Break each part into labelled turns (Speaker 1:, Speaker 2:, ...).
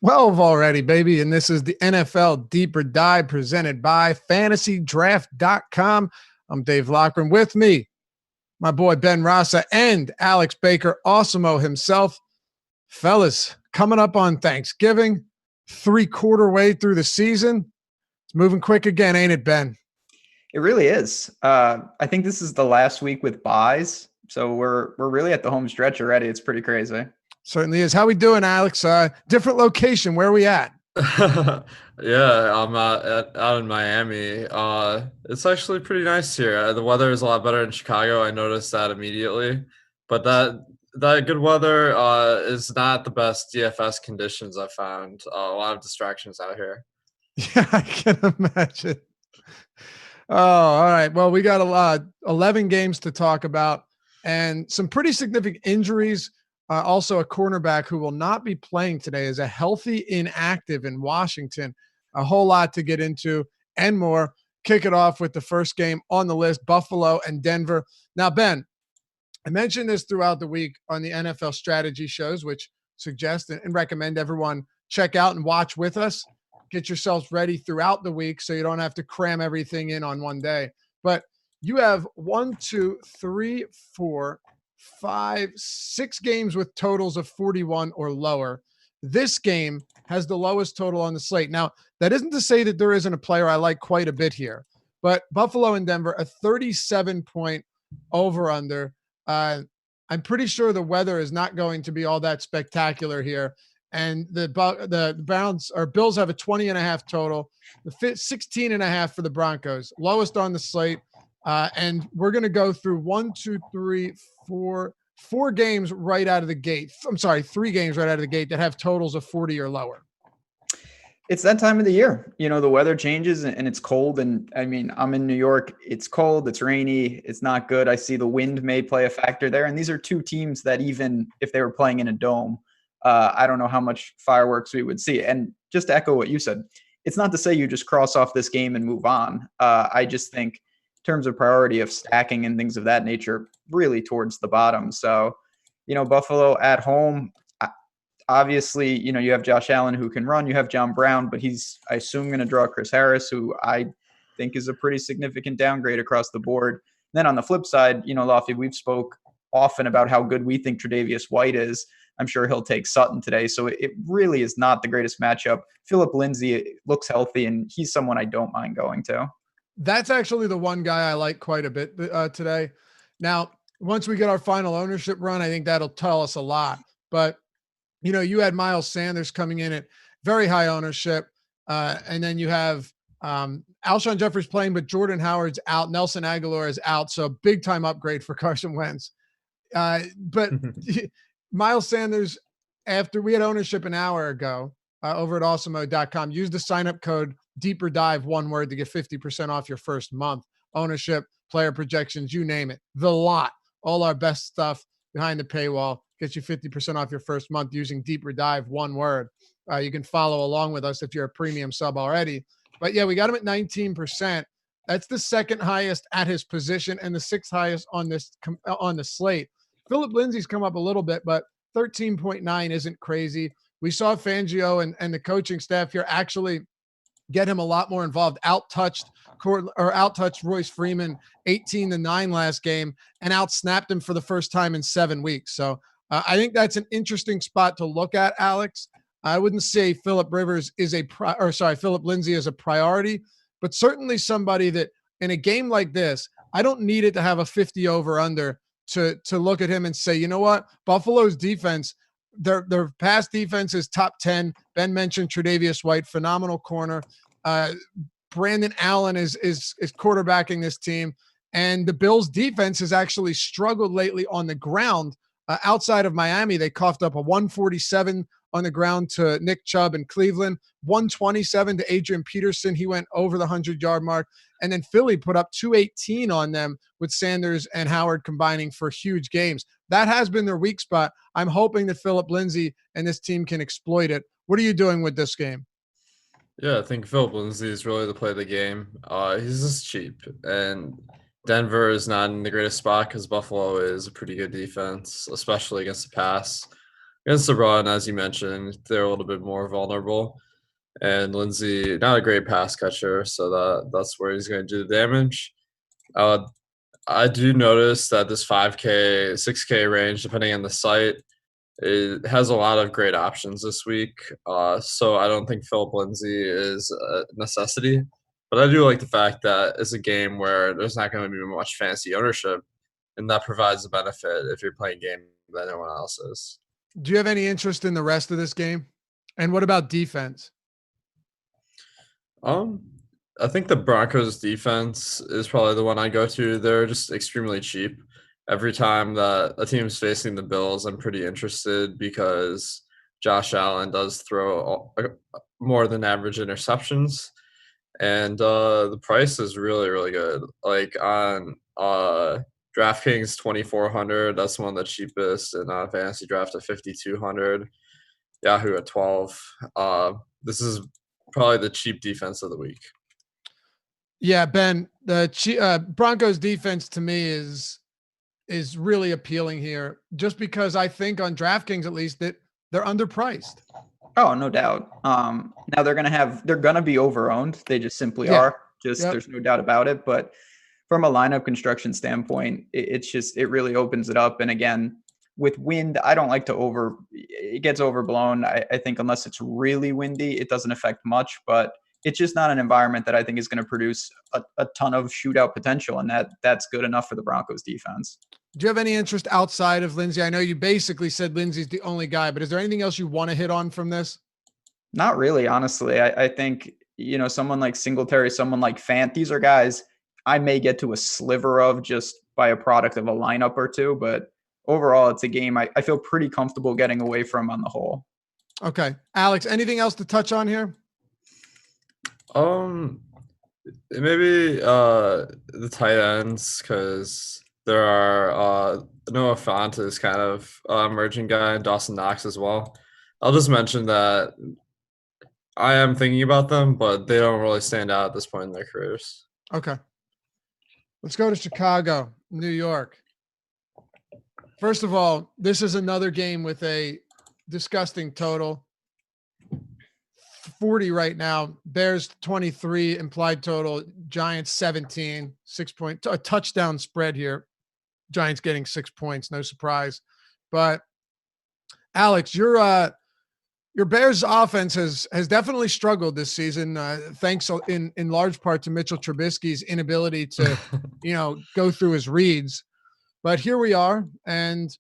Speaker 1: 12 already, baby. And this is the NFL Deeper Dive presented by fantasydraft.com. I'm Dave Lochran. With me, my boy Ben Rasa and Alex Baker, Awesomeo himself. Fellas, coming up on Thanksgiving, 3/4 way through the season. It's moving quick again, ain't it, Ben?
Speaker 2: It really is. I think this is the last week with buys, so we're really at the home stretch already. It's pretty crazy.
Speaker 1: Certainly is. How we doing, Alex? Different location. Where are we at?
Speaker 3: Yeah, I'm out in Miami. It's actually pretty nice here. The weather is a lot better in Chicago. I noticed that immediately. But that good weather is not the best DFS conditions I found. A lot of distractions out here.
Speaker 1: Yeah, I can imagine. Oh, all right. Well, we got a lot, 11 games to talk about and some pretty significant injuries. Also, a cornerback who will not be playing today is a healthy inactive in Washington. A whole lot to get into and more. Kick it off with the first game on the list, Buffalo and Denver. Now, Ben, I mentioned this throughout the week on the NFL strategy shows, which suggest and recommend everyone check out and watch with us. Get yourselves ready throughout the week so you don't have to cram everything in on one day. But you have 1, 2, 3, 4, 5, 6 games with totals of 41 or lower. This game has the lowest total on the slate. Now, that isn't to say that there isn't a player I like quite a bit here, but Buffalo and Denver, a 37-point over-under. I'm pretty sure the weather is not going to be all that spectacular here. And the Browns or Bills have a 20.5 total, the 16.5 for the Broncos, lowest on the slate. And we're going to go through 4 games right out of the gate. I'm sorry, 3 games right out of the gate that have totals of 40 or lower.
Speaker 2: It's that time of the year. You know, the weather changes and it's cold. And I mean, I'm in New York. It's cold. It's rainy. It's not good. I see the wind may play a factor there. And these are two teams that even if they were playing in a dome, I don't know how much fireworks we would see. And just to echo what you said, it's not to say you just cross off this game and move on. I just think in terms of priority of stacking and things of that nature, really towards the bottom. So, you know, Buffalo at home, obviously, you know, you have Josh Allen who can run. You have John Brown, but he's, I assume, going to draw Chris Harris, who I think is a pretty significant downgrade across the board. And then on the flip side, you know, Lofty, we've spoke often about how good we think Tre'Davious White is. I'm sure he'll take Sutton today. So it really is not the greatest matchup. Philip Lindsay looks healthy, and he's someone I don't mind going to.
Speaker 1: That's actually the one guy I like quite a bit today. Now, once we get our final ownership run, I think that'll tell us a lot. But, you know, you had Miles Sanders coming in at very high ownership. And then you have Alshon Jeffrey's playing, but Jordan Howard's out. Nelson Aguilar is out. So big time upgrade for Carson Wentz. But Miles Sanders, after we had ownership an hour ago over at awesomeo.com, use the sign-up code Deeper Dive, one word, to get 50% off your first month. Ownership, player projections, you name it. The lot. All our best stuff behind the paywall. Get you 50% off your first month using Deeper Dive, one word. You can follow along with us if you're a premium sub already. But yeah, we got him at 19%. That's the second highest at his position and the sixth highest on the slate. Philip Lindsay's come up a little bit, but 13.9 isn't crazy. We saw Fangio and the coaching staff here actually get him a lot more involved. Out-touched Royce Freeman 18-9 last game and out-snapped him for the first time in 7 weeks. So I think that's an interesting spot to look at, Alex. I wouldn't say Philip Lindsay is a priority, but certainly somebody that in a game like this, I don't need it to have a 50 over under to look at him and say, you know what, Buffalo's defense, their pass defense is top 10. Ben mentioned Tre'Davious White, phenomenal corner. Brandon Allen is quarterbacking this team, and the Bills' defense has actually struggled lately on the ground. Outside of Miami, they coughed up a 147 on the ground to Nick Chubb in Cleveland, 127 to Adrian Peterson. He went over the 100-yard mark. And then Philly put up 218 on them with Sanders and Howard combining for huge games. That has been their weak spot. I'm hoping that Philip Lindsay and this team can exploit it. What are you doing with this game?
Speaker 3: Yeah, I think Philip Lindsay is really the play of the game. He's just cheap, and Denver is not in the greatest spot because Buffalo is a pretty good defense, especially against the pass. against the run, as you mentioned, they're a little bit more vulnerable. And Lindsey, not a great pass catcher, so that's where he's going to do the damage. I do notice that this 5K, 6K range, depending on the site, it has a lot of great options this week. So I don't think Philip Lindsay is a necessity. But I do like the fact that it's a game where there's not going to be much fancy ownership, and that provides a benefit if you're playing a game that no one else is.
Speaker 1: Do you have any interest in the rest of this game? And what about defense?
Speaker 3: Um, I think the Broncos defense is probably the one I go to. They're just extremely cheap. Every time that a team's facing the Bills, I'm pretty interested because Josh Allen does throw more than average interceptions, and the price is really, really good. Like on DraftKings 2,400, that's one of the cheapest, and on Fantasy Draft at 5,200, Yahoo at 12. This is probably the cheap defense of the week.
Speaker 1: Yeah, Ben, the Broncos defense to me is really appealing here, just because I think on DraftKings at least that they're underpriced.
Speaker 2: Oh, no doubt. Now they're gonna be overowned. They just simply are. There's no doubt about it. But from a lineup construction standpoint, it really opens it up. And again, with wind, I don't like it gets overblown. I think unless it's really windy, it doesn't affect much, but it's just not an environment that I think is going to produce a ton of shootout potential. And that's good enough for the Broncos defense.
Speaker 1: Do you have any interest outside of Lindsay? I know you basically said Lindsay's the only guy, but is there anything else you want to hit on from this?
Speaker 2: Not really, honestly. I think, someone like Singletary, someone like Fant, these are guys I may get to a sliver of just by a product of a lineup or two, but overall it's a game I feel pretty comfortable getting away from on the whole.
Speaker 1: Okay. Alex, anything else to touch on here?
Speaker 3: Maybe the tight ends, because there are Noah Fant is kind of emerging guy, and Dawson Knox as well. I'll just mention that I am thinking about them, but they don't really stand out at this point in their careers.
Speaker 1: Okay. Let's go to Chicago, New York. First of all, this is another game with a disgusting total. 40 right now. Bears 23 implied total. Giants 17. 6 point, a touchdown spread here. Giants getting 6 points, no surprise. But Alex, your Bears offense has definitely struggled this season, thanks in large part to Mitchell Trubisky's inability to, go through his reads. But here we are, and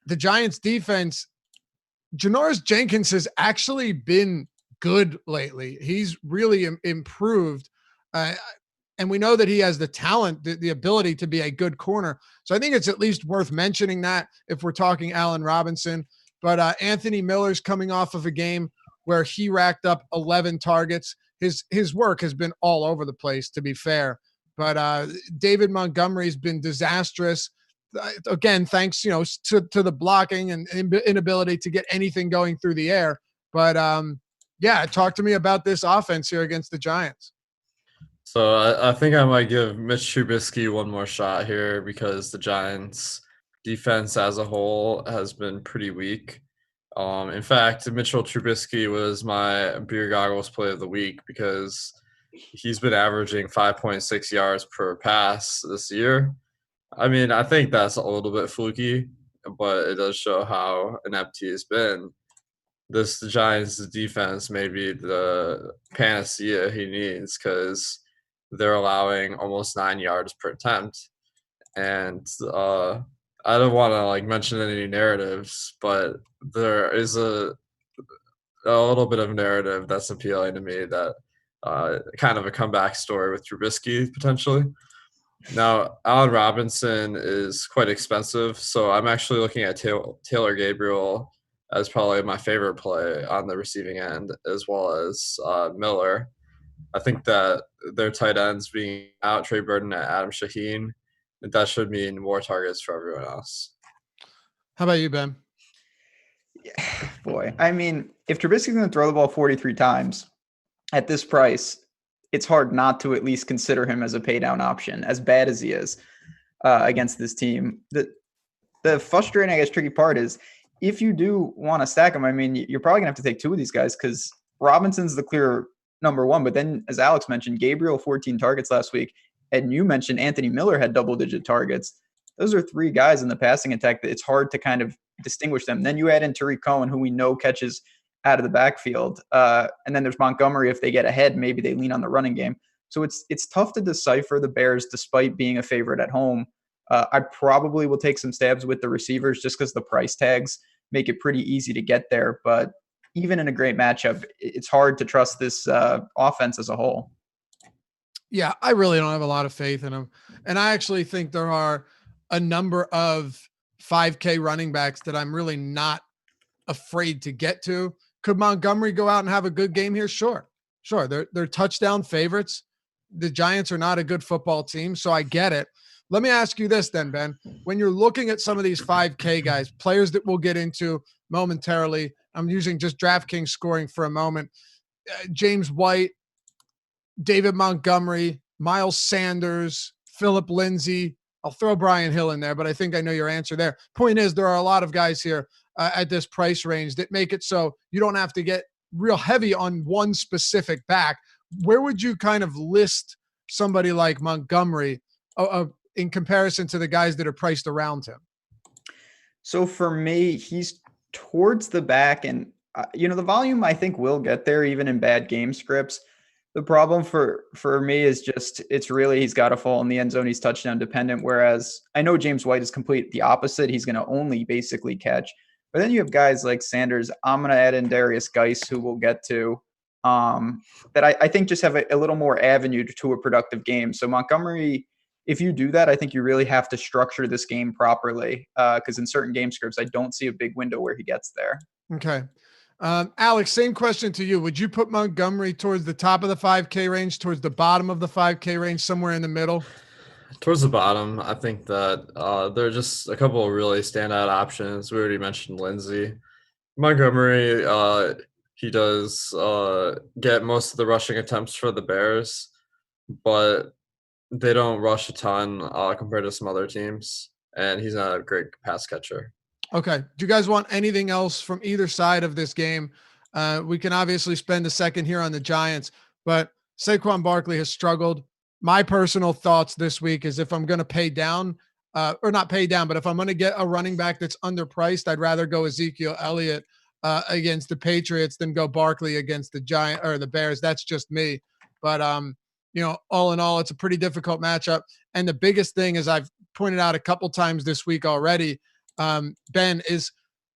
Speaker 1: the Giants defense, Janoris Jenkins has actually been good lately. He's really improved. And we know that he has the talent, the ability to be a good corner. So I think it's at least worth mentioning that if we're talking Allen Robinson. But Anthony Miller's coming off of a game where he racked up 11 targets. His work has been all over the place, to be fair. But David Montgomery's been disastrous. Again, thanks to the blocking and inability to get anything going through the air. But talk to me about this offense here against the Giants.
Speaker 3: So I think I might give Mitch Trubisky one more shot here because the Giants defense as a whole has been pretty weak. In fact, Mitchell Trubisky was my beer goggles play of the week because he's been averaging 5.6 yards per pass this year. I mean, I think that's a little bit fluky, but it does show how inept he has been. This Giants defense may be the panacea he needs because they're allowing almost 9 yards per attempt. And I don't want to mention any narratives, but there is a little bit of narrative that's appealing to me that kind of a comeback story with Trubisky potentially. Now, Allen Robinson is quite expensive, so I'm actually looking at Taylor Gabriel as probably my favorite play on the receiving end, as well as Miller. I think that their tight ends being out, Trey Burton and Adam Shaheen, that should mean more targets for everyone else.
Speaker 1: How about you, Ben?
Speaker 2: Yeah, boy, I mean, if Trubisky's going to throw the ball 43 times at this price, it's hard not to at least consider him as a pay down option, as bad as he is against this team. The frustrating, I guess, tricky part is if you do want to stack them, I mean, you're probably gonna have to take two of these guys because Robinson's the clear number one. But then, as Alex mentioned, Gabriel 14 targets last week, and you mentioned Anthony Miller had double-digit targets. Those are three guys in the passing attack that it's hard to kind of distinguish them. Then you add in Tariq Cohen, who we know catches out of the backfield, and then there's Montgomery. If they get ahead, maybe they lean on the running game. So it's tough to decipher the Bears despite being a favorite at home. I probably will take some stabs with the receivers just because the price tags make it pretty easy to get there. But even in a great matchup, it's hard to trust this offense as a whole.
Speaker 1: Yeah, I really don't have a lot of faith in them. And I actually think there are a number of 5K running backs that I'm really not afraid to get to. Could Montgomery go out and have a good game here? Sure. Sure. They're touchdown favorites. The Giants are not a good football team, so I get it. Let me ask you this then, Ben. When you're looking at some of these 5K guys, players that we'll get into momentarily, I'm using just DraftKings scoring for a moment. James White, David Montgomery, Miles Sanders, Philip Lindsay. I'll throw Brian Hill in there, but I think I know your answer there. Point is, there are a lot of guys here at this price range that make it so you don't have to get real heavy on one specific back. Where would you kind of list somebody like Montgomery in comparison to the guys that are priced around him?
Speaker 2: So for me, he's towards the back, and the volume I think will get there even in bad game scripts. The problem for me is just it's really he's got to fall in the end zone. He's touchdown dependent. Whereas I know James White is complete the opposite. He's going to only basically catch. But then you have guys like Sanders. I'm going to add in Darius Geis, who we'll get to, that I think just have a little more avenue to a productive game. So Montgomery, if you do that, I think you really have to structure this game properly because in certain game scripts, I don't see a big window where he gets there.
Speaker 1: Okay. Alex, same question to you. Would you put Montgomery towards the top of the 5K range, towards the bottom of the 5K range, somewhere in the middle?
Speaker 3: Towards the bottom, I think that there are just a couple of really standout options. We already mentioned Lindsay. Montgomery, he does get most of the rushing attempts for the Bears, but they don't rush a ton compared to some other teams, and he's not a great pass catcher.
Speaker 1: Okay. Do you guys want anything else from either side of this game? We can obviously spend a second here on the Giants, but Saquon Barkley has struggled. My personal thoughts this week is if I'm going to pay down, or not pay down, but if I'm going to get a running back that's underpriced, I'd rather go Ezekiel Elliott against the Patriots than go Barkley against the Giants or the Bears. That's just me. But all in all, it's a pretty difficult matchup. And the biggest thing, as I've pointed out a couple times this week already, Ben, is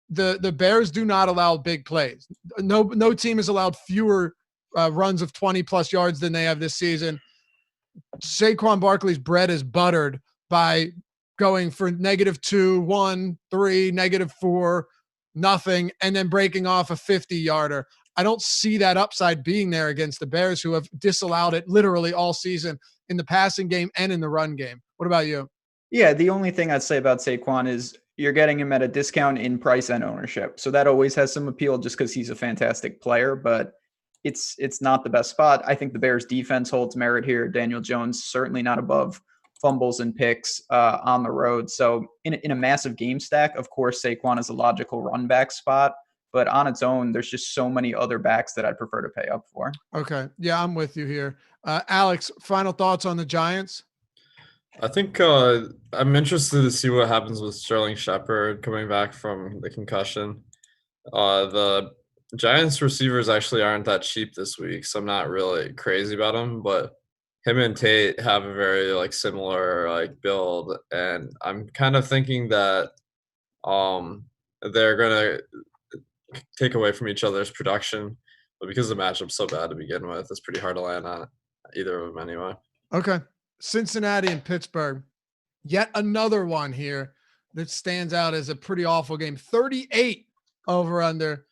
Speaker 1: the Bears do not allow big plays. No team has allowed fewer runs of 20 plus yards than they have this season. Saquon Barkley's bread is buttered by going for -2, 1, 3, -4, nothing, and then breaking off a 50-yarder. I don't see that upside being there against the Bears, who have disallowed it literally all season in the passing game and in the run game. What about you?
Speaker 2: Yeah, the only thing I'd say about Saquon is you're getting him at a discount in price and ownership. So that always has some appeal just because he's a fantastic player, but it's not the best spot. I think the Bears defense holds merit here. Daniel Jones certainly not above fumbles and picks on the road. So in a massive game stack, of course, Saquon is a logical run back spot, but on its own, there's just so many other backs that I'd prefer to pay up for.
Speaker 1: Okay. Yeah, I'm with you here. Alex, final thoughts on the Giants?
Speaker 3: I think I'm interested to see what happens with Sterling Shepard coming back from the concussion. The Giants receivers actually aren't that cheap this week, so I'm not really crazy about them. But him and Tate have a very similar build, and I'm kind of thinking that they're gonna take away from each other's production. But because the matchup's so bad to begin with, it's pretty hard to land on either of them anyway.
Speaker 1: Okay. Cincinnati and Pittsburgh. Yet another one here that stands out as a pretty awful game. 38 over under.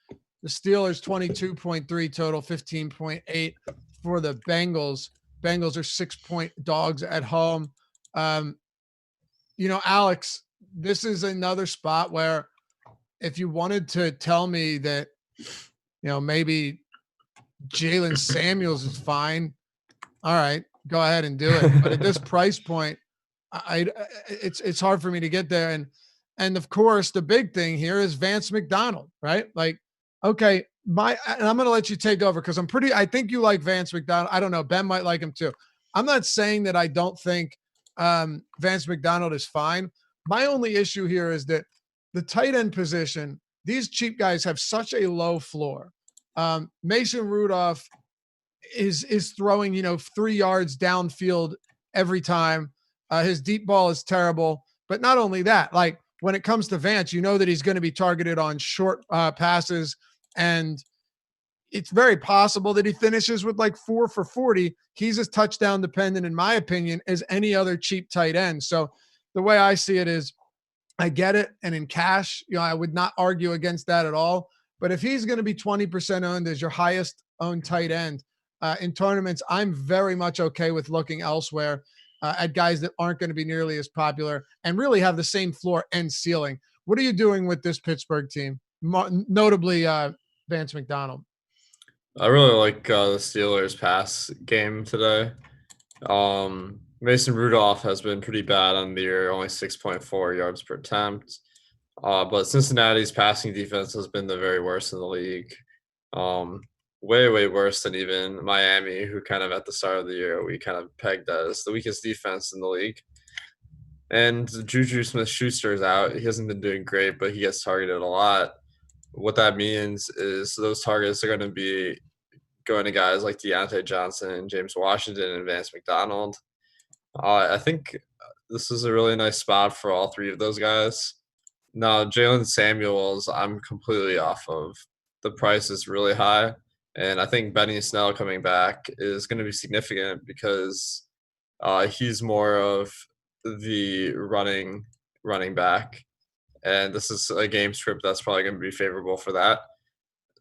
Speaker 1: The Steelers 22.3 total, 15.8 for the Bengals. Bengals are 6-point dogs at home. Alex, this is another spot where if you wanted to tell me that, maybe Jalen Samuels is fine, all right, go ahead and do it. But at this price point, it's hard for me to get there. And And of course, the big thing here is Vance McDonald, right? Like, okay, and I'm going to let you take over because I think you like Vance McDonald. I don't know. Ben might like him too. I'm not saying that I don't think Vance McDonald is fine. My only issue here is that the tight end position, these cheap guys have such a low floor. Mason Rudolph is throwing 3 yards downfield every time. His deep ball is terrible, but not only that, like when it comes to Vance, you know that he's going to be targeted on short passes, and it's very possible that he finishes with like 4 for 40. He's as touchdown dependent, in my opinion, as any other cheap tight end. So the way I see it is, I get it, and in cash, I would not argue against that at all. But if he's going to be 20% owned as your highest owned tight end in tournaments, I'm very much okay with looking elsewhere at guys that aren't going to be nearly as popular and really have the same floor and ceiling. What are you doing with this Pittsburgh team, notably Vance McDonald?
Speaker 3: I really like the Steelers' pass game today. Mason Rudolph has been pretty bad on the year, only 6.4 yards per attempt. But Cincinnati's passing defense has been the very worst in the league. Way, way worse than even Miami, who kind of at the start of the year, we kind of pegged as the weakest defense in the league. And Juju Smith-Schuster is out. He hasn't been doing great, but he gets targeted a lot. What that means is those targets are going to be going to guys like Deontay Johnson, James Washington, and Vance McDonald. I think this is a really nice spot for all three of those guys. Now, Jalen Samuels, I'm completely off of. The price is really high, and I think Benny Snell coming back is going to be significant because he's more of the running back, and this is a game script that's probably going to be favorable for that.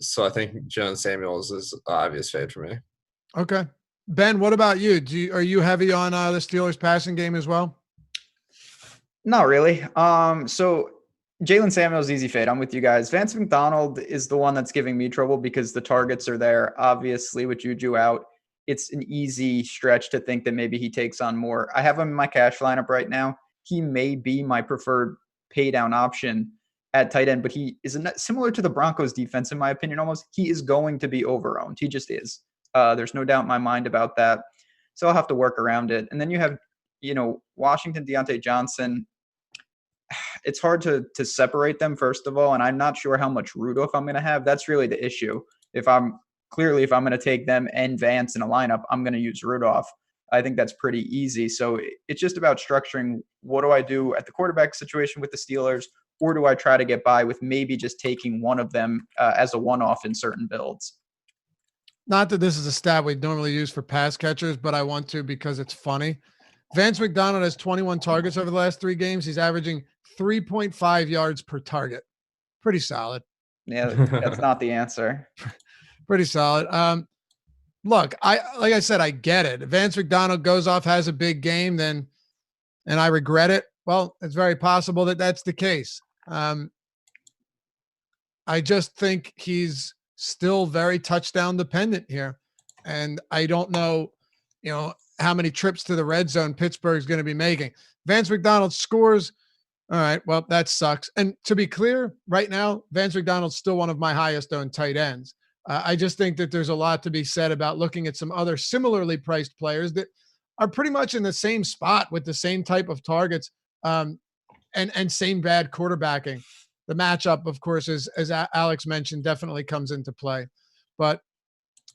Speaker 3: So I think Jalen Samuels is an obvious fade for me.
Speaker 1: Okay. Ben, what about you? Are you heavy on the Steelers passing game as well?
Speaker 2: Not really. So Jalen Samuels, easy fade. I'm with you guys. Vance McDonald is the one that's giving me trouble because the targets are there. Obviously, with Juju out, it's an easy stretch to think that maybe he takes on more. I have him in my cash lineup right now. He may be my preferred pay down option at tight end, but he is similar to the Broncos defense, in my opinion, almost. He is going to be over-owned. He just is. There's no doubt in my mind about that. So I'll have to work around it. And then you have, Washington, Deontay Johnson. It's hard to separate them, first of all, and I'm not sure how much Rudolph I'm going to have. That's really the issue. If I'm going to take them and Vance in a lineup, I'm going to use Rudolph. I think that's pretty easy. So it's just about structuring, what do I do at the quarterback situation with the Steelers, or do I try to get by with maybe just taking one of them as a one-off in certain builds?
Speaker 1: Not that this is a stat we normally use for pass catchers, but I want to because it's funny. Vance McDonald has 21 targets over the last 3 games. He's averaging 3.5 yards per target. Pretty solid.
Speaker 2: Yeah, that's not the answer.
Speaker 1: Pretty solid. Look, like I said, I get it. If Vance McDonald goes off, has a big game, and I regret it, well, it's very possible that that's the case. I just think he's still very touchdown dependent here. And I don't know, how many trips to the red zone Pittsburgh's going to be making. Vance McDonald scores. All right, well, that sucks. And to be clear, right now, Vance McDonald's still one of my highest owned tight ends. I just think that there's a lot to be said about looking at some other similarly priced players that are pretty much in the same spot with the same type of targets and same bad quarterbacking. The matchup, of course, as Alex mentioned, definitely comes into play. But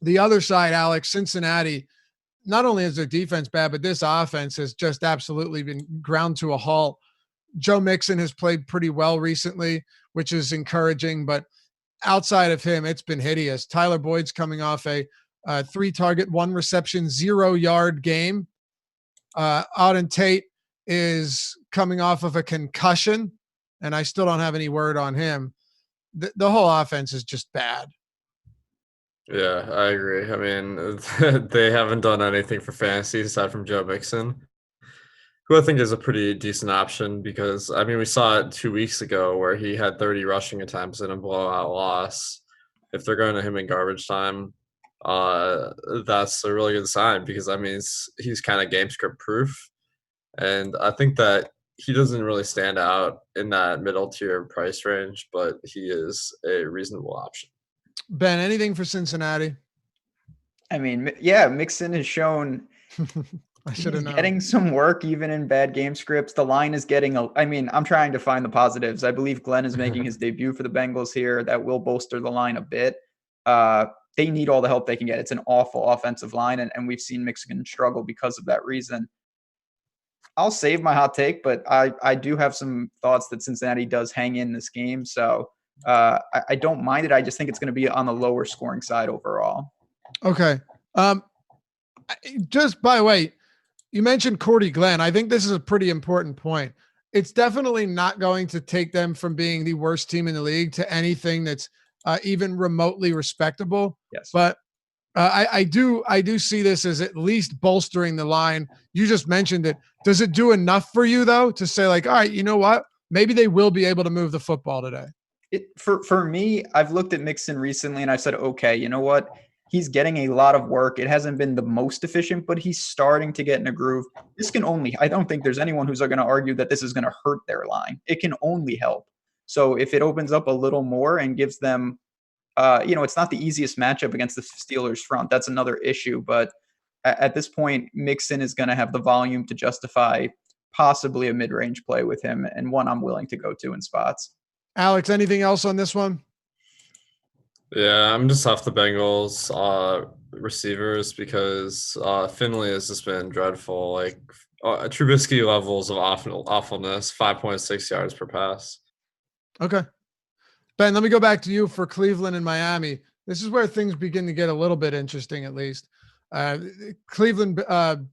Speaker 1: the other side, Alex, Cincinnati, not only is their defense bad, but this offense has just absolutely been ground to a halt. Joe Mixon has played pretty well recently, which is encouraging, but outside of him, it's been hideous. Tyler Boyd's coming off a 3-target, 1-reception, 0-yard game. Auden Tate is coming off of a concussion, and I still don't have any word on him. The whole offense is just bad.
Speaker 3: Yeah, I agree. I mean, they haven't done anything for fantasy aside from Joe Mixon, who I think is a pretty decent option because, I mean, we saw it 2 weeks ago where he had 30 rushing attempts in a blowout loss. If they're going to him in garbage time, that's a really good sign because, I mean, he's kind of game script proof. And I think that he doesn't really stand out in that middle tier price range, but he is a reasonable option.
Speaker 1: Ben, anything for Cincinnati?
Speaker 2: I mean, yeah, Mixon has shown
Speaker 1: I should have known.
Speaker 2: Getting some work even in bad game scripts. The line is getting I mean, I'm trying to find the positives. I believe Glenn is making his debut for the Bengals here. That will bolster the line a bit. They need all the help they can get. It's an awful offensive line, and we've seen Mixon struggle because of that reason. I'll save my hot take, but I do have some thoughts that Cincinnati does hang in this game. So I don't mind it. I just think it's going to be on the lower scoring side overall.
Speaker 1: Okay. Just by the way, you mentioned Cordy Glenn. I think this is a pretty important point. It's definitely not going to take them from being the worst team in the league to anything that's even remotely respectable.
Speaker 2: Yes.
Speaker 1: But I do see this as at least bolstering the line. You just mentioned it. Does it do enough for you though to say like, all right, you know what? Maybe they will be able to move the football today.
Speaker 2: For me, I've looked at Mixon recently and I said, okay, you know what? He's getting a lot of work. It hasn't been the most efficient, but he's starting to get in a groove. This can only, I don't think there's anyone who's going to argue that this is going to hurt their line. It can only help. So if it opens up a little more and gives them, it's not the easiest matchup against the Steelers front. That's another issue. But at this point, Mixon is going to have the volume to justify possibly a mid-range play with him, and one I'm willing to go to in spots.
Speaker 1: Alex, anything else on this one?
Speaker 3: Yeah, I'm just off the Bengals receivers because Finley has just been dreadful. Like Trubisky levels of awfulness, 5.6 yards per pass.
Speaker 1: Okay. Ben, let me go back to you for Cleveland and Miami. This is where things begin to get a little bit interesting, at least. Cleveland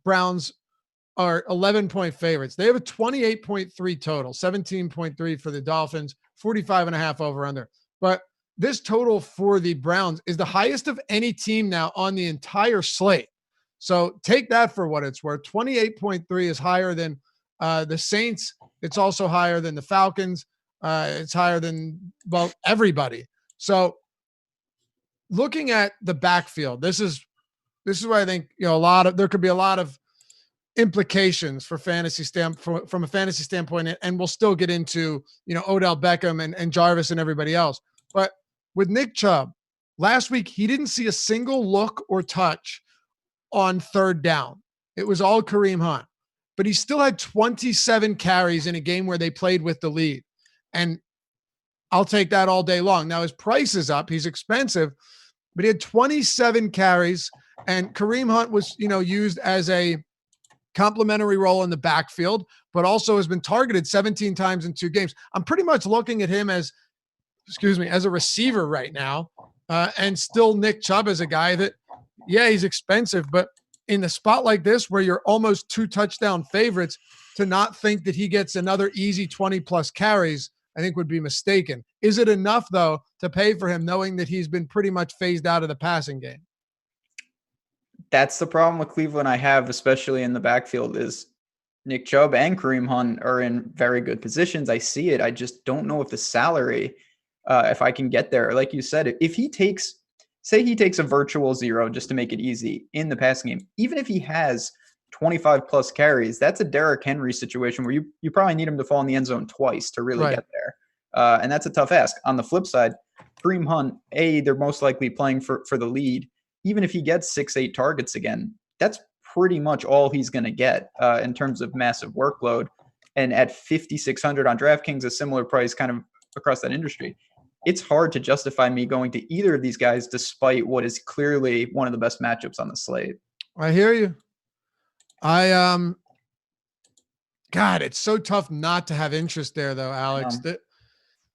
Speaker 1: Browns are 11-point favorites. They have a 28.3 total, 17.3 for the Dolphins, 45.5 over under. But this total for the Browns is the highest of any team now on the entire slate. So take that for what it's worth. 28.3 is higher than the Saints. It's also higher than the Falcons. It's higher than, well, everybody. So looking at the backfield, this is where I think, there could be a lot of implications for from a fantasy standpoint, and we'll still get into, Odell Beckham and Jarvis and everybody else. But with Nick Chubb, last week, he didn't see a single look or touch on third down. It was all Kareem Hunt, but he still had 27 carries in a game where they played with the lead. And I'll take that all day long. Now his price is up. He's expensive, but he had 27 carries, and Kareem Hunt was, used as a complementary role in the backfield, but also has been targeted 17 times in 2 games. I'm pretty much looking at him as a receiver right now. And still Nick Chubb is a guy that, yeah, he's expensive, but in the spot like this, where you're almost 2 touchdown favorites, to not think that he gets another easy 20 plus carries, I think would be mistaken. Is it enough though to pay for him, knowing that he's been pretty much phased out of the passing game?
Speaker 2: That's the problem with Cleveland I have, especially in the backfield, is Nick Chubb and Kareem Hunt are in very good positions. I see it. I just don't know if the salary, if I can get there. Like you said, if he takes a virtual 0 just to make it easy in the passing game, even if he has 25 plus carries, that's a Derrick Henry situation where you probably need him to fall in the end zone twice to really get there. And that's a tough ask. On the flip side, Kareem Hunt, they're most likely playing for the lead. Even if he gets 6-8 targets again, that's pretty much all he's going to get in terms of massive workload. And at 5,600 on DraftKings, a similar price kind of across that industry, it's hard to justify me going to either of these guys despite what is clearly one of the best matchups on the slate.
Speaker 1: I hear you. God, it's so tough not to have interest there though, Alex. That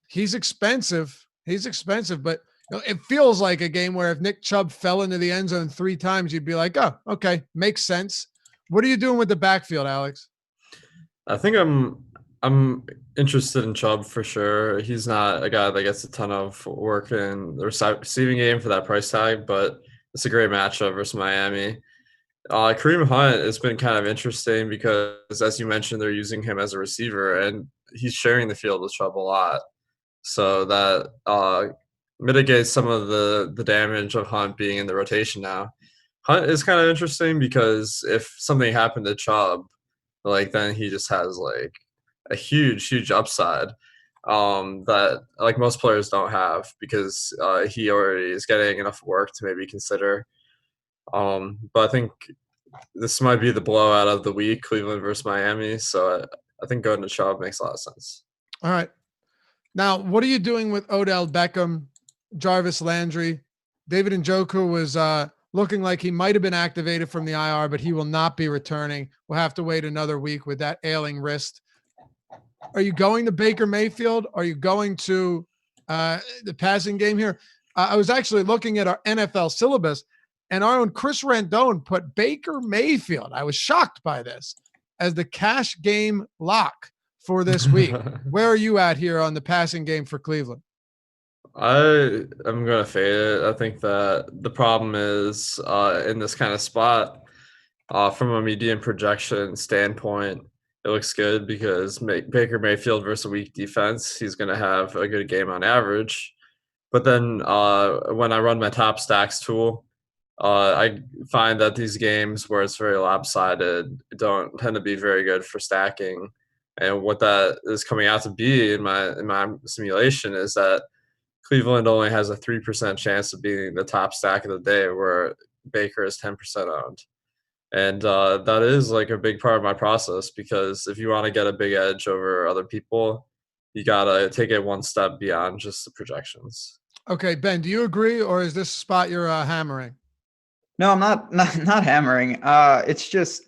Speaker 1: he's expensive, but it feels like a game where if Nick Chubb fell into the end zone 3 times, you'd be like, oh, okay, makes sense. What are you doing with the backfield, Alex?
Speaker 3: I think I'm interested in Chubb for sure. He's not a guy that gets a ton of work in the receiving game for that price tag, but it's a great matchup versus Miami. Kareem Hunt has been kind of interesting because, as you mentioned, they're using him as a receiver, and he's sharing the field with Chubb a lot. So that mitigates some of the damage of Hunt being in the rotation now. Hunt is kind of interesting because if something happened to Chubb, then he just has a huge upside that like most players don't have because he already is getting enough work to maybe consider. But I think this might be the blowout of the week, Cleveland versus Miami. So I think going to Chubb makes a lot of sense.
Speaker 1: All right. Now, what are you doing with Odell Beckham, Jarvis Landry? David Njoku was looking like he might have been activated from the IR, but he will not be returning. We'll have to wait another week with that ailing wrist. Are you going to Baker Mayfield? Are you going to the passing game here? I was actually looking at our NFL syllabus, and our own Chris Randone put Baker Mayfield. I was shocked by this as the cash game lock for this week. Where are you at here on the passing game for Cleveland?
Speaker 3: I am gonna fade it. I think that the problem is in this kind of spot, from a median projection standpoint, it looks good because Baker Mayfield versus a weak defense, he's gonna have a good game on average. But then when I run my top stacks tool, I find that these games where it's very lopsided don't tend to be very good for stacking. And what that is coming out to be in my simulation is that Cleveland only has a 3% chance of being the top stack of the day, where Baker is 10% owned. And that is like a big part of my process because if you want to get a big edge over other people, you gotta take it one step beyond just the projections.
Speaker 1: Okay, Ben, do you agree, or is this spot you're hammering?
Speaker 2: No, I'm not hammering. It's just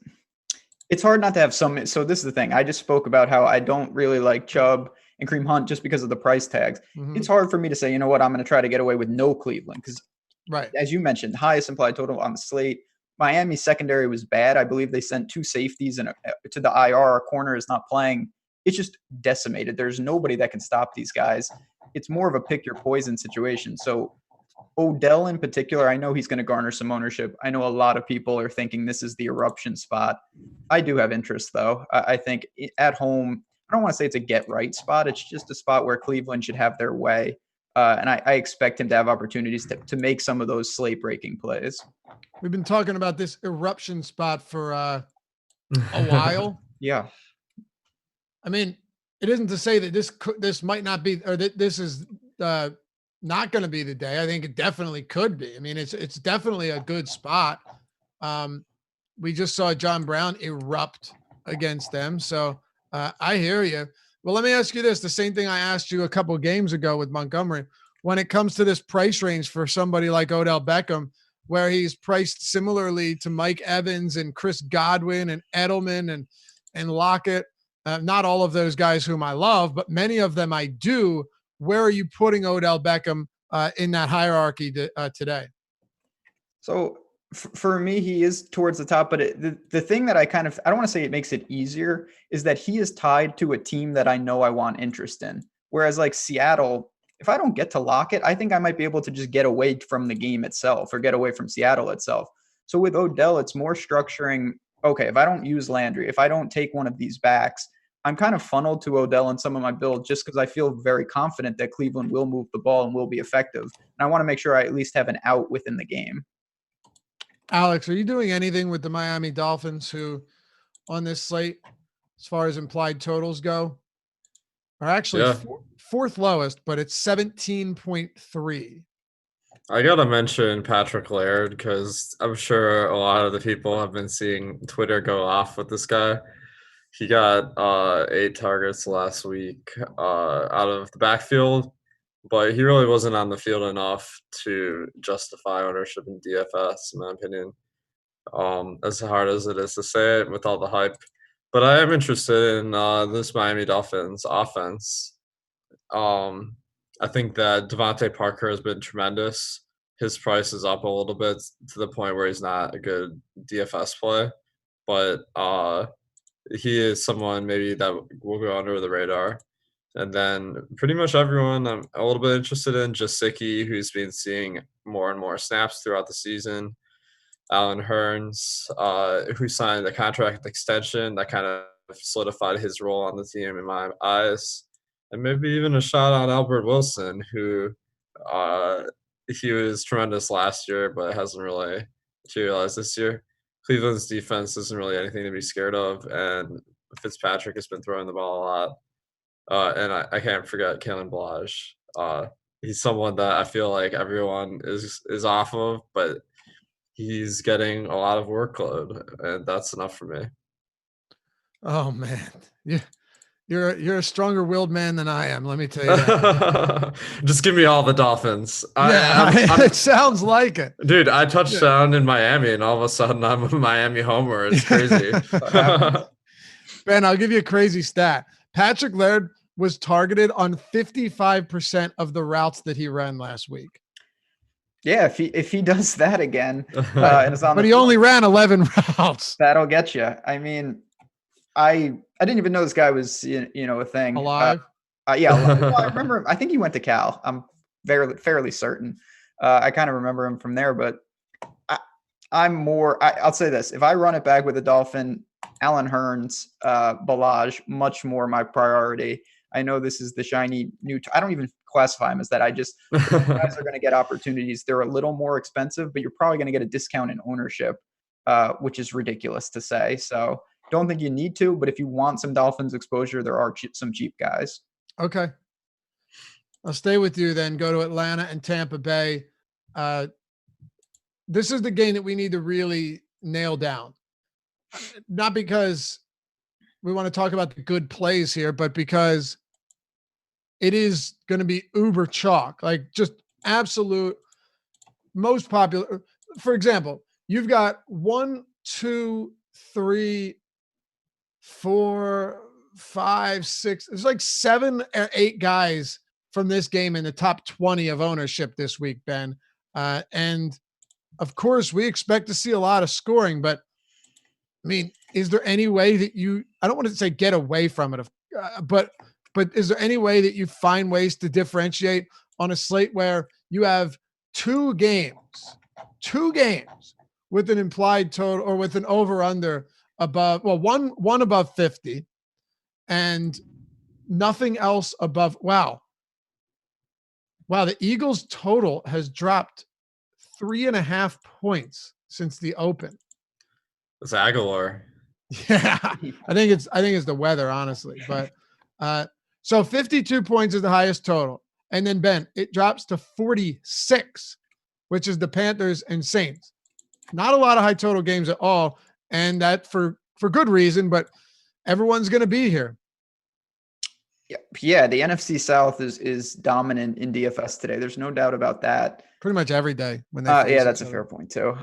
Speaker 2: it's hard not to have some. So this is the thing. I just spoke about how I don't really like Chubb and Kareem Hunt just because of the price tags.
Speaker 1: Mm-hmm.
Speaker 2: It's hard for me to say, you know what, I'm going to try to get away with no Cleveland because,
Speaker 1: right,
Speaker 2: as you mentioned, the highest implied total on the slate. Miami secondary was bad. I believe they sent 2 safeties and to the IR. Our corner is not playing. It's just decimated. There's nobody that can stop these guys. It's more of a pick your poison situation. So Odell in particular, I know he's going to garner some ownership. I know a lot of people are thinking this is the eruption spot. I do have interest, though. I think at home, I don't want to say it's a get right spot. It's just a spot where Cleveland should have their way. And I expect him to have opportunities to make some of those slate breaking plays.
Speaker 1: We've been talking about this eruption spot for a while.
Speaker 2: Yeah.
Speaker 1: I mean, it isn't to say that this might not be, or that this is not going to be the day. I think it definitely could be. I mean, it's definitely a good spot. We just saw John Brown erupt against them. So I hear you. Well, let me ask you this, the same thing I asked you a couple of games ago with Montgomery. When it comes to this price range for somebody like Odell Beckham, where he's priced similarly to Mike Evans and Chris Godwin and Edelman and Lockett, not all of those guys whom I love, but many of them I do. Where are you putting Odell Beckham in that hierarchy today?
Speaker 2: So for me, he is towards the top, but the thing that I don't want to say it makes it easier is that he is tied to a team that I know I want interest in. Whereas like Seattle, if I don't get to Lockett, I think I might be able to just get away from the game itself or get away from Seattle itself. So with Odell, it's more structuring. Okay, if I don't use Landry, if I don't take one of these backs, I'm kind of funneled to Odell in some of my builds just because I feel very confident that Cleveland will move the ball and will be effective. And I want to make sure I at least have an out within the game.
Speaker 1: Alex, are you doing anything with the Miami Dolphins who on this slate, as far as implied totals go, are actually fourth lowest, but it's 17.3.
Speaker 3: I gotta mention Patrick Laird because I'm sure a lot of the people have been seeing Twitter go off with this guy. He got 8 targets last week out of the backfield, but he really wasn't on the field enough to justify ownership in DFS, in my opinion. As hard as it is to say it with all the hype. But I am interested in this Miami Dolphins offense. I think that Devontae Parker has been tremendous. His price is up a little bit to the point where he's not a good DFS play, but he is someone maybe that will go under the radar. And then pretty much everyone I'm a little bit interested in. Jasicki, who's been seeing more and more snaps throughout the season. Alan Hearns, who signed a contract extension that kind of solidified his role on the team in my eyes. And maybe even a shot on Albert Wilson, who he was tremendous last year, but hasn't really materialized this year. Cleveland's defense isn't really anything to be scared of, and Fitzpatrick has been throwing the ball a lot. And I can't forget Kalen Balazs. He's someone that I feel like everyone is off of, but he's getting a lot of workload, and that's enough for me.
Speaker 1: Oh man, you're a stronger willed man than I am. Let me tell you that.
Speaker 3: Just give me all the Dolphins.
Speaker 1: It sounds like it,
Speaker 3: dude. I touched down in Miami, and all of a sudden I'm a Miami homer. It's crazy.
Speaker 1: Ben, I'll give you a crazy stat. Patrick Laird was targeted on 55% of the routes that he ran last week.
Speaker 2: Yeah, if he does that again, and it's on
Speaker 1: but he only ran 11 routes.
Speaker 2: That'll get you. I mean, I didn't even know this guy was a thing.
Speaker 1: Alive?
Speaker 2: Yeah, alive. Well, I remember him. I think he went to Cal. I'm fairly certain. I kind of remember him from there, but I'll say this: if I run it back with a Dolphin, Allen Hurns, Balazs, much more my priority. I know this is the shiny new. I don't even classify them as that. Guys are going to get opportunities. They're a little more expensive, but you're probably going to get a discount in ownership, which is ridiculous to say. So don't think you need to, but if you want some Dolphins exposure, there are some cheap guys.
Speaker 1: Okay. I'll stay with you then. Go to Atlanta and Tampa Bay. This is the game that we need to really nail down. Not because we want to talk about the good plays here, but because it is going to be uber chalk, like just absolute most popular. For example, you've got 1, 2, 3, 4, 5, 6. There's like 7 or 8 guys from this game in the top 20 of ownership this week, Ben. And of course, we expect to see a lot of scoring, but I mean, is there any way that I don't want to say get away from it, but is there any way that you find ways to differentiate on a slate where you have 2 games with an implied total or with an over-under above, well, one above 50 and nothing else above. Wow. The Eagles total has dropped 3.5 points since the open.
Speaker 3: It's Aguilar.
Speaker 1: Yeah, I think it's the weather, honestly. But so 52 points is the highest total, and then Ben, it drops to 46, which is the Panthers and Saints. Not a lot of high total games at all, and that for good reason. But everyone's going to be here.
Speaker 2: Yeah. The NFC South is dominant in DFS today. There's no doubt about that.
Speaker 1: Pretty much every day when they.
Speaker 2: Yeah, that's a fair point too.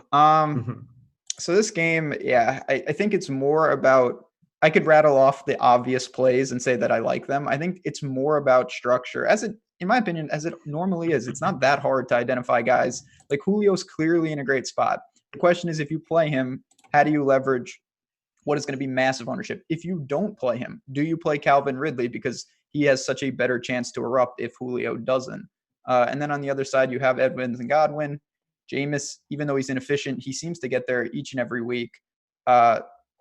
Speaker 2: So this game, I think it's more about, I could rattle off the obvious plays and say that I like them. I think it's more about structure, in my opinion, as it normally is. It's not that hard to identify guys. Like Julio's clearly in a great spot. The question is, if you play him, how do you leverage what is going to be massive ownership? If you don't play him, do you play Calvin Ridley because he has such a better chance to erupt if Julio doesn't? And then on the other side, you have Edmonds and Godwin. Jameis, even though he's inefficient, he seems to get there each and every week.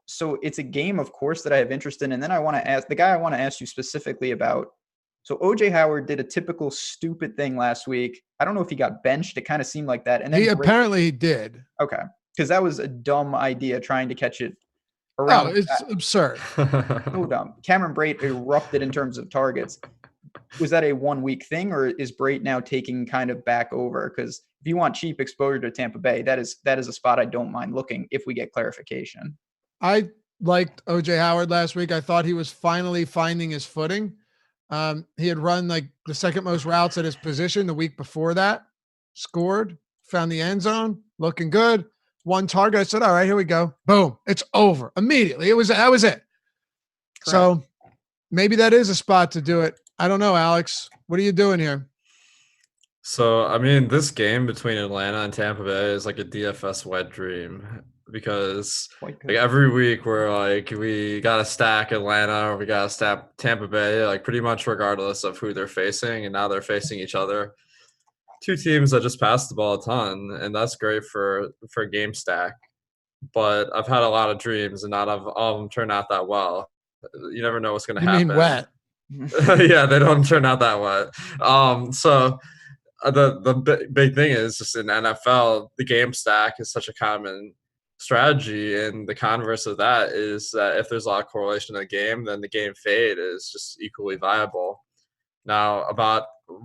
Speaker 2: So it's a game, of course, that I have interest in. And then I want to ask you specifically about. So OJ Howard did a typical stupid thing last week. I don't know if he got benched. It kind of seemed like that. And then
Speaker 1: apparently he did.
Speaker 2: Okay. Because that was a dumb idea trying to catch it around.
Speaker 1: Oh, it's absurd.
Speaker 2: So dumb. Cameron Brate erupted in terms of targets. Was that a 1-week thing, or is Brate now taking kind of back over? Because if you want cheap exposure to Tampa Bay, that is a spot I don't mind looking if we get clarification.
Speaker 1: I liked OJ Howard last week. I thought he was finally finding his footing. He had run like the second most routes at his position the week before that, scored, found the end zone, looking good. 1 target. I said, all right, here we go. Boom. It's over immediately. That was it. Correct. So maybe that is a spot to do it. I don't know, Alex. What are you doing here?
Speaker 3: So, I mean, this game between Atlanta and Tampa Bay is like a DFS wet dream because like every week we're like, we got to stack Atlanta or we got to stack Tampa Bay, like pretty much regardless of who they're facing. And now they're facing each other. 2 teams that just pass the ball a ton, and that's great for game stack. But I've had a lot of dreams, and not all of them turn out that well. You never know what's going to happen.
Speaker 1: You mean wet?
Speaker 3: Yeah, they don't turn out that wet. So the big thing is just in NFL, the game stack is such a common strategy. And the converse of that is that if there's a lot of correlation in the game, then the game fade is just equally viable. Now, about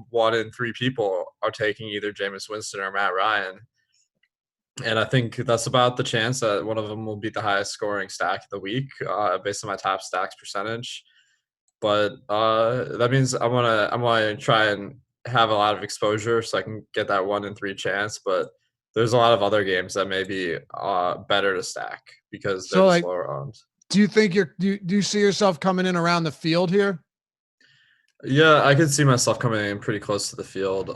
Speaker 3: 1 in 3 people are taking either Jameis Winston or Matt Ryan. And I think that's about the chance that one of them will beat the highest scoring stack of the week based on my top stacks percentage. But that means I want to try and have a lot of exposure so I can get that 1 in 3 chance. But there's a lot of other games that may be better to stack because they're
Speaker 1: So
Speaker 3: just
Speaker 1: like,
Speaker 3: lower owned.
Speaker 1: do you think do you see yourself coming in around the field here?
Speaker 3: Yeah, I could see myself coming in pretty close to the field.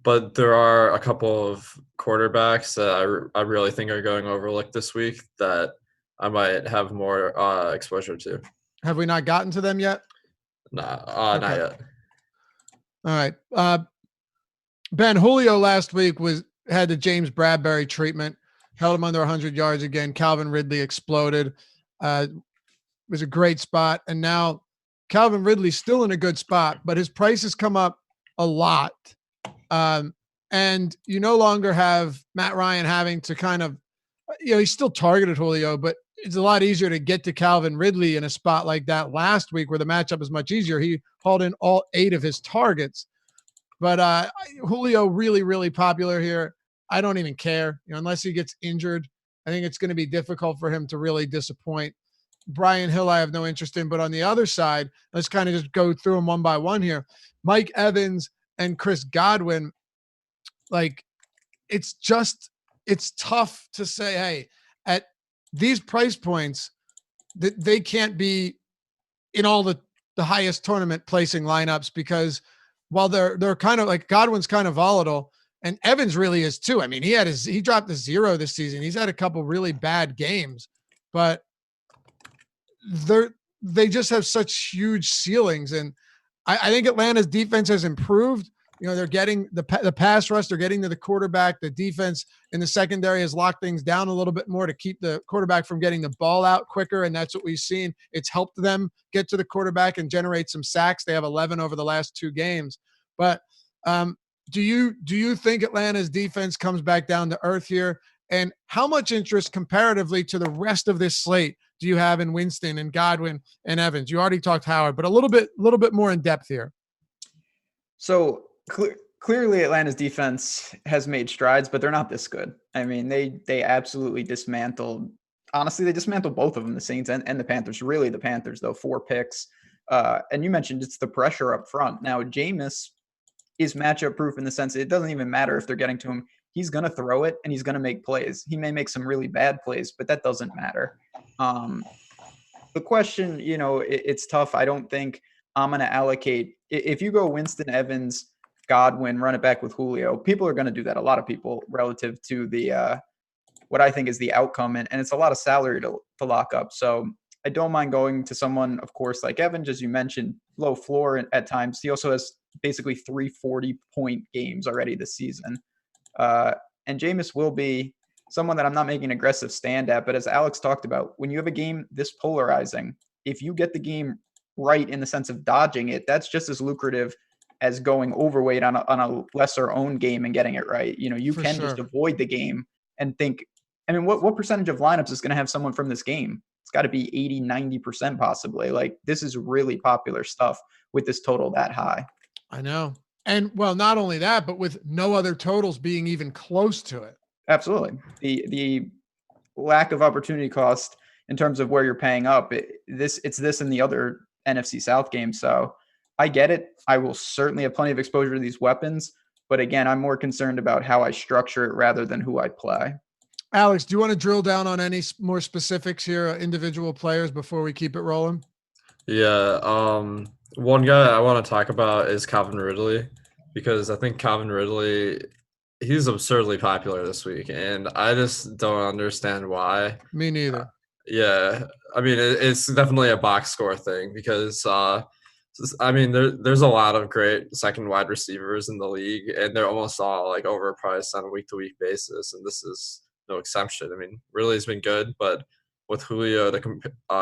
Speaker 3: But there are a couple of quarterbacks that I really think are going overlooked this week that I might have more exposure to.
Speaker 1: Have we not gotten to them yet?
Speaker 3: Nah, not yet.
Speaker 1: All right. Ben, Julio last week had the James Bradbury treatment, held him under 100 yards again. Calvin Ridley exploded. Was a great spot. And now Calvin Ridley's still in a good spot, but his price has come up a lot. And you no longer have Matt Ryan having to kind of, he's still targeted Julio, but it's a lot easier to get to Calvin Ridley in a spot like that last week where the matchup is much easier. He hauled in all 8 of his targets. But Julio really, really popular here. I don't even care, unless he gets injured. I think it's going to be difficult for him to really disappoint. Brian Hill, I have no interest in. But on the other side, let's kind of just go through them one by one here. Mike Evans and Chris Godwin, like it's tough to say, hey, at these price points, that they can't be in all the highest tournament placing lineups because while they're kind of like Godwin's kind of volatile and Evans really is too. I mean, he dropped to 0 this season. He's had a couple really bad games, but they just have such huge ceilings. And I think Atlanta's defense has improved. They're getting the pass rush. They're getting to the quarterback. The defense in the secondary has locked things down a little bit more to keep the quarterback from getting the ball out quicker. And that's what we've seen. It's helped them get to the quarterback and generate some sacks. They have 11 over the last 2 games. But do you think Atlanta's defense comes back down to earth here? And how much interest comparatively to the rest of this slate do you have in Winston and Godwin and Evans? You already talked Howard, but a little bit more in depth here.
Speaker 2: So clearly Atlanta's defense has made strides, but they're not this good. I mean, they absolutely dismantled. Honestly, they dismantled both of them, the Saints and the Panthers. Really, the Panthers, though, 4 picks. And you mentioned it's the pressure up front. Now, Jameis is matchup proof in the sense it doesn't even matter if they're getting to him. He's going to throw it and he's going to make plays. He may make some really bad plays, but that doesn't matter. The question, it's tough. I don't think I'm going to allocate. If you go Winston, Evans, Godwin, run it back with Julio, people are going to do that. A lot of people relative to the what I think is the outcome. And it's a lot of salary to lock up. So I don't mind going to someone, of course, like Evans, as you mentioned, low floor at times. He also has basically 3 40-point games already this season. And Jameis will be someone that I'm not making an aggressive stand at. But as Alex talked about, when you have a game this polarizing, if you get the game right in the sense of dodging it, that's just as lucrative as going overweight on a lesser owned game and getting it right. You can just avoid the game and think, I mean, what percentage of lineups is going to have someone from this game? It's got to be 80-90% possibly. Like, this is really popular stuff with this total that high.
Speaker 1: I know. And well, not only that, but with no other totals being even close to it.
Speaker 2: Absolutely. The lack of opportunity cost in terms of where you're paying up, it's this and the other NFC South game. So I get it. I will certainly have plenty of exposure to these weapons. But again, I'm more concerned about how I structure it rather than who I play.
Speaker 1: Alex, do you want to drill down on any more specifics here, individual players, before we keep it rolling?
Speaker 3: Yeah. One guy I want to talk about is Calvin Ridley, because I think Calvin Ridley, he's absurdly popular this week, and I just don't understand why.
Speaker 1: Me neither.
Speaker 3: Yeah. I mean, it's definitely a box score thing because, I mean, there's a lot of great second wide receivers in the league, and they're almost all like overpriced on a week-to-week basis, and this is no exception. I mean, Ridley's been good, but with Julio to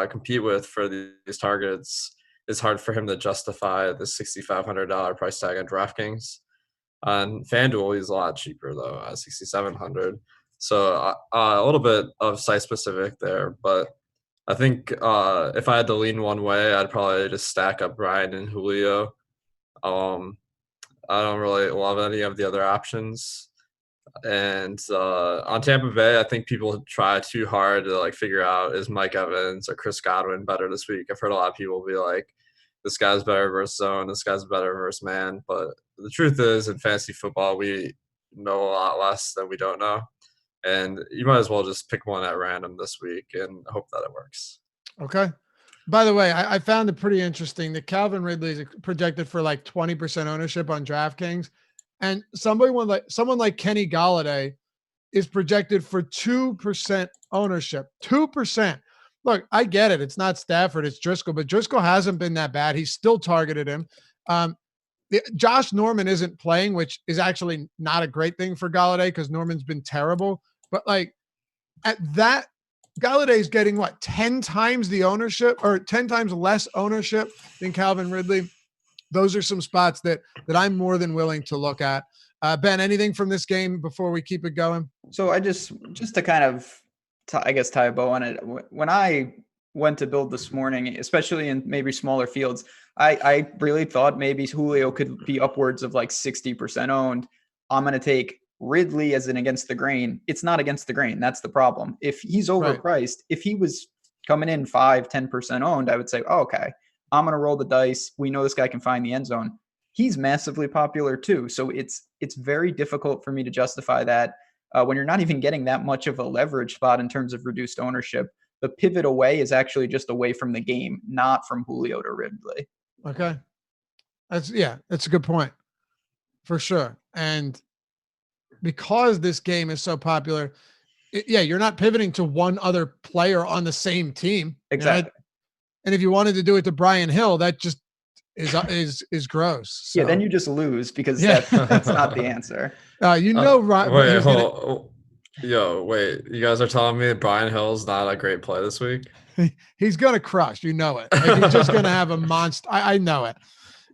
Speaker 3: compete with for these targets, it's hard for him to justify the $6,500 price tag on DraftKings. On FanDuel, he's a lot cheaper though, at $6,700. So a little bit of site specific there, but I think if I had to lean one way, I'd probably just stack up Ryan and Julio. I don't really love any of the other options. And on Tampa Bay, I think people try too hard to like figure out, is Mike Evans or Chris Godwin better this week. I've heard a lot of people be like, this guy's better versus zone, this guy's better versus man. But the truth is, in fantasy football, we know a lot less than we don't know. And you might as well just pick one at random this week and hope that it works.
Speaker 1: Okay. By the way, I found it pretty interesting that Calvin Ridley is projected for like 20% ownership on DraftKings. And someone like Kenny Galladay is projected for 2% ownership. 2%. Look, I get it. It's not Stafford, it's Driscoll, but Driscoll hasn't been that bad. He's still targeted him. Josh Norman isn't playing, which is actually not a great thing for Galladay because Norman's been terrible. But like at that, Galladay's getting what, 10 times the ownership or 10 times less ownership than Calvin Ridley. Those are some spots that I'm more than willing to look at. Ben, anything from this game before we keep it going?
Speaker 2: So I just to kind of, I guess, tie a bow on it. When I went to build this morning, especially in maybe smaller fields, I really thought maybe Julio could be upwards of like 60% owned. I'm going to take Ridley as an against the grain. It's not against the grain. That's the problem. If he's overpriced, right. If he was coming in 5-10% owned, I would say, oh, okay, I'm going to roll the dice. We know this guy can find the end zone. He's massively popular too. So it's very difficult for me to justify that when you're not even getting that much of a leverage spot in terms of reduced ownership. The pivot away is actually just away from the game, not from Julio to Ridley.
Speaker 1: Okay. That's a good point for sure. And because this game is so popular, you're not pivoting to one other player on the same team.
Speaker 2: Exactly.
Speaker 1: You know? And if you wanted to do it to Brian Hill, that just is gross. So.
Speaker 2: Yeah, then you just lose because that's not the answer.
Speaker 3: Wait, you guys are telling me Brian Hill's not a great play this week?
Speaker 1: He's gonna crush, you know it. Like, he's just gonna have a monster. I know it.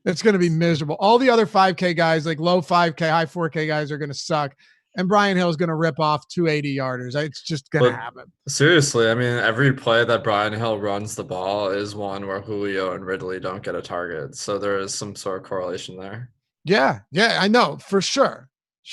Speaker 1: It's gonna be miserable. All the other 5K guys, like low 5K, high 4K guys, are gonna suck. And Brian Hill is going to rip off 280 yarders. It's just going to happen.
Speaker 3: Seriously, I mean, every play that Brian Hill runs the ball is one where Julio and Ridley don't get a target. So there is some sort of correlation there.
Speaker 1: Yeah, I know, for sure.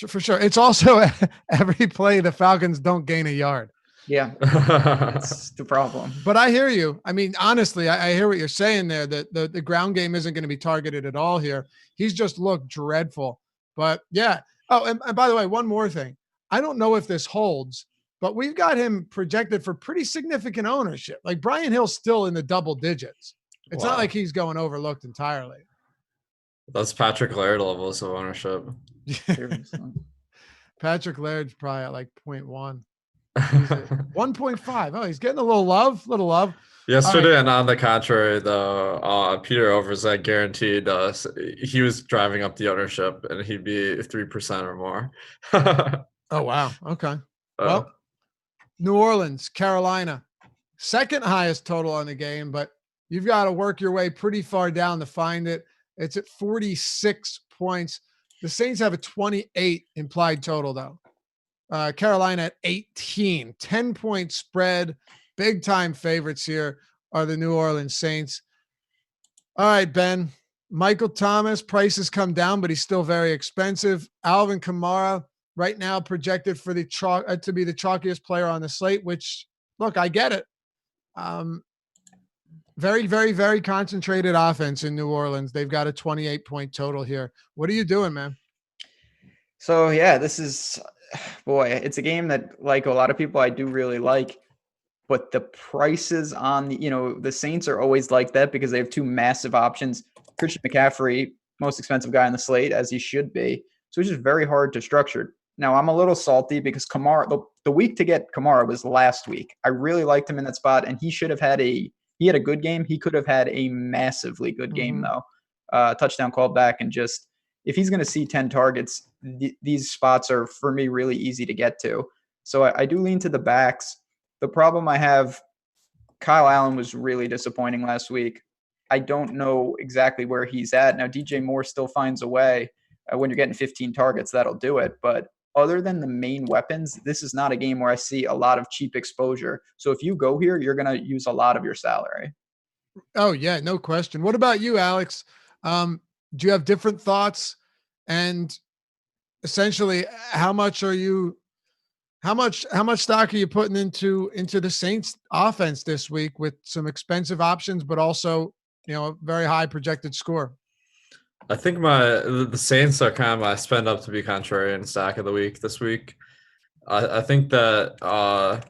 Speaker 1: For sure. It's also every play the Falcons don't gain a yard.
Speaker 2: Yeah, that's the problem.
Speaker 1: But I hear you. I mean, honestly, I hear what you're saying there, that the ground game isn't going to be targeted at all here. He's just looked dreadful. But yeah. Oh, and by the way, one more thing. I don't know if this holds, but we've got him projected for pretty significant ownership. Like Brian Hill's still in the double digits. It's not like he's going overlooked entirely.
Speaker 3: That's Patrick Laird levels of ownership.
Speaker 1: Patrick Laird's probably at like 0.1. 1.5. Oh, he's getting a little love.
Speaker 3: Yesterday, and on the contrary, though, Peter Overzet guaranteed he was driving up the ownership, and he'd be 3% or more.
Speaker 1: Oh, wow. Okay. Well, New Orleans, Carolina, second highest total on the game, but you've got to work your way pretty far down to find it. It's at 46 points. The Saints have a 28 implied total, though. Carolina at 18, 10-point spread. Big time favorites here are the New Orleans Saints. All right, Ben. Michael Thomas, prices come down, but he's still very expensive. Alvin Kamara, right now projected for the to be the chalkiest player on the slate, which, look, I get it. Very, very, very concentrated offense in New Orleans. They've got a 28-point total here. What are you doing, man?
Speaker 2: So, yeah, this is, boy, it's a game that, like a lot of people, I do really like. But the prices on the Saints are always like that because they have two massive options. Christian McCaffrey, most expensive guy on the slate, as he should be. So it's just very hard to structure. Now, I'm a little salty because Kamara, the week to get Kamara was last week. I really liked him in that spot, and he should have had he had a good game. He could have had a massively good game, though. Touchdown called back, and just if he's going to see 10 targets, these spots are, for me, really easy to get to. So I do lean to the backs. The problem I have, Kyle Allen was really disappointing last week. I don't know exactly where he's at. Now, DJ Moore still finds a way. When you're getting 15 targets, that'll do it. But other than the main weapons, this is not a game where I see a lot of cheap exposure. So if you go here, you're going to use a lot of your salary.
Speaker 1: Oh yeah, no question. What about you, Alex? Do you have different thoughts? And essentially, how much stock are you putting into the Saints offense this week with some expensive options, but also, a very high projected score?
Speaker 3: I think the Saints are kind of my spend up to be contrarian stack of the week this week. I think that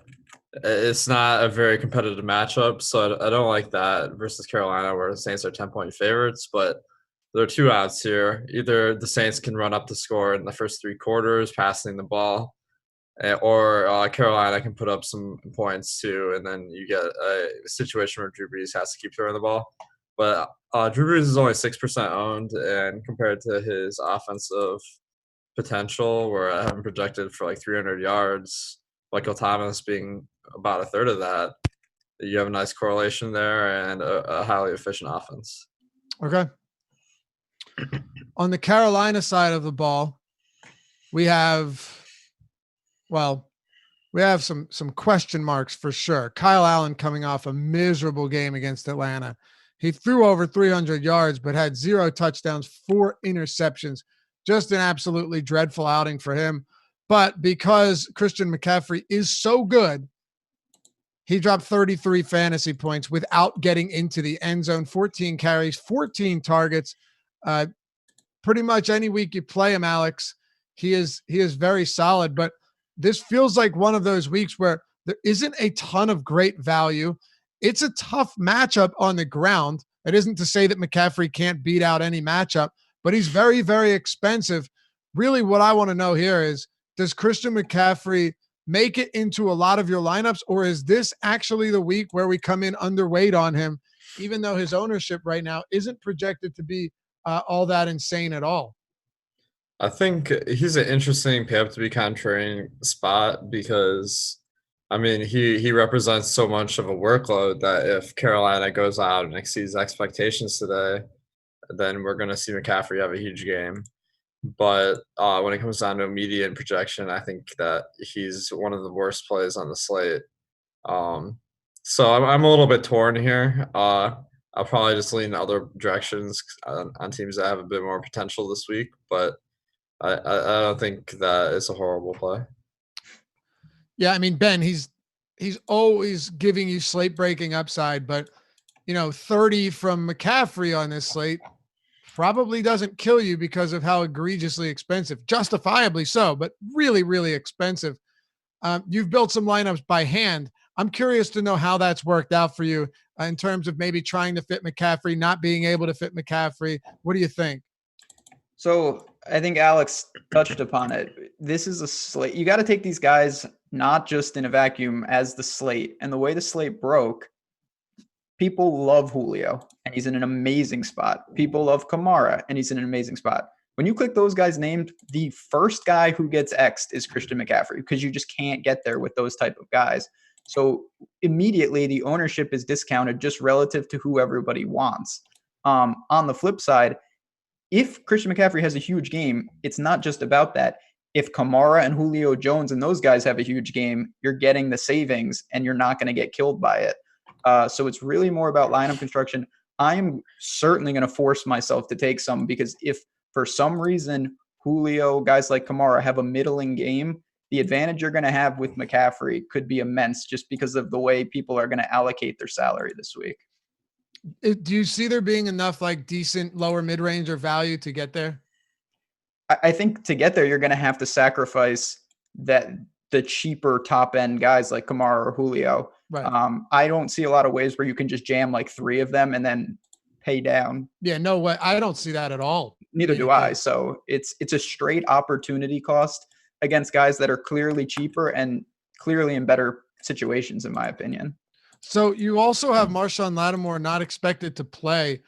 Speaker 3: it's not a very competitive matchup, so I don't like that versus Carolina, where the Saints are 10-point favorites. But there are two outs here. Either the Saints can run up the score in the first 3 quarters, passing the ball, or Carolina can put up some points too, and then you get a situation where Drew Brees has to keep throwing the ball. But Drew Brees is only 6% owned, and compared to his offensive potential, where I have him projected for like 300 yards, Michael Thomas being about a third of that, you have a nice correlation there and a highly efficient offense.
Speaker 1: Okay. On the Carolina side of the ball, we have some question marks for sure. Kyle Allen coming off a miserable game against Atlanta. He threw over 300 yards, but had 0 touchdowns, 4 interceptions. Just an absolutely dreadful outing for him. But because Christian McCaffrey is so good, he dropped 33 fantasy points without getting into the end zone, 14 carries, 14 targets. Pretty much any week you play him, Alex, he is very solid. But this feels like one of those weeks where there isn't a ton of great value. It's a tough matchup on the ground. It isn't to say that McCaffrey can't beat out any matchup, but he's very, very expensive. Really, what I want to know here is, does Christian McCaffrey make it into a lot of your lineups, or is this actually the week where we come in underweight on him, even though his ownership right now isn't projected to be all that insane at all?
Speaker 3: I think he's an interesting pay up to be contrarian spot because, I mean, he represents so much of a workload that if Carolina goes out and exceeds expectations today, then we're going to see McCaffrey have a huge game. But when it comes down to a median projection, I think that he's one of the worst plays on the slate. So I'm a little bit torn here. I'll probably just lean in other directions on teams that have a bit more potential this week, but I don't think that is a horrible play.
Speaker 1: Yeah, I mean, Ben, he's always giving you slate breaking upside, but 30 from McCaffrey on this slate probably doesn't kill you because of how egregiously expensive, justifiably so, but really, really expensive. You've built some lineups by hand. I'm curious to know how that's worked out for you in terms of maybe trying to fit McCaffrey, not being able to fit McCaffrey. What do you think?
Speaker 2: So I think Alex touched upon it. This is a slate. You got to take these guys not just in a vacuum as the slate. And the way the slate broke, people love Julio, and he's in an amazing spot. People love Kamara, and he's in an amazing spot. When you click those guys named, the first guy who gets X'd is Christian McCaffrey because you just can't get there with those type of guys. So immediately the ownership is discounted just relative to who everybody wants. On the flip side, if Christian McCaffrey has a huge game, it's not just about that. If Kamara and Julio Jones and those guys have a huge game, you're getting the savings and you're not going to get killed by it. So it's really more about lineup construction. I am certainly going to force myself to take some because if for some reason Julio, guys like Kamara have a middling game, the advantage you're going to have with McCaffrey could be immense just because of the way people are going to allocate their salary this week.
Speaker 1: Do you see there being enough like decent lower mid-range or value to get there?
Speaker 2: I think to get there, you're going to have to sacrifice the cheaper top end guys like Kamara or Julio.
Speaker 1: Right.
Speaker 2: I don't see a lot of ways where you can just jam like 3 of them and then pay down.
Speaker 1: Yeah, no way. I don't see that at all.
Speaker 2: Neither do I. So it's a straight opportunity cost against guys that are clearly cheaper and clearly in better situations, in my opinion.
Speaker 1: So you also have Marshawn Lattimore not expected to play.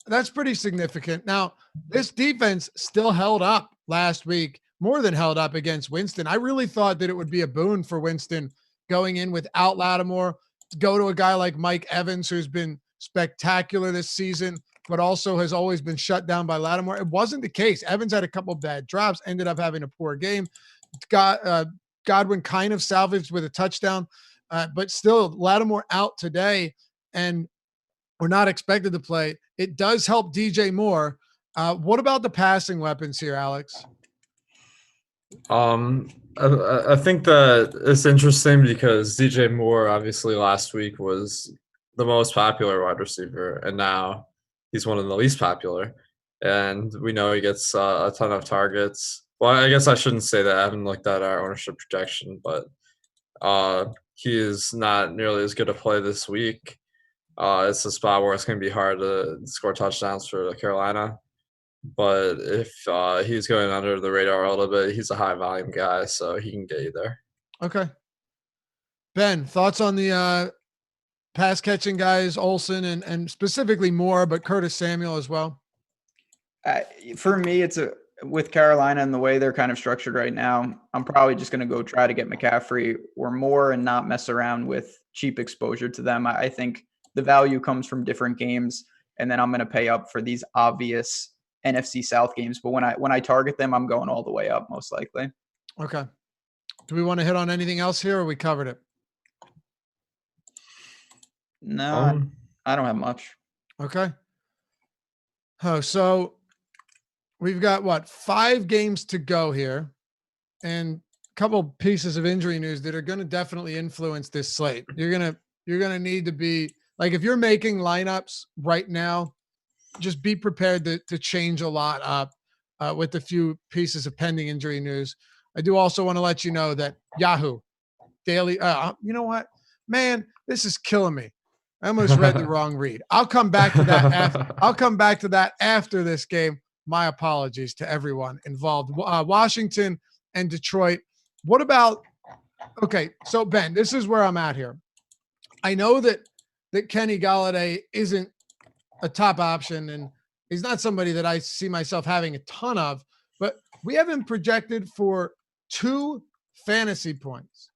Speaker 1: That's pretty significant. Now, this defense still held up last week, more than held up against Winston. I really thought that it would be a boon for Winston going in without Lattimore, to go to a guy like Mike Evans, who's been spectacular this season, but also has always been shut down by Lattimore. It wasn't the case. Evans had a couple of bad drops, ended up having a poor game. Godwin kind of salvaged with a touchdown, but still Lattimore out today, and we're not expected to play. It does help DJ Moore. What about the passing weapons here, Alex?
Speaker 3: I think that it's interesting because DJ Moore obviously last week was the most popular wide receiver, and now he's one of the least popular. And we know he gets a ton of targets. Well, I guess I shouldn't say that. I haven't looked at our ownership projection, but he is not nearly as good a play this week. It's a spot where it's going to be hard to score touchdowns for Carolina. But if he's going under the radar a little bit, he's a high volume guy, so he can get you there.
Speaker 1: Okay. Ben, thoughts on the pass catching guys, Olsen and specifically Moore, but Curtis Samuel as well?
Speaker 2: For me, it's with Carolina and the way they're kind of structured right now, I'm probably just going to go try to get McCaffrey or Moore and not mess around with cheap exposure to them. I think the value comes from different games, and then I'm going to pay up for these obvious NFC South games. But when I target them, I'm going all the way up most likely.
Speaker 1: Okay. Do we want to hit on anything else here, or we covered it?
Speaker 2: No, I don't have much.
Speaker 1: Okay. Oh, so we've got 5 games to go here, and a couple pieces of injury news that are going to definitely influence this slate. You're gonna need to be like, if you're making lineups right now, just be prepared to change a lot up with a few pieces of pending injury news. I do also want to let you know that Yahoo Daily. You know what, man, this is killing me. I almost read the wrong read. I'll come back to that after this game. My apologies to everyone involved. Washington and Detroit. What about? Okay, so Ben, this is where I'm at here. I know that Kenny Golladay isn't a top option, and he's not somebody that I see myself having a ton of, but we have him projected for 2 fantasy points.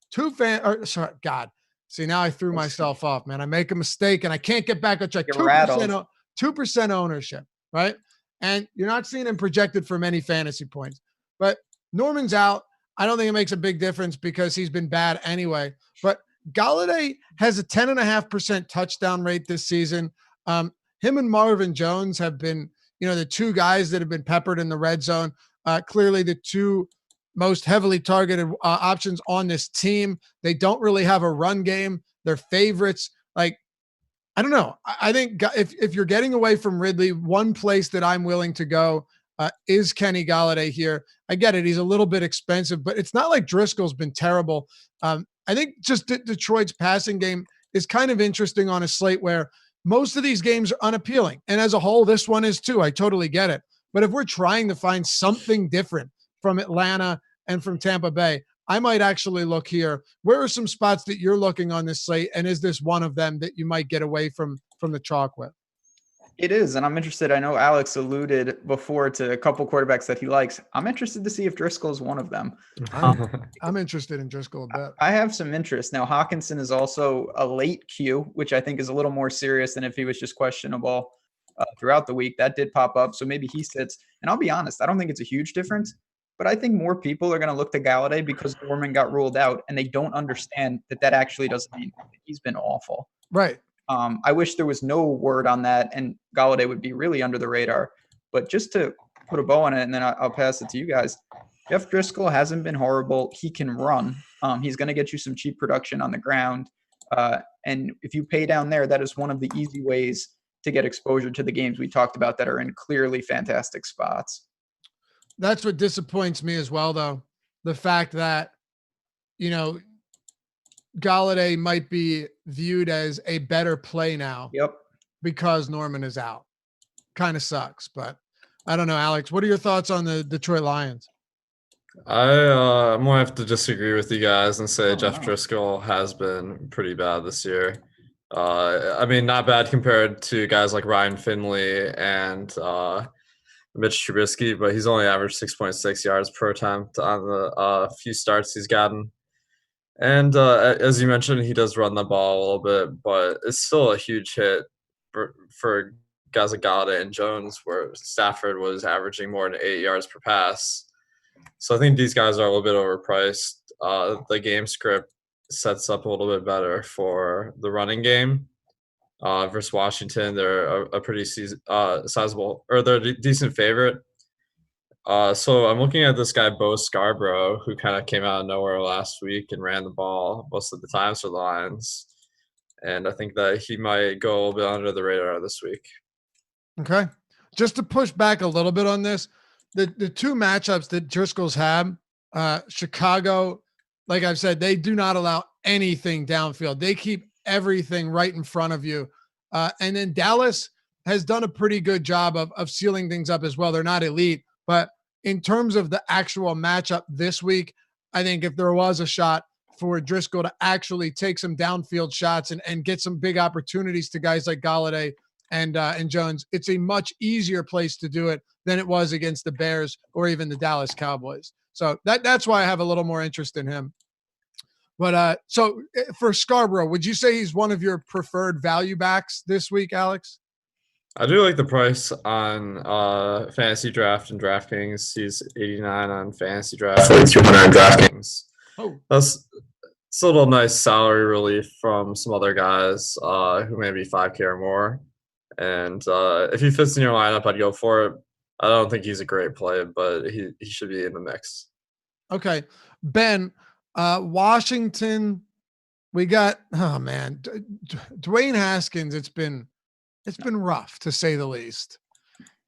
Speaker 1: See, now I threw myself off, man. I make a mistake and I can't get back on track. 2% ownership, right? And you're not seeing him projected for many fantasy points. But Norman's out. I don't think it makes a big difference because he's been bad anyway. But Golladay has a 10.5% touchdown rate this season. Him and Marvin Jones have been, the 2 guys that have been peppered in the red zone. Clearly the 2 most heavily targeted options on this team. They don't really have a run game. They're favorites. Like, I don't know. I think if you're getting away from Ridley, one place that I'm willing to go is Kenny Golladay here. I get it. He's a little bit expensive, but it's not like Driscoll's been terrible. I think just Detroit's passing game is kind of interesting on a slate where most of these games are unappealing. And as a whole, this one is too. I totally get it. But if we're trying to find something different from Atlanta and from Tampa Bay, I might actually look here. Where are some spots that you're looking on this slate? And is this one of them that you might get away from the chalk with?
Speaker 2: It is, and I'm interested. I know Alex alluded before to a couple quarterbacks that he likes. I'm interested to see if Driscoll is one of them.
Speaker 1: I'm interested in Driscoll a bit.
Speaker 2: I have some interest. Now, Hawkinson is also a late Q, which I think is a little more serious than if he was just questionable throughout the week. That did pop up, so maybe he sits. And I'll be honest, I don't think it's a huge difference, but I think more people are going to look to Golladay because Norman got ruled out, and they don't understand that actually doesn't mean he's been awful.
Speaker 1: Right.
Speaker 2: I wish there was no word on that, and Golladay would be really under the radar. But just to put a bow on it, and then I'll pass it to you guys. Jeff Driscoll hasn't been horrible. He can run. He's going to get you some cheap production on the ground. And if you pay down there, that is one of the easy ways to get exposure to the games we talked about that are in clearly fantastic spots.
Speaker 1: That's what disappoints me as well, though. The fact that, Golladay might be viewed as a better play now.
Speaker 2: Yep.
Speaker 1: Because Norman is out. Kind of sucks, but I don't know, Alex. What are your thoughts on the Detroit Lions?
Speaker 3: I'm gonna have to disagree with you guys and say Jeff Driscoll has been pretty bad this year. I mean, not bad compared to guys like Ryan Finley and Mitch Trubisky, but he's only averaged 6.6 yards per attempt on the few starts he's gotten. And as you mentioned, he does run the ball a little bit, but it's still a huge hit for guys like Golladay and Jones, where Stafford was averaging more than 8 yards per pass. So I think these guys are a little bit overpriced. The game script sets up a little bit better for the running game. Versus Washington, they're a pretty sizable, or they're a decent favorite. So I'm looking at this guy, Bo Scarborough, who kind of came out of nowhere last week and ran the ball most of the times for the Lions. And I think that he might go a little bit under the radar this week.
Speaker 1: Okay. Just to push back a little bit on this, the two matchups that Driscoll's have, Chicago, like I've said, they do not allow anything downfield. They keep everything right in front of you. And then Dallas has done a pretty good job of sealing things up as well. They're not elite, but in terms of the actual matchup this week, I think if there was a shot for Driscoll to actually take some downfield shots and get some big opportunities to guys like Galladay and Jones, it's a much easier place to do it than it was against the Bears or even the Dallas Cowboys. So that's why I have a little more interest in him. But so for Scarborough, would you say he's one of your preferred value backs this week, Alex?
Speaker 3: I do like the price on Fantasy Draft and DraftKings. He's 89 on Fantasy Draft, 200 on DraftKings.
Speaker 1: Oh,
Speaker 3: That's it's a little nice salary relief from some other guys who may be 5K or more. And if he fits in your lineup, I'd go for it. I don't think he's a great play, but he should be in the mix.
Speaker 1: okay. Ben, Washington, we got, oh man, Dwayne Haskins. It's been rough to say the least.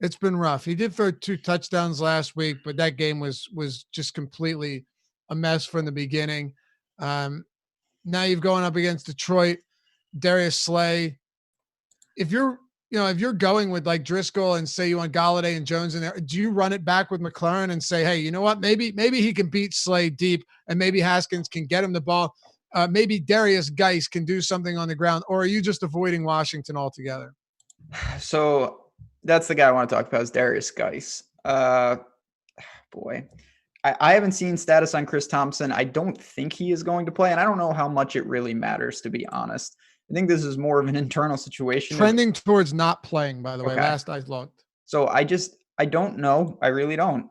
Speaker 1: It's been rough. He did throw 2 touchdowns last week, but that game was just completely a mess from the beginning. Now you've going up against Detroit, Darius Slay. If you're going with like Driscoll and say you want Galladay and Jones in there, do you run it back with McLaurin and say, hey, you know what? Maybe he can beat Slay deep and maybe Haskins can get him the ball. Maybe Darius Geis can do something on the ground, or are you just avoiding Washington altogether?
Speaker 2: So that's the guy I want to talk about is Darius Geis. Boy, I haven't seen status on Chris Thompson. I don't think he is going to play, and I don't know how much it really matters, to be honest. I think this is more of an internal situation.
Speaker 1: Trending towards not playing, by the way,
Speaker 2: Okay.
Speaker 1: last I looked.
Speaker 2: So I don't know. I really don't.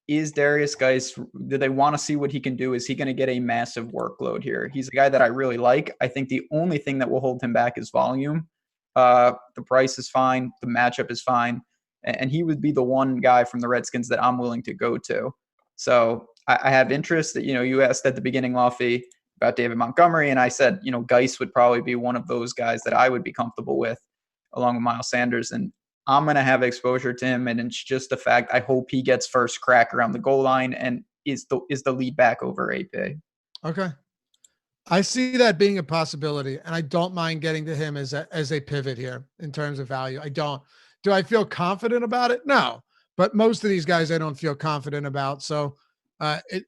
Speaker 2: Is Darius Geis, do they want to see what he can do? Is he going to get a massive workload here? He's a guy that I really like. I think the only thing that will hold him back is volume. The price is fine. The matchup is fine. And he would be the one guy from the Redskins that I'm willing to go to. So I have interest that, you asked at the beginning, Laffy, about David Montgomery. And I said, Geis would probably be one of those guys that I would be comfortable with along with Miles Sanders. And I'm going to have exposure to him. And it's just the fact I hope he gets first crack around the goal line and is the lead back over AP.
Speaker 1: Okay. I see that being a possibility, and I don't mind getting to him as a pivot here in terms of value. I don't. Do I feel confident about it? No, but most of these guys I don't feel confident about. So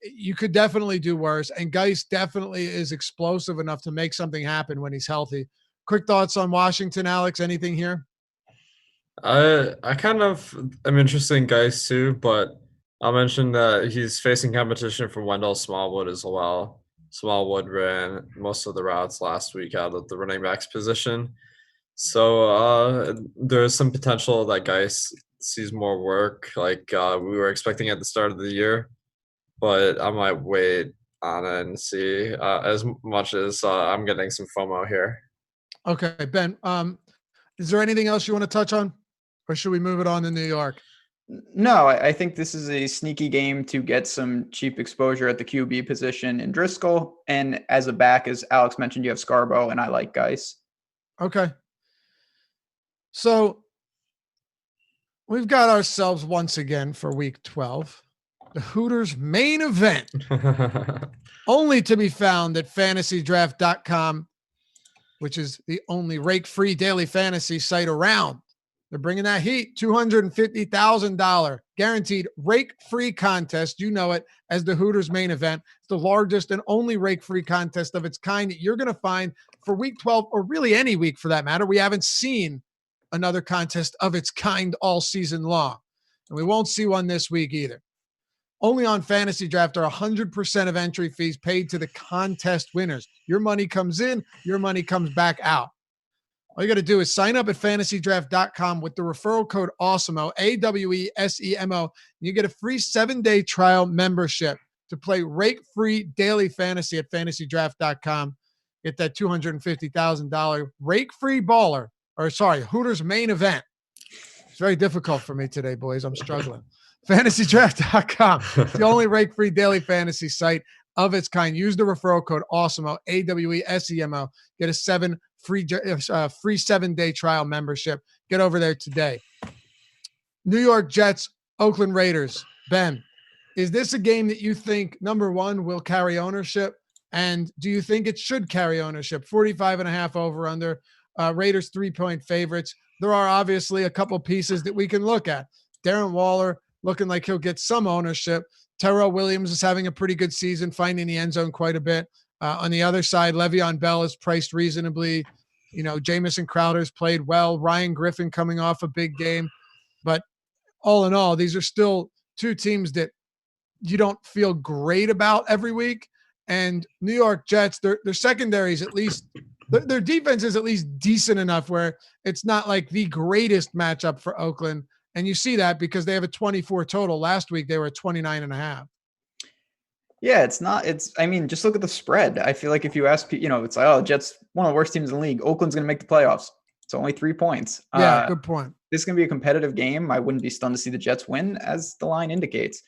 Speaker 1: you could definitely do worse. And Geis definitely is explosive enough to make something happen when he's healthy. Quick thoughts on Washington, Alex? Anything here?
Speaker 3: I kind of am interested in Geis too, but I'll mention that he's facing competition from Wendell Smallwood as well. Smallwood ran most of the routes last week out of the running backs position. So there's some potential that Geis sees more work like we were expecting at the start of the year. But I might wait on it and see as much as I'm getting some FOMO here.
Speaker 1: Okay, Ben, is there anything else you want to touch on? Or should we move it on to New York?
Speaker 2: No, I think this is a sneaky game to get some cheap exposure at the QB position in Driscoll. And as a back, as Alex mentioned, you have Scarborough, and I like Geis.
Speaker 1: Okay. So we've got ourselves once again for week 12, the Hooters main event, only to be found at fantasydraft.com, which is the only rake-free daily fantasy site around. They're bringing that heat, $250,000 guaranteed rake-free contest. You know it as the Hooters main event. It's the largest and only rake-free contest of its kind that you're going to find for week 12, or really any week for that matter. We haven't seen another contest of its kind all season long, and we won't see one this week either. Only on Fantasy Draft are 100% of entry fees paid to the contest winners. Your money comes in, your money comes back out. All you got to do is sign up at fantasydraft.com with the referral code AWESEMO, AWESEMO. You get a free 7-day trial membership to play rake-free daily fantasy at fantasydraft.com. Get that $250,000 rake-free baller, or sorry, Hooters main event. It's very difficult for me today, boys. I'm struggling. FantasyDraft.com. It's the only rake-free daily fantasy site of its kind. Use the referral code AWESEMO, AWESEMO. Get a free 7-day trial membership. Get over there today. New York Jets, Oakland Raiders. Ben, is this a game that you think, number one, will carry ownership? And do you think it should carry ownership? 45.5 over under. Raiders 3-point favorites. There are obviously a couple pieces that we can look at. Darren Waller looking like he'll get some ownership. Terrell Williams is having a pretty good season, finding the end zone quite a bit. On the other side, Le'Veon Bell is priced reasonably. Jamison Crowder's played well. Ryan Griffin coming off a big game. But all in all, these are still two teams that you don't feel great about every week. And New York Jets, their secondary is at least their defense is at least decent enough where it's not like the greatest matchup for Oakland. And you see that because they have a 24 total. Last week, they were at 29.5.
Speaker 2: Yeah, I mean, just look at the spread. I feel like if you ask, it's like, oh, Jets, one of the worst teams in the league. Oakland's going to make the playoffs. It's only 3 points.
Speaker 1: Yeah, good point.
Speaker 2: This is going to be a competitive game. I wouldn't be stunned to see the Jets win, as the line indicates.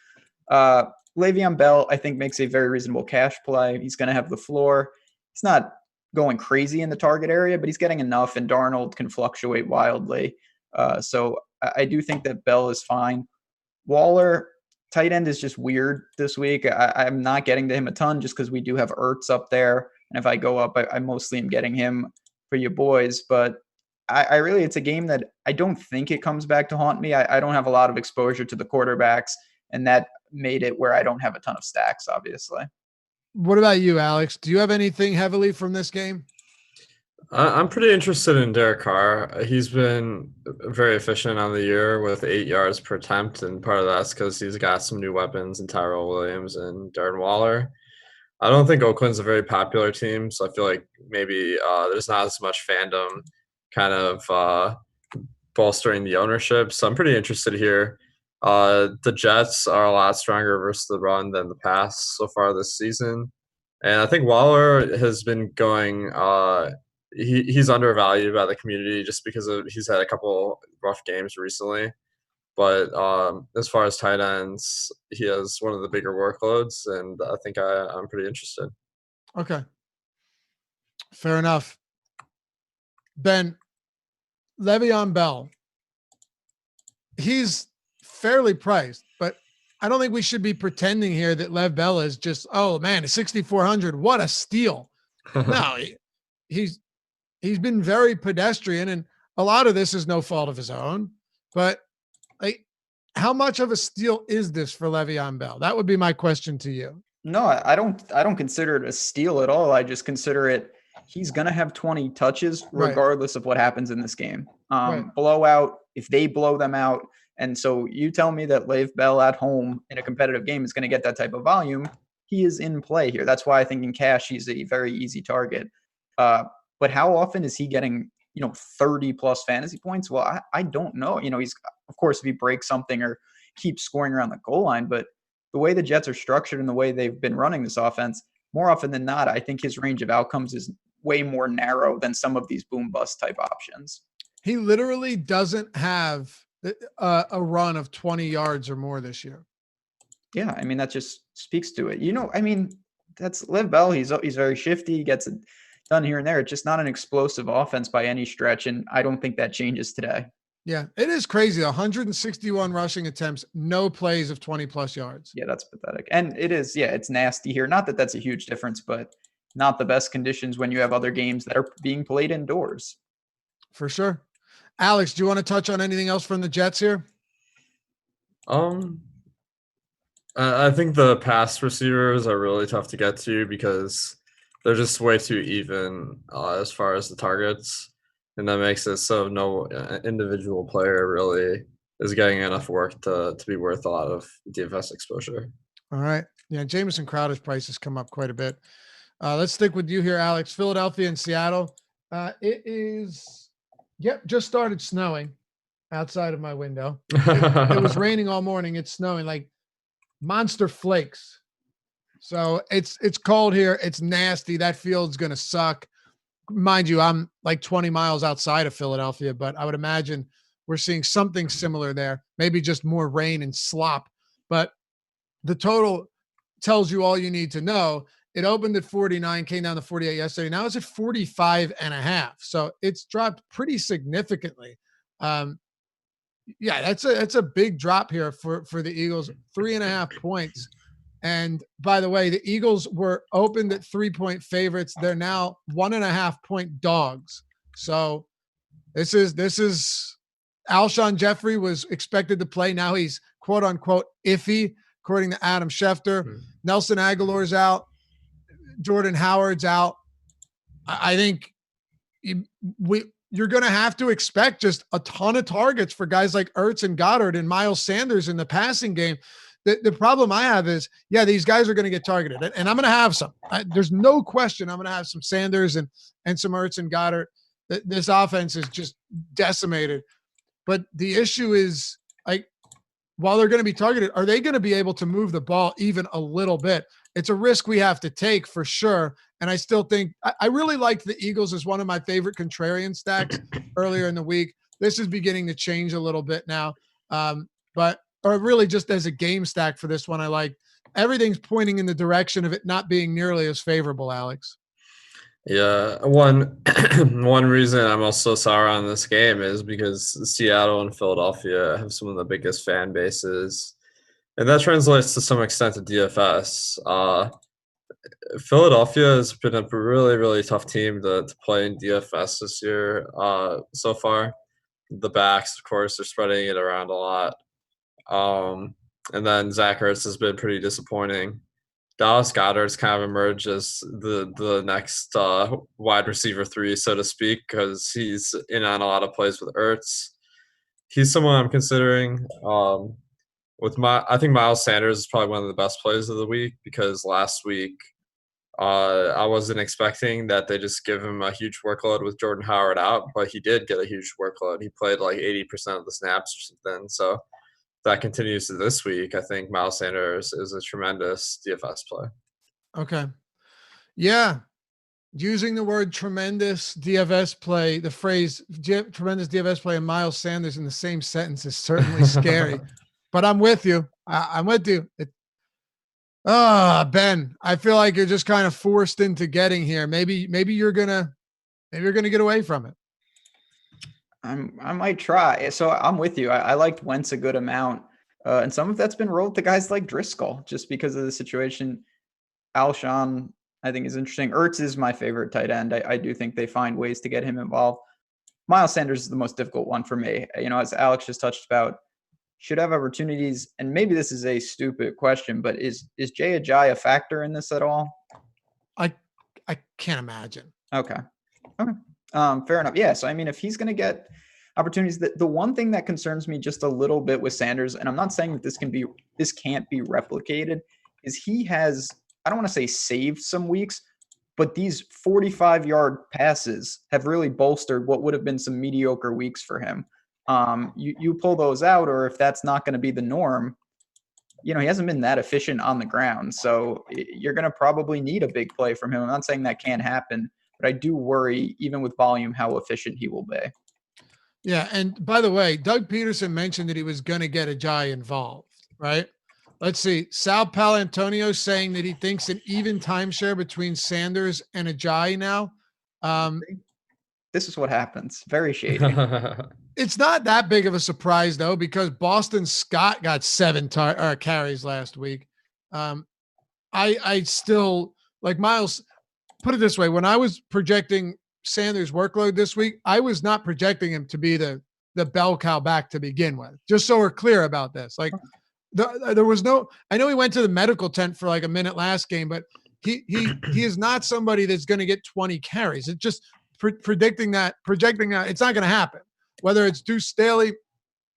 Speaker 2: Le'Veon Bell, I think, makes a very reasonable cash play. He's going to have the floor. He's not going crazy in the target area, but he's getting enough, and Darnold can fluctuate wildly. So I do think that Bell is fine. Waller, tight end is just weird this week. I'm not getting to him a ton just because we do have Ertz up there. And if I go up, I mostly am getting him for you boys. But I really, it's a game that I don't think it comes back to haunt me. I don't have a lot of exposure to the quarterbacks, and that made it where I don't have a ton of stacks, obviously.
Speaker 1: What about you, Alex? Do you have anything heavily from this game?
Speaker 3: I'm pretty interested in Derek Carr. He's been very efficient on the year with 8 yards per attempt, and part of that's because he's got some new weapons in Tyrell Williams and Darren Waller. I don't think Oakland's a very popular team, so I feel like maybe there's not as much fandom kind of bolstering the ownership. So I'm pretty interested here. The Jets are a lot stronger versus the run than the pass so far this season. And I think Waller has been going he's undervalued by the community just because he's had a couple rough games recently. But as far as tight ends, he has one of the bigger workloads, and I think I'm pretty interested.
Speaker 1: Okay. Fair enough. Ben, Le'Veon Bell, he's fairly priced, but I don't think we should be pretending here that Lev Bell is just, oh man, 6,400. What a steal. No, he's been very pedestrian, and a lot of this is no fault of his own, but like, how much of a steal is this for Le'Veon Bell? That would be my question to you.
Speaker 2: No, I don't consider it a steal at all. I just consider it, he's going to have 20 touches regardless of what happens in this game. Blowout, if they blow them out. And so you tell me that Lev Bell at home in a competitive game is going to get that type of volume. He is in play here. That's why I think in cash, he's a very easy target. But how often is he getting, 30 plus fantasy points? Well, I don't know. He's, of course, if he breaks something or keeps scoring around the goal line, but the way the Jets are structured and the way they've been running this offense, more often than not, I think his range of outcomes is way more narrow than some of these boom bust type options.
Speaker 1: He literally doesn't have a run of 20 yards or more this year.
Speaker 2: Yeah, I mean, that just speaks to it. That's Lev Bell. He's very shifty. He gets it done here and there. It's just not an explosive offense by any stretch, and I don't think that changes today.
Speaker 1: Yeah, it is crazy. 161 rushing attempts, no plays of 20 plus yards.
Speaker 2: Yeah, that's pathetic. And it is, it's nasty here. Not that that's a huge difference, but not the best conditions when you have other games that are being played indoors.
Speaker 1: For sure. Alex, do you want to touch on anything else from the Jets here?
Speaker 3: I think the pass receivers are really tough to get to because they're just way too even as far as the targets. And that makes it so no individual player really is getting enough work to be worth a lot of DFS exposure.
Speaker 1: All right. Yeah, Jamison Crowder's price has come up quite a bit. Let's stick with you here, Alex. Philadelphia and Seattle. It is Yep, just started snowing outside of my window. It was raining all morning. It's snowing like monster flakes. So it's cold here. It's nasty. That field's gonna suck. Mind you, I'm like 20 miles outside of Philadelphia, but I would imagine we're seeing something similar there. Maybe just more rain and slop. But the total tells you all you need to know. It opened at 49, came down to 48 yesterday. Now it's at 45.5. So it's dropped pretty significantly. Yeah, that's a big drop here for the Eagles. 3.5 points. And by the way, the Eagles were opened at 3-point favorites. They're now 1.5 point dogs. So this is Alshon Jeffrey was expected to play. Now he's quote unquote iffy, according to Adam Schefter. Nelson Aguilar's out. Jordan Howard's out. I think you're going to have to expect just a ton of targets for guys like Ertz and Goddard and Miles Sanders in the passing game. The problem I have is, yeah, these guys are going to get targeted, and I'm going to have some. There's no question I'm going to have some Sanders and some Ertz and Goddard. This offense is just decimated. But the issue is, like, while they're going to be targeted, are they going to be able to move the ball even a little bit? It's a risk we have to take for sure. And I still think I really liked the Eagles as one of my favorite contrarian stacks earlier in the week. This is beginning to change a little bit now. Or really just as a game stack for this one, I like everything's pointing in the direction of it not being nearly as favorable, Alex.
Speaker 3: Yeah, one reason I'm also sour on this game is because Seattle and Philadelphia have some of the biggest fan bases, and that translates to some extent to DFS. Philadelphia has been a really, really tough team to play in DFS this year so far. The backs, of course, are spreading it around a lot. And then Zach Ertz has been pretty disappointing. Dallas Goedert's kind of emerged as the next wide receiver 3, so to speak, because he's in on a lot of plays with Ertz. He's someone I'm considering. I think Miles Sanders is probably one of the best plays of the week because last week I wasn't expecting that they just give him a huge workload with Jordan Howard out, but he did get a huge workload. He played like 80% of the snaps or something. So that continues to this week. I think Miles Sanders is a tremendous DFS play.
Speaker 1: Okay. Yeah. Using the word tremendous DFS play, the phrase tremendous DFS play and Miles Sanders in the same sentence is certainly scary. But I'm with you. I'm with you. Ben, I feel like you're just kind of forced into getting here. Maybe you're gonna get away from it.
Speaker 2: I might try. So I'm with you. I liked Wentz a good amount. And some of that's been rolled to guys like Driscoll just because of the situation. Alshon, I think, is interesting. Ertz is my favorite tight end. I do think they find ways to get him involved. Miles Sanders is the most difficult one for me. As Alex just touched about, should have opportunities. And maybe this is a stupid question, but is Jay Ajayi a factor in this at all?
Speaker 1: I can't imagine.
Speaker 2: Okay. Fair enough. Yeah. So, if he's going to get opportunities, the one thing that concerns me just a little bit with Sanders, and I'm not saying that this can't be replicated, is he has, I don't want to say saved some weeks, but these 45-yard passes have really bolstered what would have been some mediocre weeks for him. You pull those out, or if that's not going to be the norm, he hasn't been that efficient on the ground. So you're going to probably need a big play from him. I'm not saying that can't happen, but I do worry, even with volume, how efficient he will be.
Speaker 1: Yeah, and by the way, Doug Peterson mentioned that he was going to get Ajayi involved, right? Let's see. Sal Palantonio saying that he thinks an even timeshare between Sanders and Ajayi now.
Speaker 2: This is what happens. Very shady.
Speaker 1: It's not that big of a surprise, though, because Boston Scott got 7 carries last week. I still like Miles. Put it this way. When I was projecting Sanders' workload this week, I was not projecting him to be the bell cow back to begin with. Just so we're clear about this. Like there was no, I know he went to the medical tent for like a minute last game, but he is not somebody that's going to get 20 carries. It's just projecting that it's not going to happen. Whether it's Deuce Staley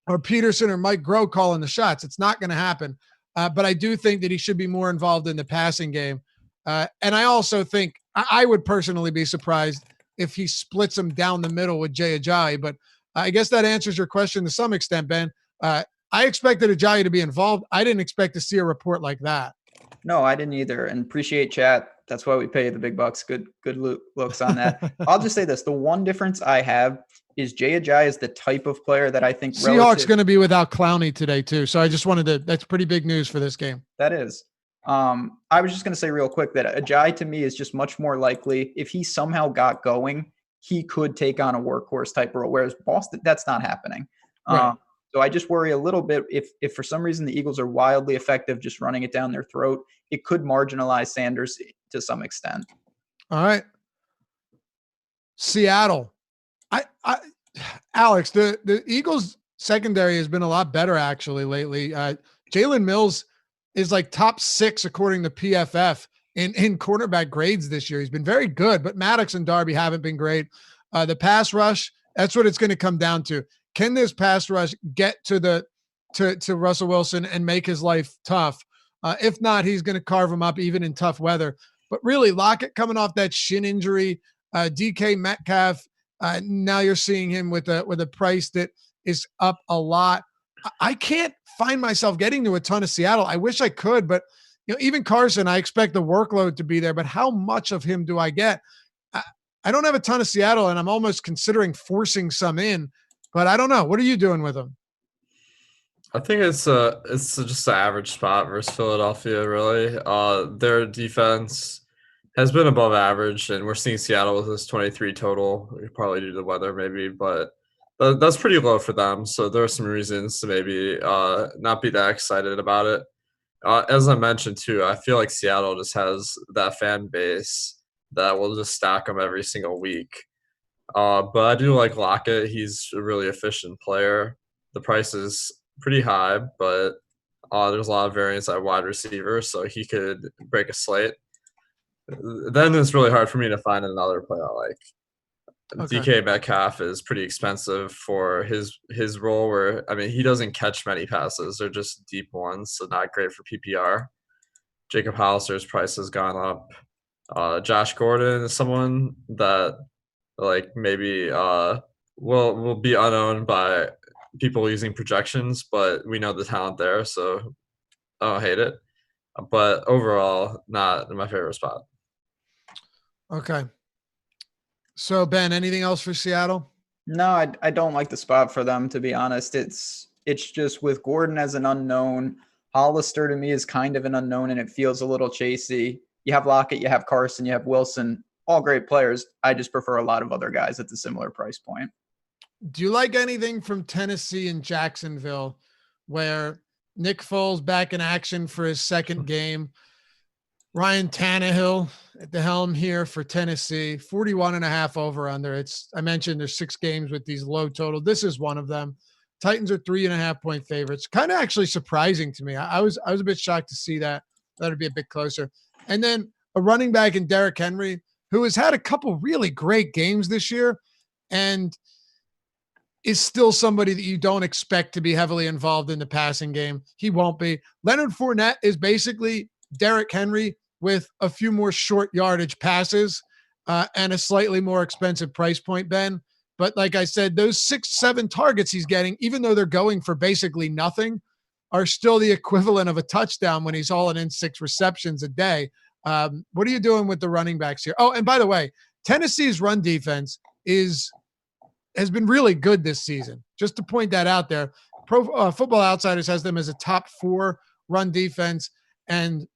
Speaker 1: or Peterson or Mike Groh calling the shots, it's not going to happen. But I do think that he should be more involved in the passing game. And I also think I would personally be surprised if he splits them down the middle with Jay Ajayi. But I guess that answers your question to some extent, Ben. I expected Ajayi to be involved. I didn't expect to see a report like that.
Speaker 2: No, I didn't either, and appreciate chat. That's why we pay the big bucks. Good looks on that. I'll just say this: the one difference I have is Jay Ajayi is the type of player that I think
Speaker 1: Seahawks going to be without Clowney today too. So I just wanted to. That's pretty big news for this game.
Speaker 2: That is. I was just going to say real quick that Ajayi to me is just much more likely if he somehow got going, he could take on a workhorse type role. Whereas Boston, that's not happening.
Speaker 1: Right.
Speaker 2: So I just worry a little bit if for some reason the Eagles are wildly effective just running it down their throat, it could marginalize Sanders to some extent.
Speaker 1: All right. Seattle. Alex, the Eagles secondary has been a lot better actually lately. Jalen Mills is like top 6 according to PFF in cornerback grades this year. He's been very good, but Maddox and Darby haven't been great. The pass rush, that's what it's going to come down to. Can this pass rush get to Russell Wilson and make his life tough? If not, he's going to carve him up even in tough weather. But really, Lockett coming off that shin injury, DK Metcalf. Now you're seeing him with a price that is up a lot. I can't find myself getting to a ton of Seattle. I wish I could, but even Carson, I expect the workload to be there. But how much of him do I get? I don't have a ton of Seattle, and I'm almost considering forcing some in. But I don't know. What are you doing with them?
Speaker 3: I think it's just an average spot versus Philadelphia, really. Their defense has been above average, and we're seeing Seattle with this 23 total, probably due to the weather maybe, but that's pretty low for them. So there are some reasons to maybe not be that excited about it. As I mentioned too, I feel like Seattle just has that fan base that will just stack them every single week. But I do like Lockett. He's a really efficient player. The price is pretty high, but there's a lot of variance at wide receiver, so he could break a slate. Then it's really hard for me to find another player I like. Okay. DK Metcalf is pretty expensive for his role where, I mean, he doesn't catch many passes. They're just deep ones, so not great for PPR. Jacob Hollister's price has gone up. Josh Gordon is someone that like maybe will be unowned by people using projections, but we know the talent there, so I don't hate it. But overall, not my favorite spot.
Speaker 1: Okay. So Ben, anything else for Seattle?
Speaker 2: No, I don't like the spot for them, to be honest. It's just with Gordon as an unknown. Hollister to me is kind of an unknown, and it feels a little chasey. You have Lockett, you have Carson, you have Wilson, all great players. I just prefer a lot of other guys at the similar price point.
Speaker 1: Do you like anything from Tennessee and Jacksonville where Nick Foles back in action for his second game? Ryan Tannehill at the helm here for Tennessee, 41.5 over under. I mentioned there's 6 games with these low total. This is one of them. Titans are 3.5 point favorites. Kind of actually surprising to me. I was a bit shocked to see that. That'd be a bit closer. And then a running back in Derrick Henry, who has had a couple really great games this year and is still somebody that you don't expect to be heavily involved in the passing game. He won't be. Leonard Fournette is basically Derrick Henry with a few more short yardage passes and a slightly more expensive price point, Ben. But like I said, those 6-7 targets he's getting, even though they're going for basically nothing, are still the equivalent of a touchdown when he's hauling in 6 receptions a day. What are you doing with the running backs here? Oh, and by the way, Tennessee's run defense has been really good this season. Just to point that out there, Pro Football Outsiders has them as a top 4 run defense, and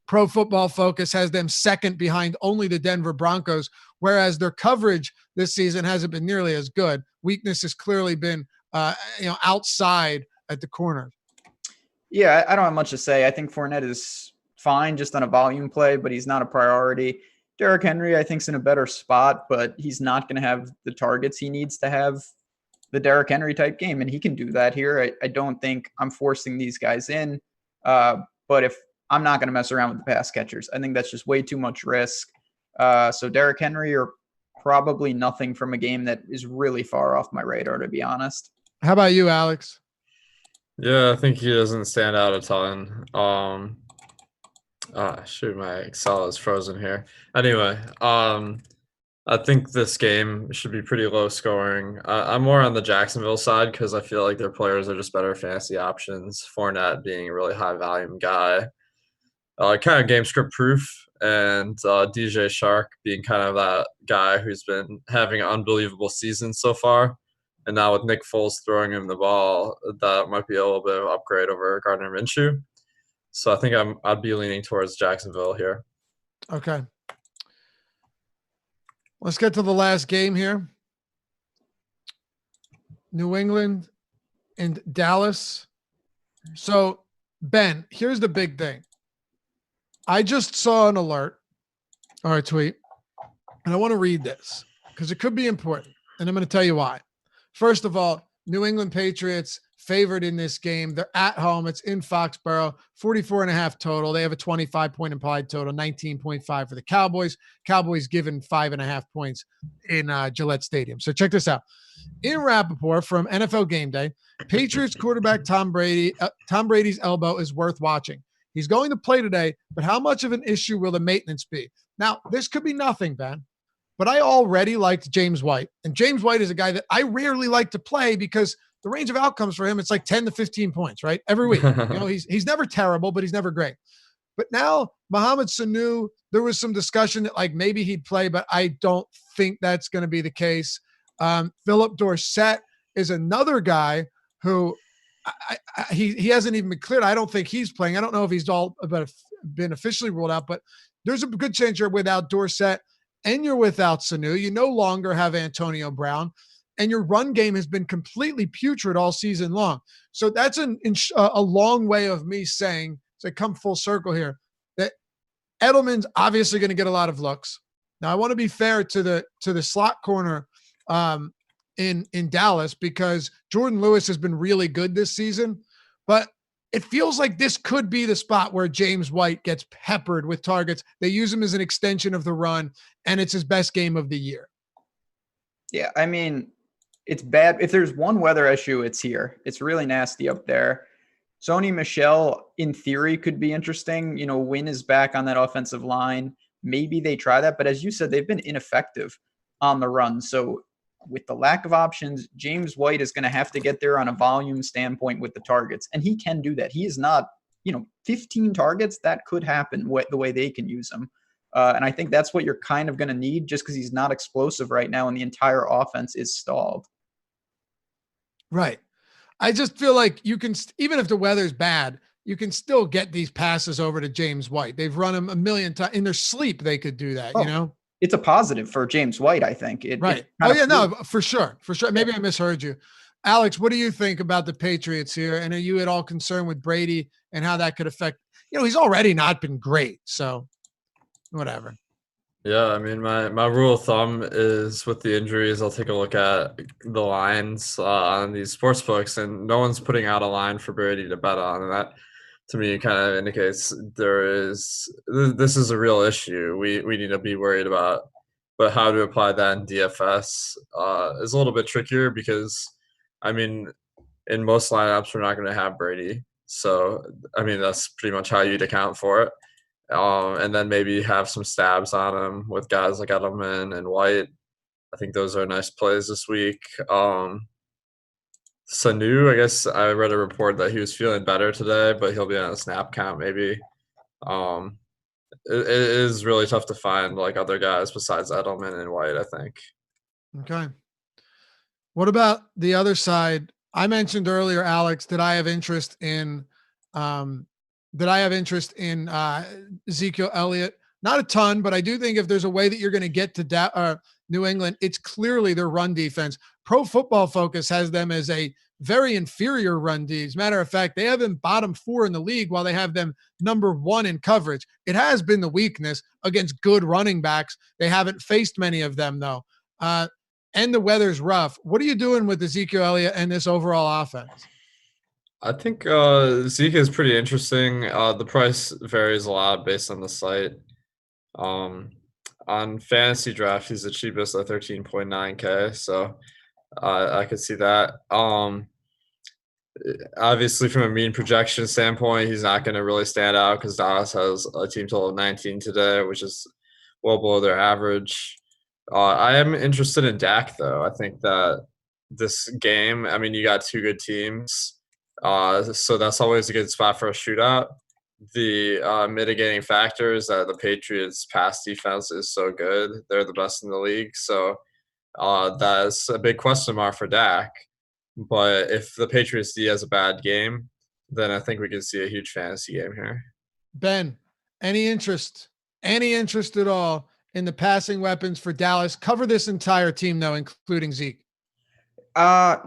Speaker 1: Pro Football Focus has them second behind only the Denver Broncos, whereas their coverage this season hasn't been nearly as good. Weakness has clearly been, outside at the corner.
Speaker 2: Yeah, I don't have much to say. I think Fournette is fine just on a volume play, but he's not a priority. Derrick Henry, I think, is in a better spot, but he's not going to have the targets he needs to have the Derrick Henry type game, and he can do that here. I don't think I'm forcing these guys in, but if I'm not going to mess around with the pass catchers, I think that's just way too much risk. So Derrick Henry or probably nothing from a game that is really far off my radar, to be honest.
Speaker 1: How about you, Alex?
Speaker 3: Yeah, I think he doesn't stand out a ton. Shoot, my Excel is frozen here. Anyway, I think this game should be pretty low scoring. I'm more on the Jacksonville side because I feel like their players are just better fantasy options. Fournette being a really high volume guy, kind of game script proof, and DJ Shark being kind of that guy who's been having an unbelievable season so far. And now with Nick Foles throwing him the ball, that might be a little bit of an upgrade over Gardner Minshew. So I think I'd be leaning towards Jacksonville here.
Speaker 1: Okay. Let's get to the last game here. New England and Dallas. So, Ben, here's the big thing. I just saw an alert or a tweet, and I want to read this because it could be important, and I'm going to tell you why. First of all, New England Patriots favored in this game. They're at home. It's in Foxborough, 44.5 total. They have a 25-point implied total, 19.5 for the Cowboys. Cowboys given 5.5 points in Gillette Stadium. So check this out. In Rappaport from NFL Game Day, Patriots quarterback Tom Brady's elbow is worth watching. He's going to play today, but how much of an issue will the maintenance be? Now, this could be nothing, Ben. But I already liked James White. And James White is a guy that I rarely like to play because the range of outcomes for him, it's like 10 to 15 points, right? Every week. He's never terrible, but he's never great. But now Mohamed Sanu, there was some discussion that like maybe he'd play, but I don't think that's going to be the case. Philip Dorsett is another guy who he hasn't even been cleared. I don't think he's playing. I don't know if he's been officially ruled out, but there's a good chance you're without Dorsett. And you're without Sanu. You no longer have Antonio Brown, and your run game has been completely putrid all season long. So that's a long way of me saying, to come full circle here, that Edelman's obviously going to get a lot of looks. Now, I want to be fair to the slot corner in Dallas because Jordan Lewis has been really good this season, but it feels like this could be the spot where James White gets peppered with targets. They use him as an extension of the run, and it's his best game of the year. Yeah,
Speaker 2: I mean, it's bad. If there's one weather issue, it's here. It's really nasty up there. Sony Michel, in theory, could be interesting. Wynn is back on that offensive line. Maybe they try that. But as you said, they've been ineffective on the run. So with the lack of options, James White is going to have to get there on a volume standpoint with the targets. And he can do that. He is not, 15 targets. That could happen the way they can use him. And I think that's what you're kind of going to need just because he's not explosive right now and the entire offense is stalled.
Speaker 1: Right. I just feel like you can, even if the weather's bad, you can still get these passes over to James White. They've run him a million times in their sleep. They could do that,
Speaker 2: It's a positive for James White, I think.
Speaker 1: Right. No, for sure. For sure. Maybe I misheard you. Alex, what do you think about the Patriots here? And are you at all concerned with Brady and how that could affect, he's already not been great. So whatever.
Speaker 3: Yeah, I mean, my rule of thumb is with the injuries, I'll take a look at the lines on these sports books, and no one's putting out a line for Brady to bet on. And that, to me, kind of indicates this is a real issue we need to be worried about. But how to apply that in DFS is a little bit trickier because, I mean, in most lineups, we're not going to have Brady. So, I mean, that's pretty much how you'd account for it. And then maybe have some stabs on him with guys like Edelman and White. I think those are nice plays this week. Sanu, I guess I read a report that he was feeling better today, but he'll be on a snap count maybe. It is really tough to find like other guys besides Edelman and White, I think.
Speaker 1: Okay. What about the other side? I mentioned earlier, Alex, that I have interest in Ezekiel Elliott. Not a ton, but I do think if there's a way that you're going to get to New England, it's clearly their run defense. Pro Football Focus has them as a very inferior run D. As a matter of fact, they have them bottom 4 in the league while they have them number 1 in coverage. It has been the weakness against good running backs. They haven't faced many of them, though. And the weather's rough. What are you doing with Ezekiel Elliott and this overall offense?
Speaker 3: I think Zeke is pretty interesting. The price varies a lot based on the site. On Fantasy Draft, he's the cheapest at 13.9K, so I could see that. Obviously, from a mean projection standpoint, he's not going to really stand out because Dallas has a team total of 19 today, which is well below their average. I am interested in Dak, though. I think that this game, I mean, you got two good teams, so that's always a good spot for a shootout. The mitigating factor is that the Patriots' pass defense is so good; they're the best in the league. So that's a big question mark for Dak. But if the Patriots D has a bad game, then I think we can see a huge fantasy game here.
Speaker 1: Ben, any interest at all in the passing weapons for Dallas? Cover this entire team though, including Zeke.
Speaker 2: So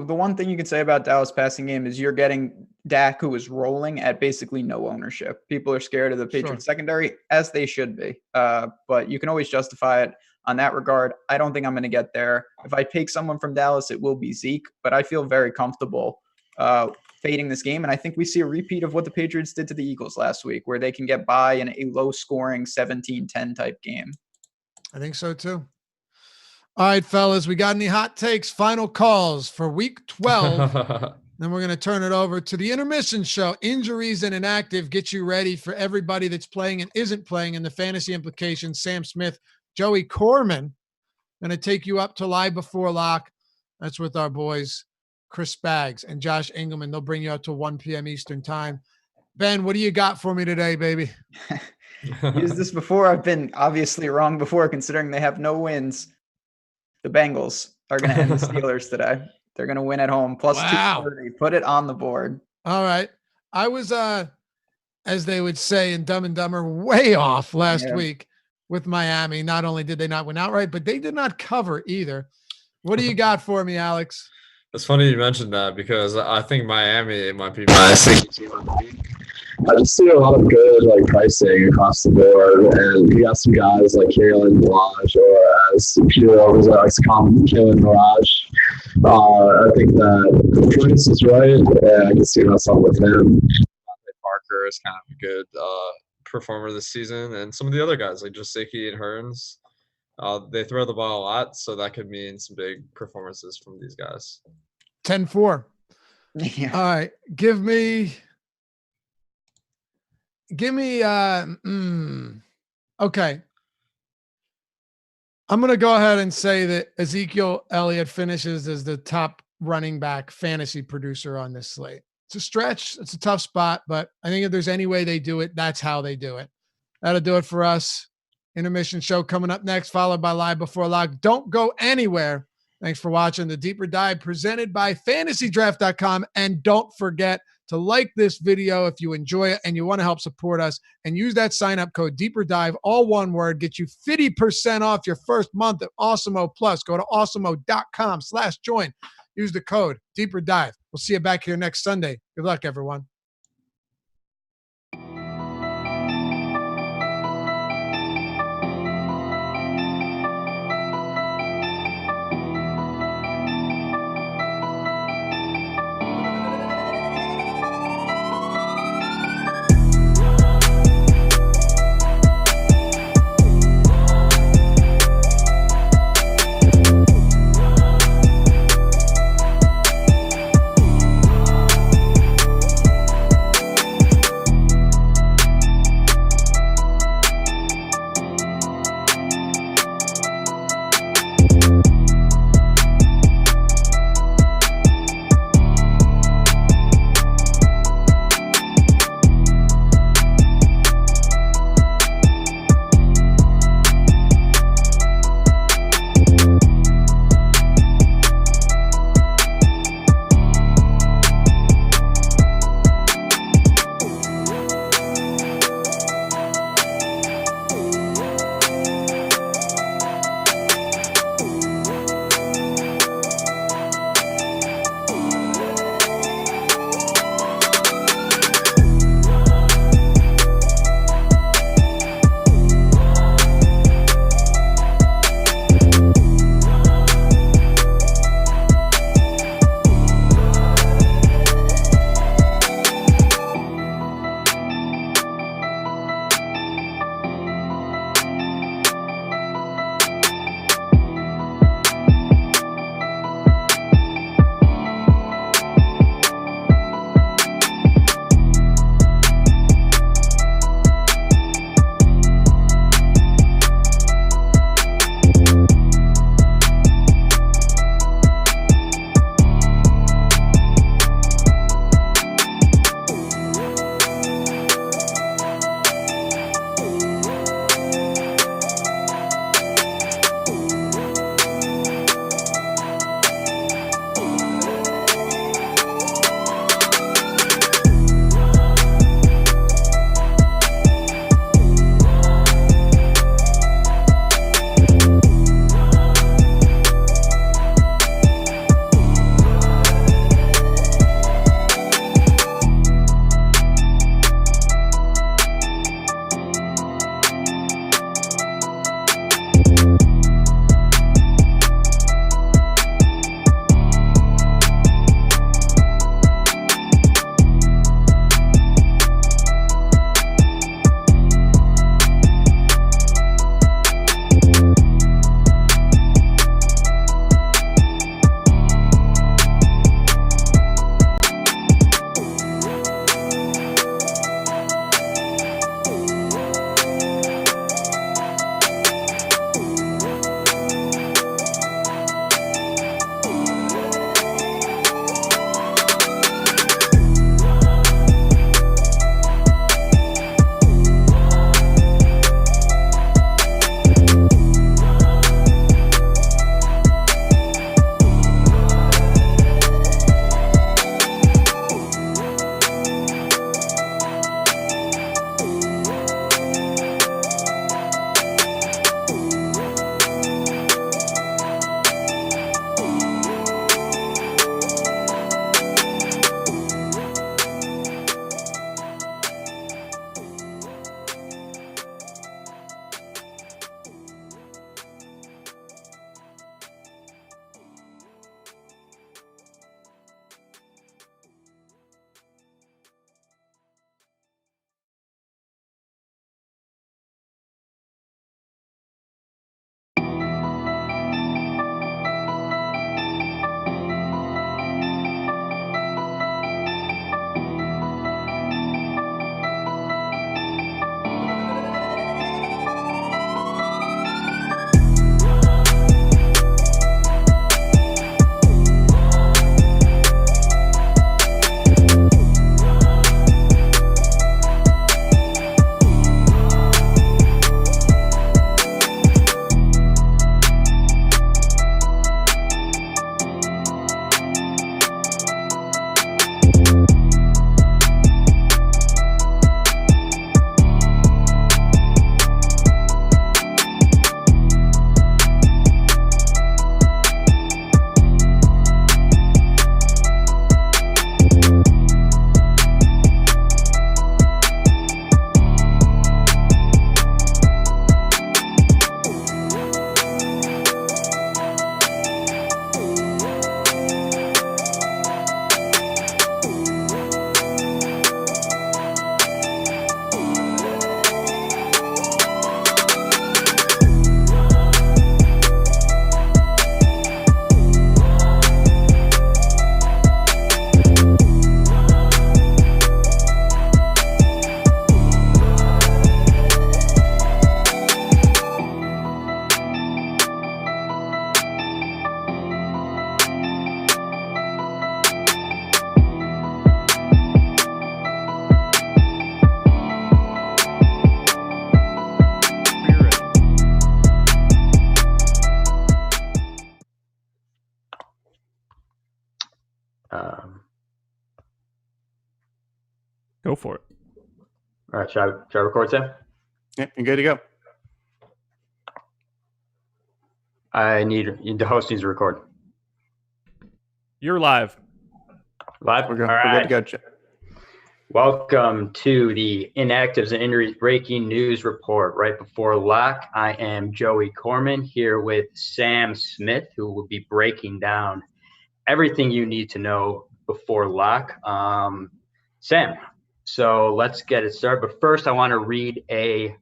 Speaker 2: the one thing you can say about Dallas passing game is you're getting Dak, who is rolling at basically no ownership. People are scared of the Patriots secondary, as they should be. But you can always justify it on that regard. I don't think I'm going to get there. If I pick someone from Dallas, it will be Zeke, but I feel very comfortable fading this game. And I think we see a repeat of what the Patriots did to the Eagles last week, where they can get by in a low scoring 17-10 type game.
Speaker 1: I think so too. All right, fellas, we got any hot takes, final calls for week 12? Then we're going to turn it over to the intermission show. Injuries and inactive. Get you ready for everybody that's playing and isn't playing in the fantasy implications. Sam Smith, Joey Corman, going to take you up to live before lock. That's with our boys, Chris Spags and Josh Engelman. They'll bring you up to 1 p.m. Eastern time. Ben, what do you got for me today, baby?
Speaker 2: Used this before. I've been obviously wrong before, considering they have no wins. The Bengals are going to end the Steelers today. They're going to win at home. Plus 230. Put it on the board.
Speaker 1: All right. I was, as they would say in Dumb and Dumber, way off last week with Miami. Not only did they not win outright, but they did not cover either. What do you got for me, Alex?
Speaker 3: It's funny you mentioned that because I think Miami might be my second team of the week.
Speaker 4: I just see a lot of good pricing across the board, and you got some guys like Kalen Mirage, or as Peter always likes to call him, Kalen Mirage. I think that the price is right, and I can see myself with him.
Speaker 3: Parker is kind of a good performer this season, and some of the other guys like Jasicki and Hearns, they throw the ball a lot, so that could mean some big performances from these guys.
Speaker 1: 10-4. Yeah. All right, give me okay. I'm going to go ahead and say that Ezekiel Elliott finishes as the top running back fantasy producer on this slate. It's a stretch. It's a tough spot, but I think if there's any way they do it, that's how they do it. That'll do it for us. Intermission show coming up next, followed by Live Before Lock. Don't go anywhere. Thanks for watching the Deeper Dive presented by FantasyDraft.com. And don't forget to like this video if you enjoy it and you want to help support us, and use that sign-up code Deeper Dive, all one word, get you 50% off your first month of Awesemo Plus. Go to awesemo.com/join. Use the code Deeper Dive. We'll see you back here next Sunday. Good luck, everyone.
Speaker 5: Go for it.
Speaker 6: All right, should I record, Sam?
Speaker 7: Yeah, you're good to go.
Speaker 6: The host needs to record.
Speaker 5: You're live.
Speaker 6: Live?
Speaker 7: We're good.
Speaker 6: All
Speaker 7: We're
Speaker 6: right.
Speaker 7: good to go.
Speaker 6: Welcome to the Inactives and Injuries Breaking News Report. Right before lock, I am Joey Corman here with Sam Smith, who will be breaking down everything you need to know before lock. Sam, so let's get it started. But first, I want to read a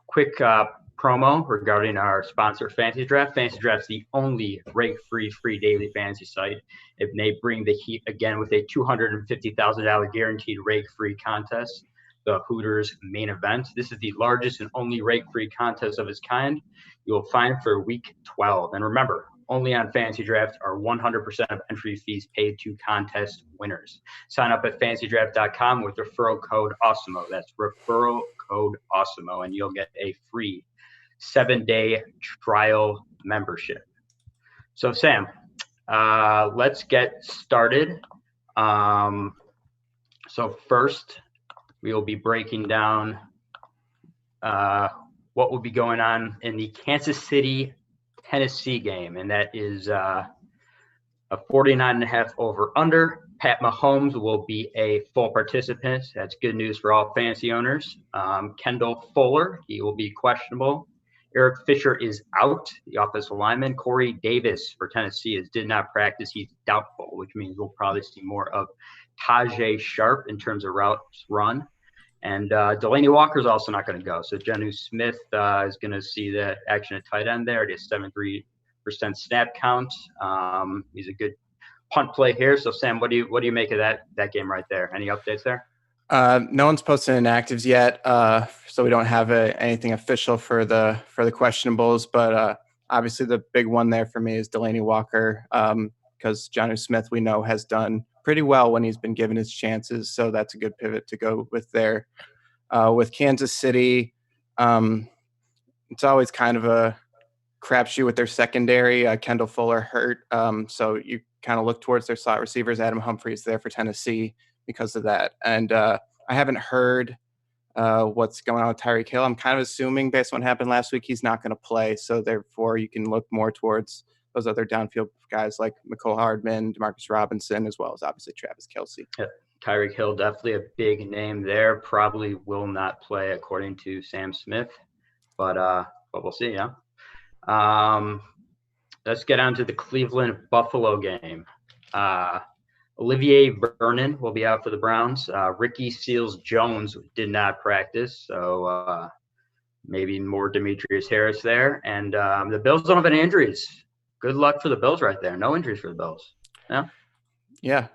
Speaker 6: quick promo regarding our sponsor, Fantasy Draft. Fantasy Draft is the only rake-free free daily fantasy site. If they bring the heat again with a $250,000 guaranteed rake-free contest, the Hooters main event. This is the largest and only rake-free contest of its kind you will find for week 12. And remember, only on Fantasy Draft are 100% of entry fees paid to contest winners. Sign up at fantasydraft.com with referral code AWESOMO. That's referral code AWESOMO, and you'll get a free 7-day trial membership. So, Sam, let's get started. So first, we will be breaking down what will be going on in the Kansas City, Tennessee game, and that is a 49.5 over/under. Pat Mahomes will be a full participant. That's good news for all fantasy owners. Kendall Fuller, he will be questionable. Eric Fisher is out, the offensive lineman. Corey Davis for Tennessee did not practice. He's doubtful, which means we'll probably see more of Tajay Sharp in terms of routes run. And Delaney Walker's also not going to go. So Jonnu Smith is going to see the action at tight end there. It is 73% snap count. He's a good punt play here. So Sam, what do you make of that game right there? Any updates there?
Speaker 7: No one's posted inactives yet, so we don't have anything official for the questionables. But obviously, the big one there for me is Delaney Walker, because Jonnu Smith we know has done pretty well when he's been given his chances. So that's a good pivot to go with there. With Kansas City, it's always kind of a crapshoot with their secondary. Kendall Fuller hurt, so you kind of look towards their slot receivers. Adam Humphries there for Tennessee because of that. And I haven't heard what's going on with Tyreek Hill. I'm kind of assuming based on what happened last week, he's not going to play. So therefore you can look more towards those other downfield guys like Mecole Hardman, Demarcus Robinson, as well as obviously Travis Kelce.
Speaker 6: Yeah, Tyreek Hill, definitely a big name there. Probably will not play according to Sam Smith, but we'll see. Yeah. Let's get on to the Cleveland Buffalo game. Olivier Vernon will be out for the Browns. Ricky Seals-Jones did not practice, so maybe more Demetrius Harris there. And the Bills don't have any injuries. Good luck for the Bills right there. No injuries for the Bills.
Speaker 7: Yeah.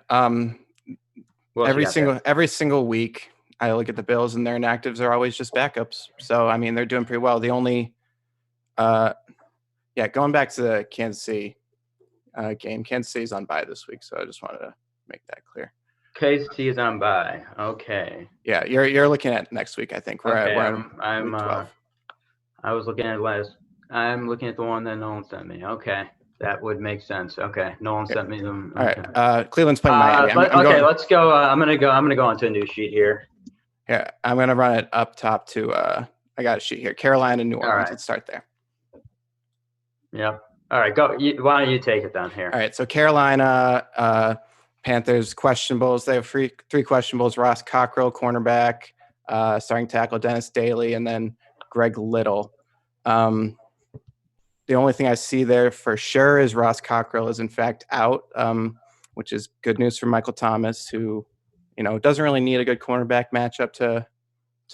Speaker 7: Every single week I look at the Bills and their inactives are always just backups. So I mean they're doing pretty well. The only going back to the Kansas City game, Kansas City's on bye this week, so I just wanted to make that clear.
Speaker 6: KC is on bye. Okay.
Speaker 7: Yeah, you're looking at next week, I think. We're
Speaker 6: I'm
Speaker 7: week 12.
Speaker 6: I was looking at I'm looking at the one that Nolan sent me. Okay. That would make sense. Okay. Nolan sent me them. Okay.
Speaker 7: All right. Cleveland's playing Miami.
Speaker 6: Let's go. I'm gonna go onto a new sheet here.
Speaker 7: Yeah, I'm gonna run it up top to I got a sheet here. Carolina, New Orleans.
Speaker 6: Right.
Speaker 7: Let's start there.
Speaker 6: Yep. All right, go. Why don't you take it down here?
Speaker 7: All right, so Carolina Panthers questionables. They have three questionables: Ross Cockrell, cornerback, starting tackle Dennis Daly, and then Greg Little. The only thing I see there for sure is Ross Cockrell is in fact out, which is good news for Michael Thomas, who doesn't really need a good cornerback matchup to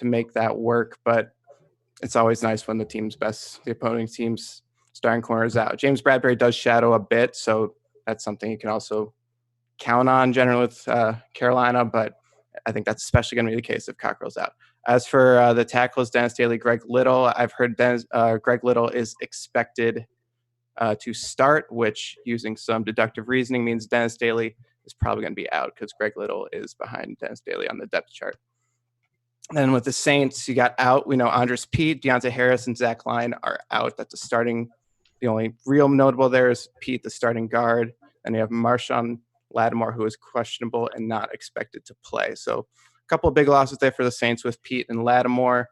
Speaker 7: make that work, but it's always nice when the opposing team's starting corner is out. James Bradbury does shadow a bit, so that's something you can also count on generally with Carolina, but I think that's especially going to be the case if Cockrell's out. As for the tackles, Dennis Daly, Greg Little, I've heard Greg Little is expected to start, which using some deductive reasoning means Dennis Daly is probably going to be out because Greg Little is behind Dennis Daly on the depth chart. Then with the Saints, you got out. We know Andres Pete, Deontay Harris, and Zach Line are out. That's the only real notable there is Pete, the starting guard. And you have Marshawn Lattimore, who is questionable and not expected to play. So a couple of big losses there for the Saints with Pete and Lattimore.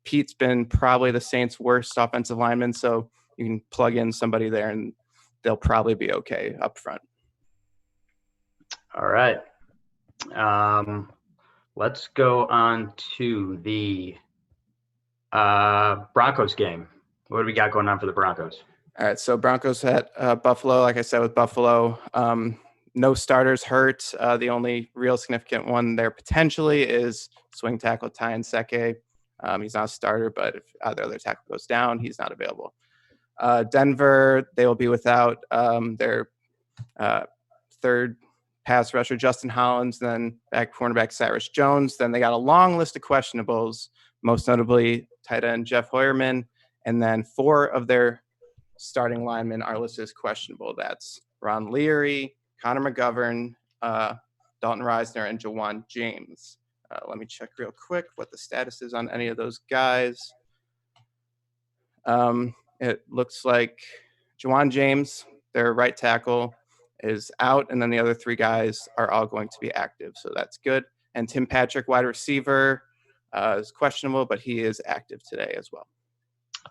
Speaker 7: Pete's been probably the Saints' worst offensive lineman, so you can plug in somebody there and they'll probably be okay up front.
Speaker 6: All right. Let's go on to the Broncos game. What do we got going on for the Broncos?
Speaker 7: All right, so Broncos at Buffalo. Like I said, with Buffalo, no starters hurt. The only real significant one there potentially is swing tackle Ty Nseke. He's not a starter, but if either other tackle goes down, he's not available. Denver, they will be without their third pass rusher, Justin Hollins, then back cornerback Cyrus Jones. Then they got a long list of questionables, most notably tight end Jeff Hoyerman, and then 4 of their starting linemen are listed as questionable. That's Ron Leary, Connor McGovern, Dalton Reisner, and Jawan James. Let me check real quick what the status is on any of those guys. It looks like Jawan James, their right tackle, is out, and then the other 3 guys are all going to be active, so that's good. And Tim Patrick, wide receiver, is questionable, but he is active today as well.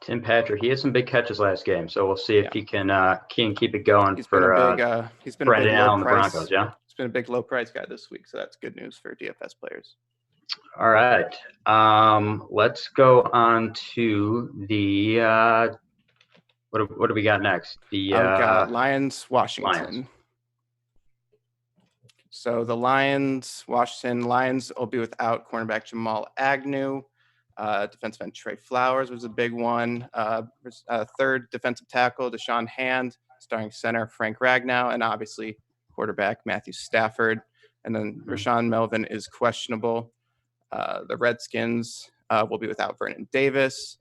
Speaker 6: Tim Patrick, he had some big catches last game, so we'll see if he can keep it going.
Speaker 7: He's
Speaker 6: for
Speaker 7: been
Speaker 6: Brendan
Speaker 7: a big
Speaker 6: Allen,
Speaker 7: low
Speaker 6: the
Speaker 7: price.
Speaker 6: Broncos. Yeah,
Speaker 7: He's been a big low price guy this week, so that's good news for DFS players.
Speaker 6: All right. Let's go on to the what do we got next? The
Speaker 7: We got Lions, Washington.
Speaker 6: Lions.
Speaker 7: So the Lions will be without cornerback Jamal Agnew. Defensive end Trey Flowers was a big one. Third defensive tackle Deshaun Hand, starting center Frank Ragnow, and obviously quarterback Matthew Stafford. And then Rashawn Melvin is questionable. The Redskins will be without Vernon Davis.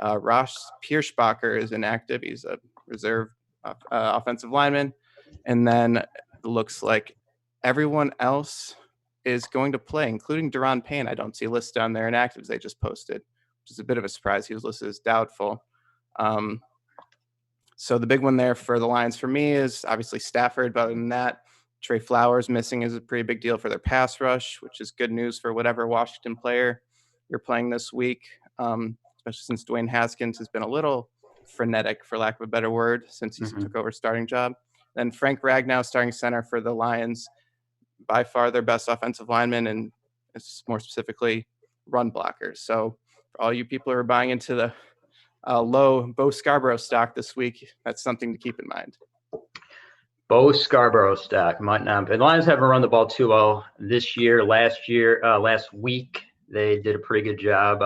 Speaker 7: Ross Pierschbacher is inactive. He's a reserve offensive lineman. And then it looks like everyone else is going to play, including Deron Payne. I don't see listed on their inactives they just posted, which is a bit of a surprise. He was listed as doubtful. So the big one there for the Lions for me is obviously Stafford, but other than that, Trey Flowers missing is a pretty big deal for their pass rush, which is good news for whatever Washington player you're playing this week, especially since Dwayne Haskins has been a little frenetic, for lack of a better word, since he took over starting job. Then Frank Ragnow, starting center for the Lions, by far their best offensive lineman, and it's more specifically run blockers. So for all you people who are buying into the low Bo Scarborough stock this week, that's something to keep in mind.
Speaker 6: Bo Scarborough stock might not. The Lions haven't run the ball too well this year. Last week they did a pretty good job.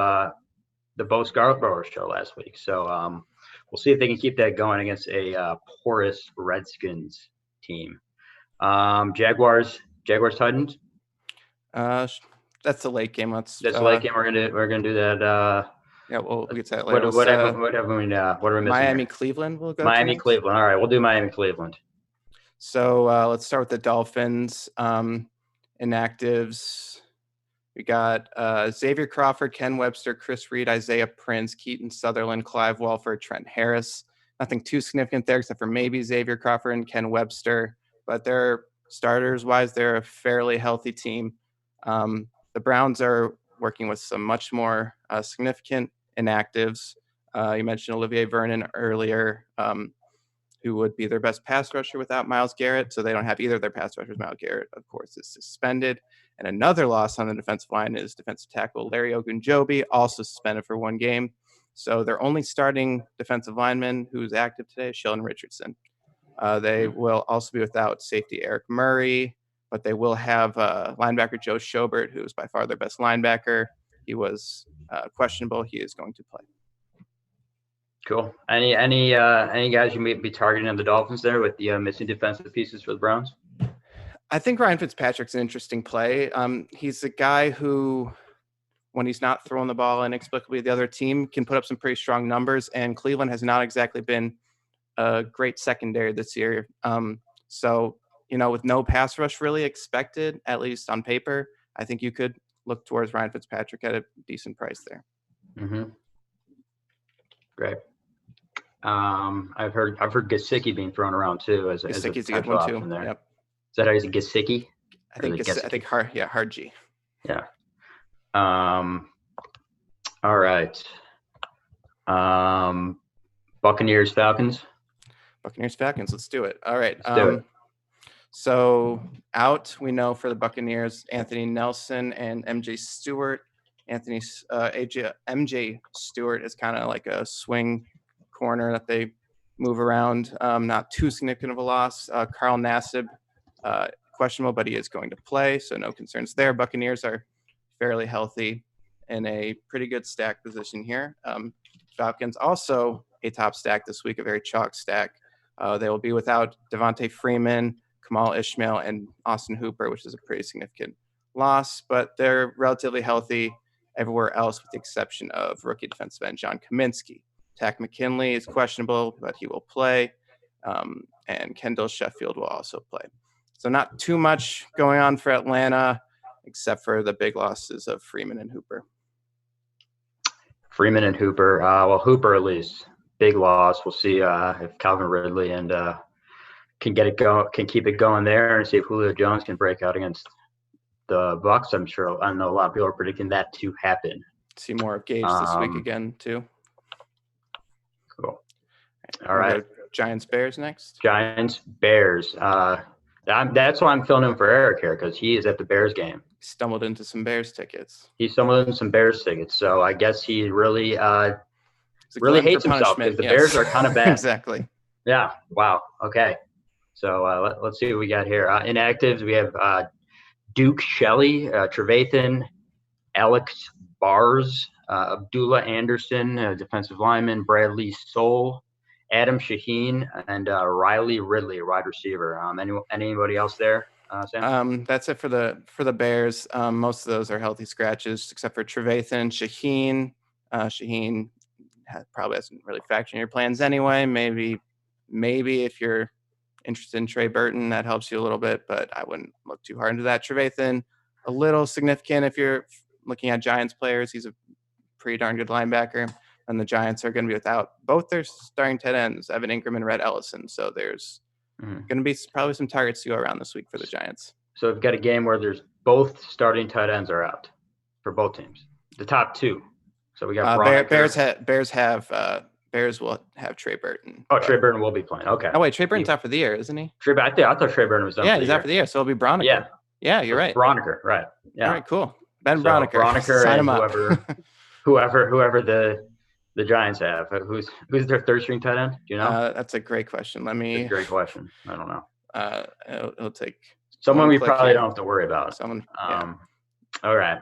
Speaker 6: The Bo Scarborough show last week. So we'll see if they can keep that going against a porous Redskins team. Jaguars Titans.
Speaker 7: That's the late game.
Speaker 6: That's the late game. We're gonna do that.
Speaker 7: Yeah, we'll get to that later.
Speaker 6: What are we missing?
Speaker 7: Miami
Speaker 6: here?
Speaker 7: Cleveland. We'll go.
Speaker 6: Miami Cleveland. All right, we'll do Miami Cleveland.
Speaker 7: So let's start with the Dolphins. Inactives. We got Xavier Crawford, Ken Webster, Chris Reed, Isaiah Prince, Keaton Sutherland, Clive Walford, Trent Harris. Nothing too significant there except for maybe Xavier Crawford and Ken Webster. But they're starters-wise, they're a fairly healthy team. The Browns are working with some much more significant inactives. You mentioned Olivier Vernon earlier, who would be their best pass rusher without Myles Garrett. So they don't have either of their pass rushers. Myles Garrett, of course, is suspended. And another loss on the defensive line is defensive tackle Larry Ogunjobi, also suspended for 1 game. So their only starting defensive lineman who's active today is Sheldon Richardson. They will also be without safety Eric Murray, but they will have linebacker Joe Schobert, who is by far their best linebacker. He was questionable. He is going to play.
Speaker 6: Cool. Any guys you may be targeting on the Dolphins there with the missing defensive pieces for the Browns?
Speaker 7: I think Ryan Fitzpatrick's an interesting play. He's a guy who, when he's not throwing the ball inexplicably, the other team can put up some pretty strong numbers, and Cleveland has not exactly been a great secondary this year. So, with no pass rush really expected, at least on paper, I think you could look towards Ryan Fitzpatrick at a decent price there.
Speaker 6: Great. I've heard Gesicki being thrown around too as a
Speaker 7: Gesicki's a good
Speaker 6: potential
Speaker 7: one too.
Speaker 6: option there.
Speaker 7: Yep.
Speaker 6: Is that how you say Gesicki?
Speaker 7: I think hard G.
Speaker 6: Yeah. All right. Buccaneers, Falcons.
Speaker 7: Buccaneers, Falcons. Let's do it. All right.
Speaker 6: Let's do it.
Speaker 7: So out, we know for the Buccaneers, Anthony Nelson and MJ Stewart. MJ Stewart is kind of like a swing corner that they move around. Not too significant of a loss. Carl Nassib, questionable, but he is going to play, so no concerns there. Buccaneers are fairly healthy in a pretty good stack position here. Falcons also a top stack this week, a very chalk stack. They will be without Devontae Freeman, Kamal Ishmael, and Austin Hooper, which is a pretty significant loss, but they're relatively healthy everywhere else with the exception of rookie defensive end John Kaminsky. Tack McKinley is questionable, but he will play, and Kendall Sheffield will also play. So not too much going on for Atlanta, except for the big losses of Freeman and Hooper.
Speaker 6: Freeman and Hooper. Well, Hooper at least. Big loss. We'll see if Calvin Ridley and can get it go, can keep it going there, and see if Julio Jones can break out against the Bucs. I know a lot of people are predicting that to happen.
Speaker 7: See more of Gage this week again too.
Speaker 6: Cool. All right.
Speaker 7: Giants Bears next.
Speaker 6: Giants Bears. That's why I'm filling in for Eric here, because he is at the Bears game.
Speaker 7: Stumbled into some Bears tickets.
Speaker 6: He stumbled into some Bears tickets, so I guess he really hates himself because the Bears are kind of bad.
Speaker 7: Exactly.
Speaker 6: Yeah. Wow. Okay. So let's see what we got here. Inactives, we have Duke Shelley, Trevathan, Alex Bars, Abdullah Anderson, defensive lineman, Bradley Soul, Adam Shaheen, and Riley Ridley, wide receiver. Anybody else there, Sam?
Speaker 7: That's it for the Bears. Most of those are healthy scratches, except for Trevathan. Shaheen probably hasn't really factored in your plans anyway. Maybe if you're interested in Trey Burton, that helps you a little bit, but I wouldn't look too hard into that. Trevathan, a little significant if you're looking at Giants players. He's a pretty darn good linebacker, and the Giants are going to be without both their starting tight ends, Evan Ingram and Rhett Ellison. So there's going to be probably some targets to go around this week for the Giants.
Speaker 6: So we've got a game where there's both starting tight ends are out for both teams. The top two. So we got Bears will have Trey Burton. Oh, Trey Burton will be playing. Okay.
Speaker 7: Oh wait, Trey Burton's out for the year, isn't he?
Speaker 6: I thought Trey Burton was done.
Speaker 7: Yeah, he's out for the year, so it'll be Broniker. Yeah, you're right.
Speaker 6: Broniker, right? Yeah.
Speaker 7: All right, cool. Broniker.
Speaker 6: Broniker,
Speaker 7: sign
Speaker 6: him
Speaker 7: up.
Speaker 6: whoever the Giants have. Who's their third string tight end? Do you know?
Speaker 7: That's a great question.
Speaker 6: Great question. I don't know.
Speaker 7: It'll take
Speaker 6: someone we probably don't have to worry about.
Speaker 7: Someone.
Speaker 6: All right.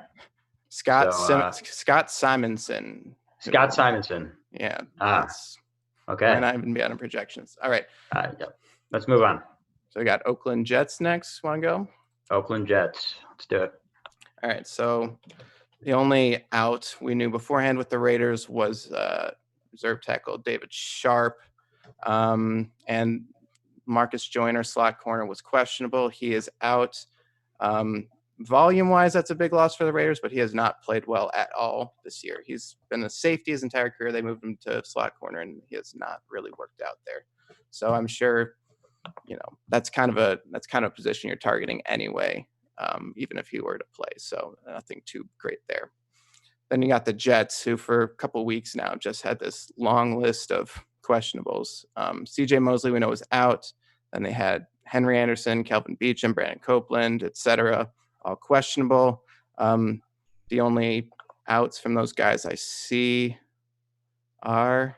Speaker 7: Scott Simonson.
Speaker 6: Scott Simonson.
Speaker 7: Yeah.
Speaker 6: Okay.
Speaker 7: And I haven't been on projections. All right.
Speaker 6: Yep. Let's move on.
Speaker 7: So we got Oakland Jets next. Want to go?
Speaker 6: Oakland Jets. Let's do it.
Speaker 7: All right. So the only out we knew beforehand with the Raiders was reserve tackle David Sharp. And Marcus Joyner, slot corner, was questionable. He is out. Volume-wise, that's a big loss for the Raiders, but he has not played well at all this year. He's been a safety his entire career. They moved him to slot corner, and he has not really worked out there. So I'm sure, that's kind of a position you're targeting anyway, even if he were to play. So nothing too great there. Then you got the Jets, who for a couple of weeks now just had this long list of questionables. C.J. Mosley, we know, is out. Then they had Henry Anderson, Kelvin Beachum, Brandon Copeland, etc., all questionable. The only outs from those guys I see are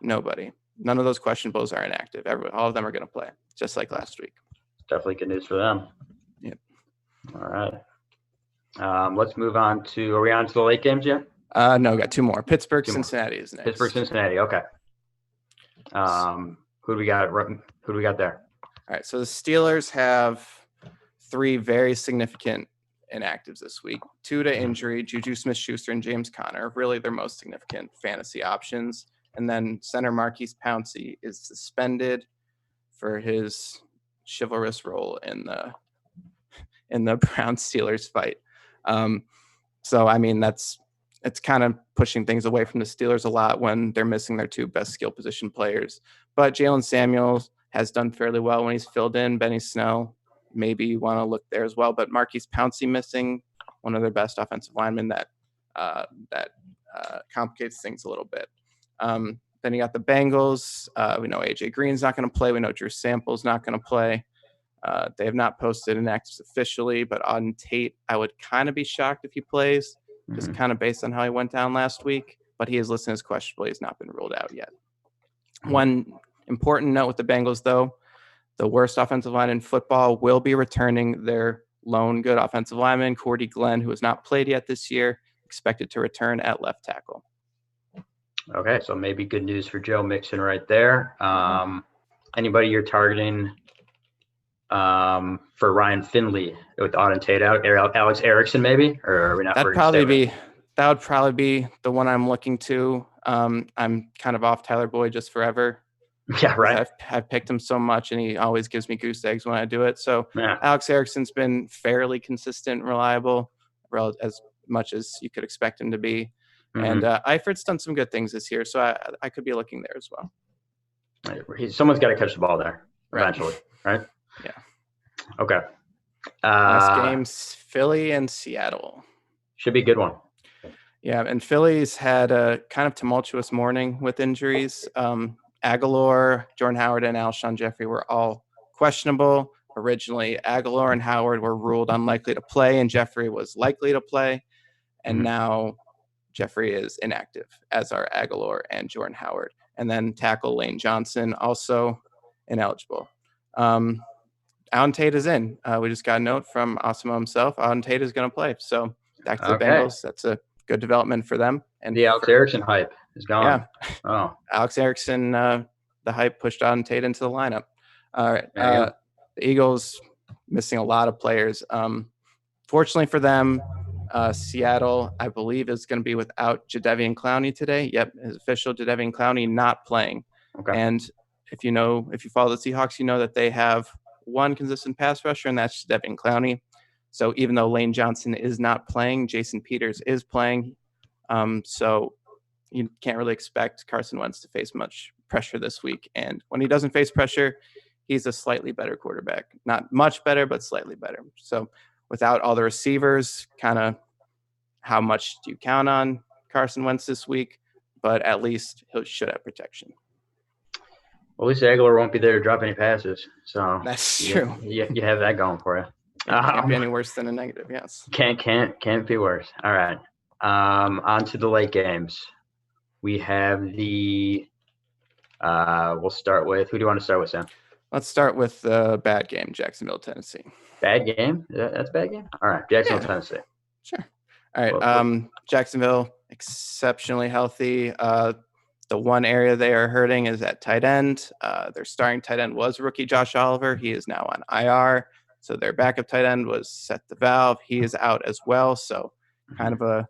Speaker 7: nobody. None of those questionables are inactive. All of them are going to play, just like last week.
Speaker 6: Definitely good news for them.
Speaker 7: Yep.
Speaker 6: All right. Let's move on to. Are we on to the late games yet?
Speaker 7: No, we got two more. Cincinnati is next.
Speaker 6: Cincinnati. Okay. Who do we got there?
Speaker 7: All right. So the Steelers have three very significant inactives this week. Two to injury, Juju Smith-Schuster and James Conner, really their most significant fantasy options. And then center Marquise Pouncey is suspended for his chivalrous role in the Browns-Steelers fight. So, I mean, that's it's kind of pushing things away from the Steelers a lot when they're missing their 2 best skill position players. But Jalen Samuels has done fairly well when he's filled in. Benny Snell, maybe you want to look there as well. But Marquise Pouncey missing, one of their best offensive linemen, that complicates things a little bit. Then you got the Bengals. We know AJ Green's not going to play. We know Drew Sample's not going to play. They have not posted Inactives officially, but Auden Tate, I would kind of be shocked if he plays, just kind of based on how he went down last week. But he is listed as questionable. He's not been ruled out yet. One important note with the Bengals, though, the worst offensive line in football will be returning their lone good offensive lineman, Cordy Glenn, who has not played yet this year, expected to return at left tackle.
Speaker 6: Okay, so maybe good news for Joe Mixon right there. Anybody you're targeting for Ryan Finley with Auden Tate out, Alex Erickson maybe, or are we not?
Speaker 7: That would probably be the one I'm looking to. I'm kind of off Tyler Boyd just forever.
Speaker 6: Yeah, right.
Speaker 7: I've picked him so much, and he always gives me goose eggs when I do it. So
Speaker 6: yeah.
Speaker 7: Alex Erickson's been fairly consistent, reliable, as much as you could expect him to be. And Eifert's done some good things this year, so I could be looking there as well.
Speaker 6: Someone's got to catch the ball there eventually, right?
Speaker 7: Yeah.
Speaker 6: Okay.
Speaker 7: Last game's Philly and Seattle.
Speaker 6: Should be a good one.
Speaker 7: Yeah, and Philly's had a kind of tumultuous morning with injuries. Aguilar, Jordan Howard, and Alshon Jeffrey were all questionable. Originally, Aguilar and Howard were ruled unlikely to play, and Jeffrey was likely to play. And now Jeffrey is inactive, as are Aguilar and Jordan Howard. And then tackle Lane Johnson, also ineligible. Auden Tate is in. We just got a note from Osimo himself. Auden Tate is going to play. So back to the Bengals. That's a good development for them. And
Speaker 6: the Alex Erickson hype is gone.
Speaker 7: Yeah.
Speaker 6: Oh,
Speaker 7: Alex Erickson, the hype pushed Auden Tate into the lineup. All right. The Eagles missing a lot of players. Fortunately for them, Seattle, I believe, is going to be without Jadeveon Clowney today. Yep, his official Jadeveon Clowney not playing.
Speaker 6: Okay.
Speaker 7: And if you follow the Seahawks, you know that they have one consistent pass rusher, and that's Jadeveon Clowney. So even though Lane Johnson is not playing, Jason Peters is playing. So you can't really expect Carson Wentz to face much pressure this week. And when he doesn't face pressure, he's a slightly better quarterback. Not much better, but slightly better. So without all the receivers, kind of how much do you count on Carson Wentz this week? But at least he should have protection.
Speaker 6: Well, at least Aguilar won't be there to drop any passes. So
Speaker 7: that's true.
Speaker 6: You have that going for you.
Speaker 7: Can't be any worse than a negative, yes.
Speaker 6: Can't be worse. All right. On to the late games. We have the we'll start with, who do you want to start with, Sam?
Speaker 7: Let's start with the bad game, Jacksonville, Tennessee.
Speaker 6: Bad game? That's a bad game? All right, Jacksonville, Tennessee.
Speaker 7: Sure. All right, Jacksonville, exceptionally healthy. The one area they are hurting is at tight end. Their starting tight end was rookie Josh Oliver. He is now on IR. So their backup tight end was Seth DeValve. He is out as well. So kind of a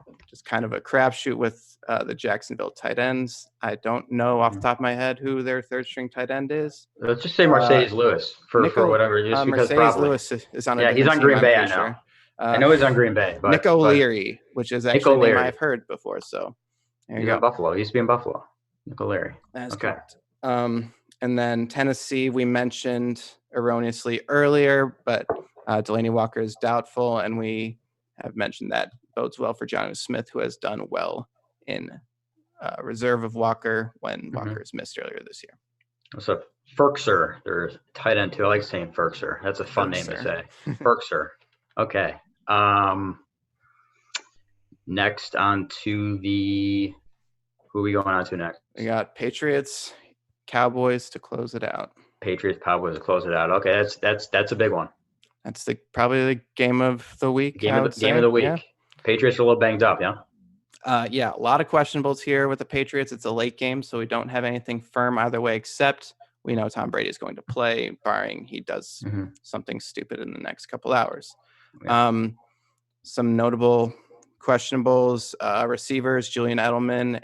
Speaker 7: crapshoot with the Jacksonville tight ends. I don't know off the top of my head who their third string tight end is.
Speaker 6: Let's just say Mercedes Lewis for whatever. Just because
Speaker 7: Mercedes Lewis is on.
Speaker 6: Yeah, he's on Green Bay. I know. Sure. I know he's on Green Bay. But,
Speaker 7: Nick O'Leary, which is actually a name I've heard before. So there you go.
Speaker 6: Buffalo. He used to be in Buffalo. Nick O'Leary.
Speaker 7: That's correct. And then Tennessee, we mentioned erroneously earlier, but Delaney Walker is doubtful, and we have mentioned that bodes well for Jonnu Smith, who has done well in reserve of Walker when Walker's missed earlier this year.
Speaker 6: What's up? Ferkser, their tight end too. I like saying Ferkser. That's a fun name to say. Ferkser. Okay. Next on to the, who are we going on to next?
Speaker 7: We got Patriots, Cowboys to close it out.
Speaker 6: Patriots, Cowboys to close it out. Okay, that's a big one.
Speaker 7: That's probably the game of the week.
Speaker 6: Game of the week. Yeah. Patriots are a little banged up, yeah?
Speaker 7: Yeah, a lot of questionables here with the Patriots. It's a late game, so we don't have anything firm either way, except we know Tom Brady is going to play, barring he does something stupid in the next couple hours. Yeah. Some notable questionables, receivers, Julian Edelman,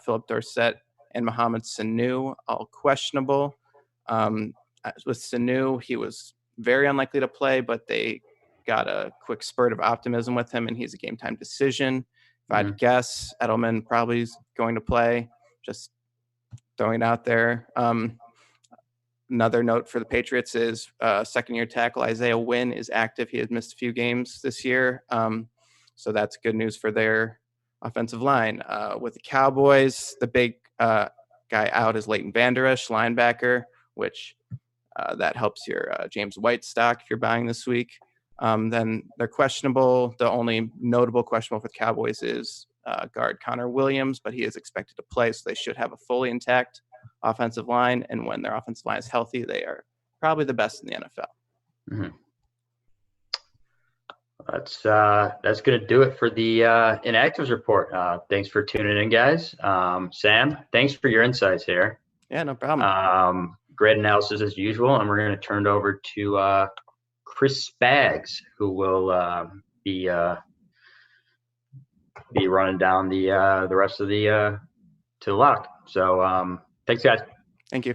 Speaker 7: Philip Dorsett, and Mohamed Sanu, all questionable. With Sanu, he was very unlikely to play, but they got a quick spurt of optimism with him, and he's a game time decision. If I had to guess, Edelman probably is going to play. Just throwing it out there. Another note for the Patriots is second-year tackle Isaiah Wynn is active. He had missed a few games this year, so that's good news for their offensive line. With the Cowboys, the big guy out is Leighton Vander Esch, linebacker, which that helps your James White stock if you're buying this week. Then they're questionable. The only notable questionable for the Cowboys is guard Connor Williams, but he is expected to play, so they should have a fully intact offensive line. And when their offensive line is healthy, they are probably the best in the NFL.
Speaker 6: That's going to do it for the Inactives report. Thanks for tuning in, guys. Sam, thanks for your insights here.
Speaker 7: Yeah, no problem.
Speaker 6: Great analysis as usual. And we're going to turn it over to Chris Spags, who will be running down the rest of the to the lock. So thanks, guys.
Speaker 7: Thank you.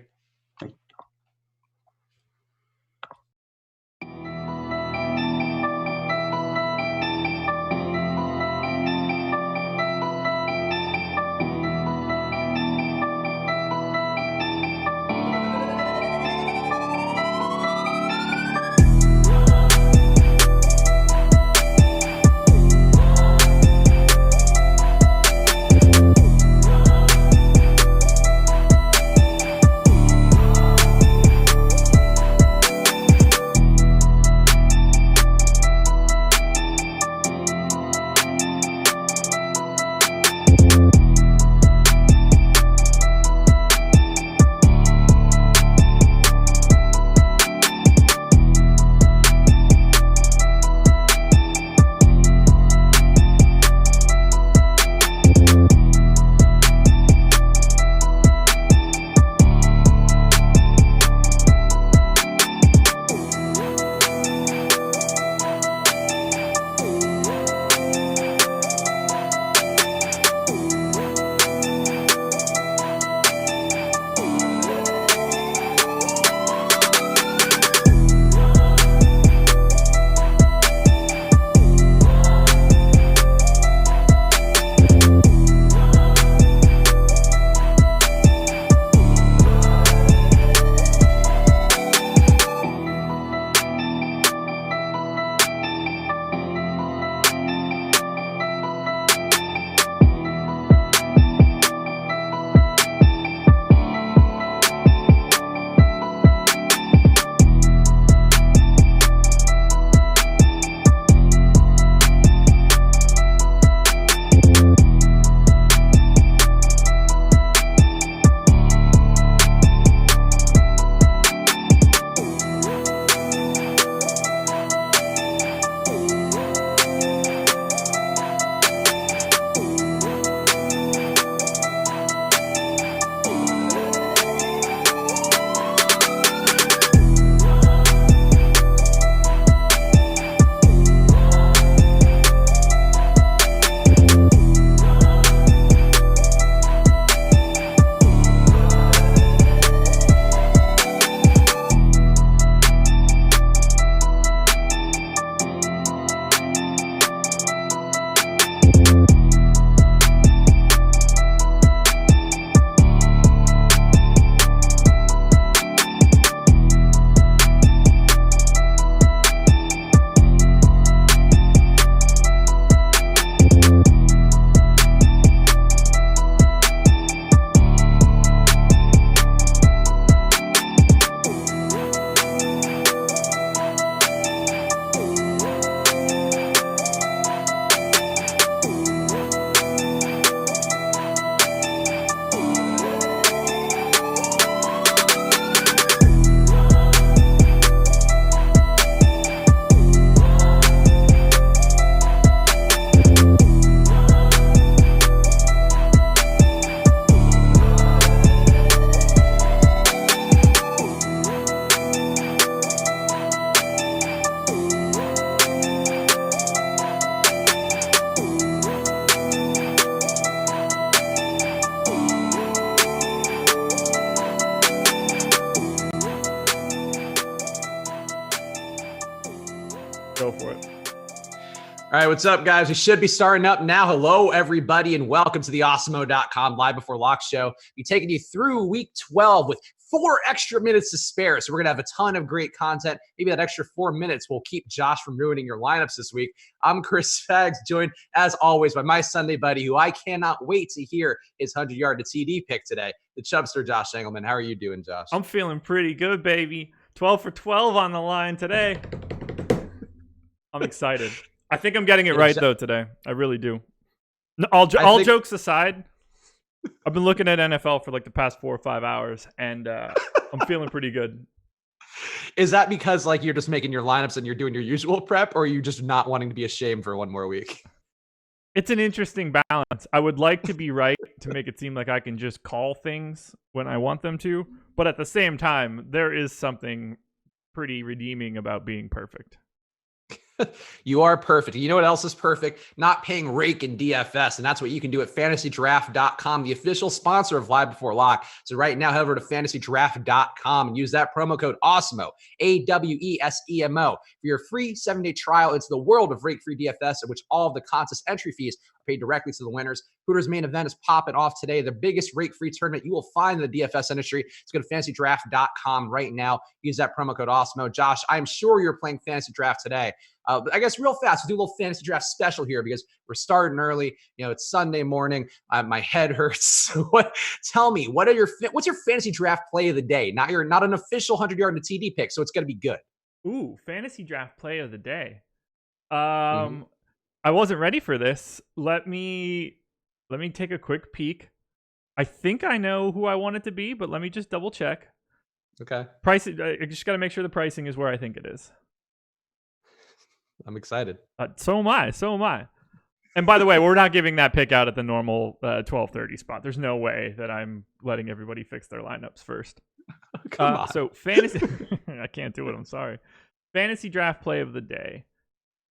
Speaker 5: Go for it.
Speaker 8: All right, what's up, guys? We should be starting up now. Hello, everybody, and welcome to the Awesemo.com Live Before Lock show. We're taking you through week 12 with 4 extra minutes to spare. So we're going to have a ton of great content. Maybe that extra 4 minutes will keep Josh from ruining your lineups this week. I'm Chris Fags, joined, as always, by my Sunday buddy, who I cannot wait to hear his 100-yard to TD pick today, the Chubster Josh Engelman. How are you doing, Josh?
Speaker 5: I'm feeling pretty good, baby. 12 for 12 on the line today. I'm excited. I think I'm getting it right, though, today. I really do. No, all jokes aside, I've been looking at NFL for like the past 4 or 5 hours, and I'm feeling pretty good.
Speaker 8: Is that because like you're just making your lineups and you're doing your usual prep, or are you just not wanting to be ashamed for one more week?
Speaker 5: It's an interesting balance. I would like to be right to make it seem like I can just call things when I want them to, but at the same time, there is something pretty redeeming about being perfect.
Speaker 8: You are perfect. You know what else is perfect? Not paying rake in DFS. And that's what you can do at fantasydraft.com, the official sponsor of Live Before Lock. So right now, head over to fantasydraft.com and use that promo code AWESEMO, AWESEMO, for your free 7-day trial into the world of rake-free DFS, in which all of the contest entry fees are paid directly to the winners. Hooters main event is popping off today. The biggest rake-free tournament you will find in the DFS industry. Let's go to fantasydraft.com right now. Use that promo code AWESEMO. Josh, I'm sure you're playing Fantasy Draft today. I guess real fast, we'll do a little fantasy draft special here because we're starting early. You know, it's Sunday morning. My head hurts. Tell me, what's your fantasy draft play of the day? Not an official 100-yard to TD pick, so it's going to be good.
Speaker 5: Ooh, fantasy draft play of the day. I wasn't ready for this. Let me take a quick peek. I think I know who I want it to be, but let me just double check.
Speaker 8: Okay.
Speaker 5: Pricing. I just got to make sure the pricing is where I think it is.
Speaker 8: I'm excited.
Speaker 5: So am I. And by the way, we're not giving that pick out at the normal 12:30 spot. There's no way that I'm letting everybody fix their lineups first.
Speaker 8: Come on.
Speaker 5: So fantasy, I can't do it. I'm sorry. Fantasy draft play of the day.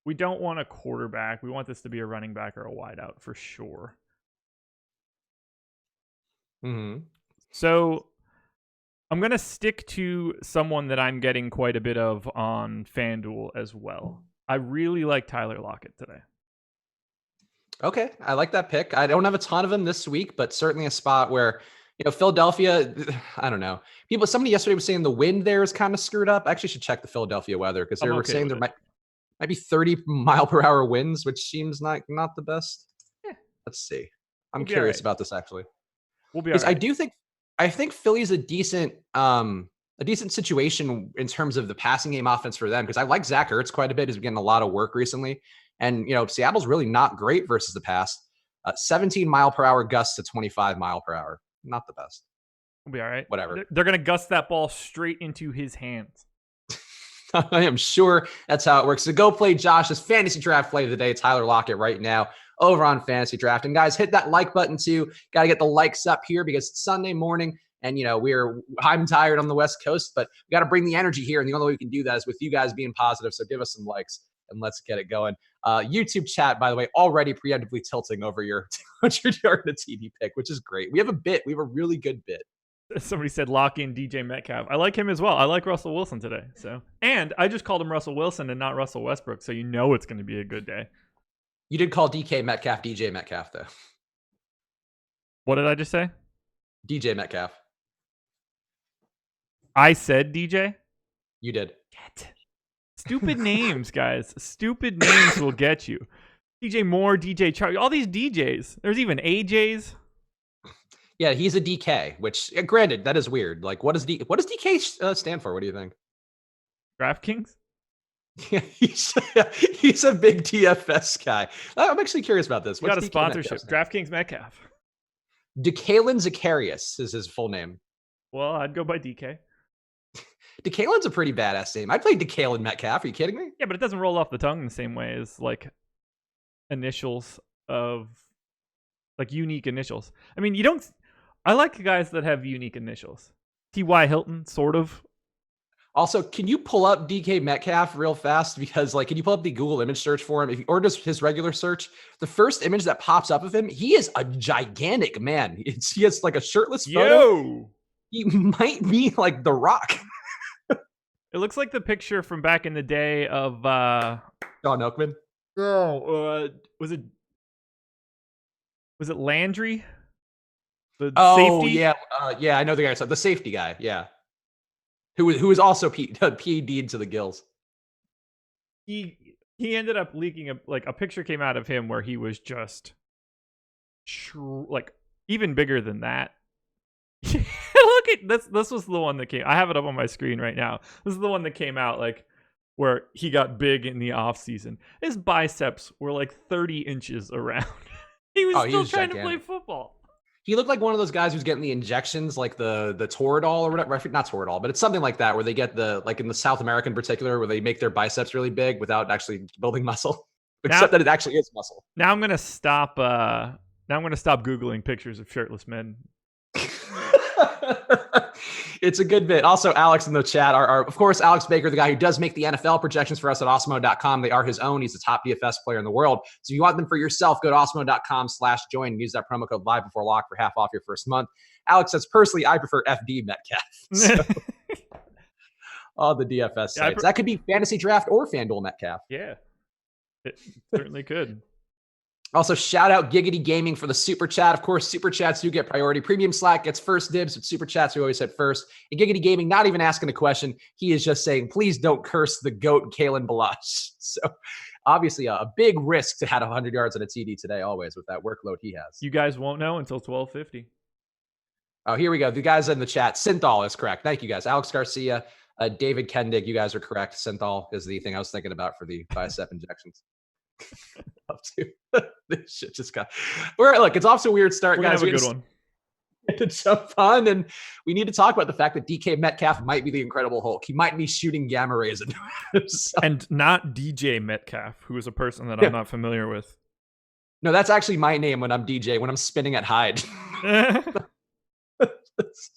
Speaker 5: We don't want a quarterback. We want this to be a running back or a wideout for sure. So I'm going to stick to someone that I'm getting quite a bit of on FanDuel as well. I really like Tyler Lockett today.
Speaker 8: Okay, I like that pick. I don't have a ton of them this week, but certainly a spot where, you know, Philadelphia, I don't know. Somebody yesterday was saying the wind there is kind of screwed up. I actually should check the Philadelphia weather because they were saying there might be 30 mile per hour winds, which seems like not the best.
Speaker 5: Yeah.
Speaker 8: Let's see. I'm curious about this actually.
Speaker 5: We'll be all right.
Speaker 8: I think Philly's a decent situation in terms of the passing game offense for them, because I like Zach Ertz quite a bit. He's been getting a lot of work recently. And, you know, Seattle's really not great versus the pass. 17 mile per hour gusts to 25 mile per hour. Not the best.
Speaker 5: We'll be all right.
Speaker 8: Whatever.
Speaker 5: They're going to gust that ball straight into his hands.
Speaker 8: I am sure that's how it works. So go play Josh's fantasy draft play of the day, Tyler Lockett, right now over on Fantasy Draft. And guys, hit that like button too. Got to get the likes up here because it's Sunday morning. And, you know, I'm tired on the West Coast, but we got to bring the energy here. And the only way we can do that is with you guys being positive. So give us some likes and let's get it going. YouTube chat, by the way, already preemptively tilting over your 200-yard to TD pick, which is great. We have a really good bit.
Speaker 5: Somebody said lock in DJ Metcalf. I like him as well. I like Russell Wilson today. And I just called him Russell Wilson and not Russell Westbrook. So you know it's going to be a good day.
Speaker 8: You did call DK Metcalf DJ Metcalf, though.
Speaker 5: What did I just say?
Speaker 8: DJ Metcalf.
Speaker 5: I said DJ?
Speaker 8: You did.
Speaker 5: Stupid names, guys. Stupid names will get you. DJ Moore, DJ Charlie, all these DJs. There's even AJs.
Speaker 8: Yeah, he's a DK, which, granted, that is weird. Like, what does DK stand for? What do you think?
Speaker 5: DraftKings?
Speaker 8: Yeah, he's a big DFS guy. I'm actually curious about this.
Speaker 5: What's got a sponsorship. DraftKings Metcalf.
Speaker 8: DeKalen Zacharias is his full name.
Speaker 5: Well, I'd go by DK.
Speaker 8: DeKalen's a pretty badass name. I'd play DeKalen Metcalf. Are you kidding me?
Speaker 5: Yeah, but it doesn't roll off the tongue in the same way as like initials of like unique initials. I mean, I like guys that have unique initials. T.Y. Hilton, sort of.
Speaker 8: Also, can you pull up DK Metcalf real fast? Because, like, can you pull up the Google image search for him? Or just his regular search? The first image that pops up of him, he is a gigantic man. He has, like, a shirtless photo. He might be, like, The Rock.
Speaker 5: It looks like the picture from back in the day of...
Speaker 8: John Oakman?
Speaker 5: No, was it Landry? The
Speaker 8: Oh
Speaker 5: safety?
Speaker 8: yeah, I know the guy. The safety guy, yeah, who was also PED'd to the gills.
Speaker 5: He ended up leaking a picture came out of him where he was just like even bigger than that. Look at this. This was the one that came. I have it up on my screen right now. This is the one that came out like where he got big in the off season. His biceps were like 30 inches around. He was still trying to play football.
Speaker 8: He looked like one of those guys who's getting the injections, like the Toradol or whatever. Not Toradol, but it's something like that, where they get like in the South America in particular, where they make their biceps really big without actually building muscle, except that it actually is muscle.
Speaker 5: Now I'm gonna stop. Now I'm gonna stop Googling pictures of shirtless men.
Speaker 8: It's a good bit. Also, Alex in the chat are of course, Alex Baker, the guy who does make the NFL projections for us at Awesemo.com. They are his own. He's the top DFS player in the world. So if you want them for yourself, go to Awesemo.com/join and use that promo code live before lock for half off your first month. Alex says, personally, I prefer FD Metcalf. So, all the DFS sites. That could be Fantasy Draft or FanDuel Metcalf.
Speaker 5: Yeah, it certainly could.
Speaker 8: Also, shout out Giggity Gaming for the super chat. Of course, super chats do get priority. Premium Slack gets first dibs, but super chats we always hit first. And Giggity Gaming, not even asking a question. He is just saying, please don't curse the GOAT, Kalen Balazs. So obviously a big risk to have 100 yards on a TD today, always with that workload he has.
Speaker 5: You guys won't know until 12:50.
Speaker 8: Oh, here we go. The guys in the chat. Synthol is correct. Thank you, guys. Alex Garcia, David Kendig, you guys are correct. Synthol is the thing I was thinking about for the bicep injections. Up to this shit just got. Look, it's off to a weird start, guys.
Speaker 5: Have a good one
Speaker 8: to jump on, and we need to talk about the fact that DK Metcalf might be the Incredible Hulk. He might be shooting gamma rays into him.
Speaker 5: And not DJ Metcalf, who is a person that I'm not familiar with.
Speaker 8: No, that's actually my name when I'm DJ, when I'm spinning at Hyde.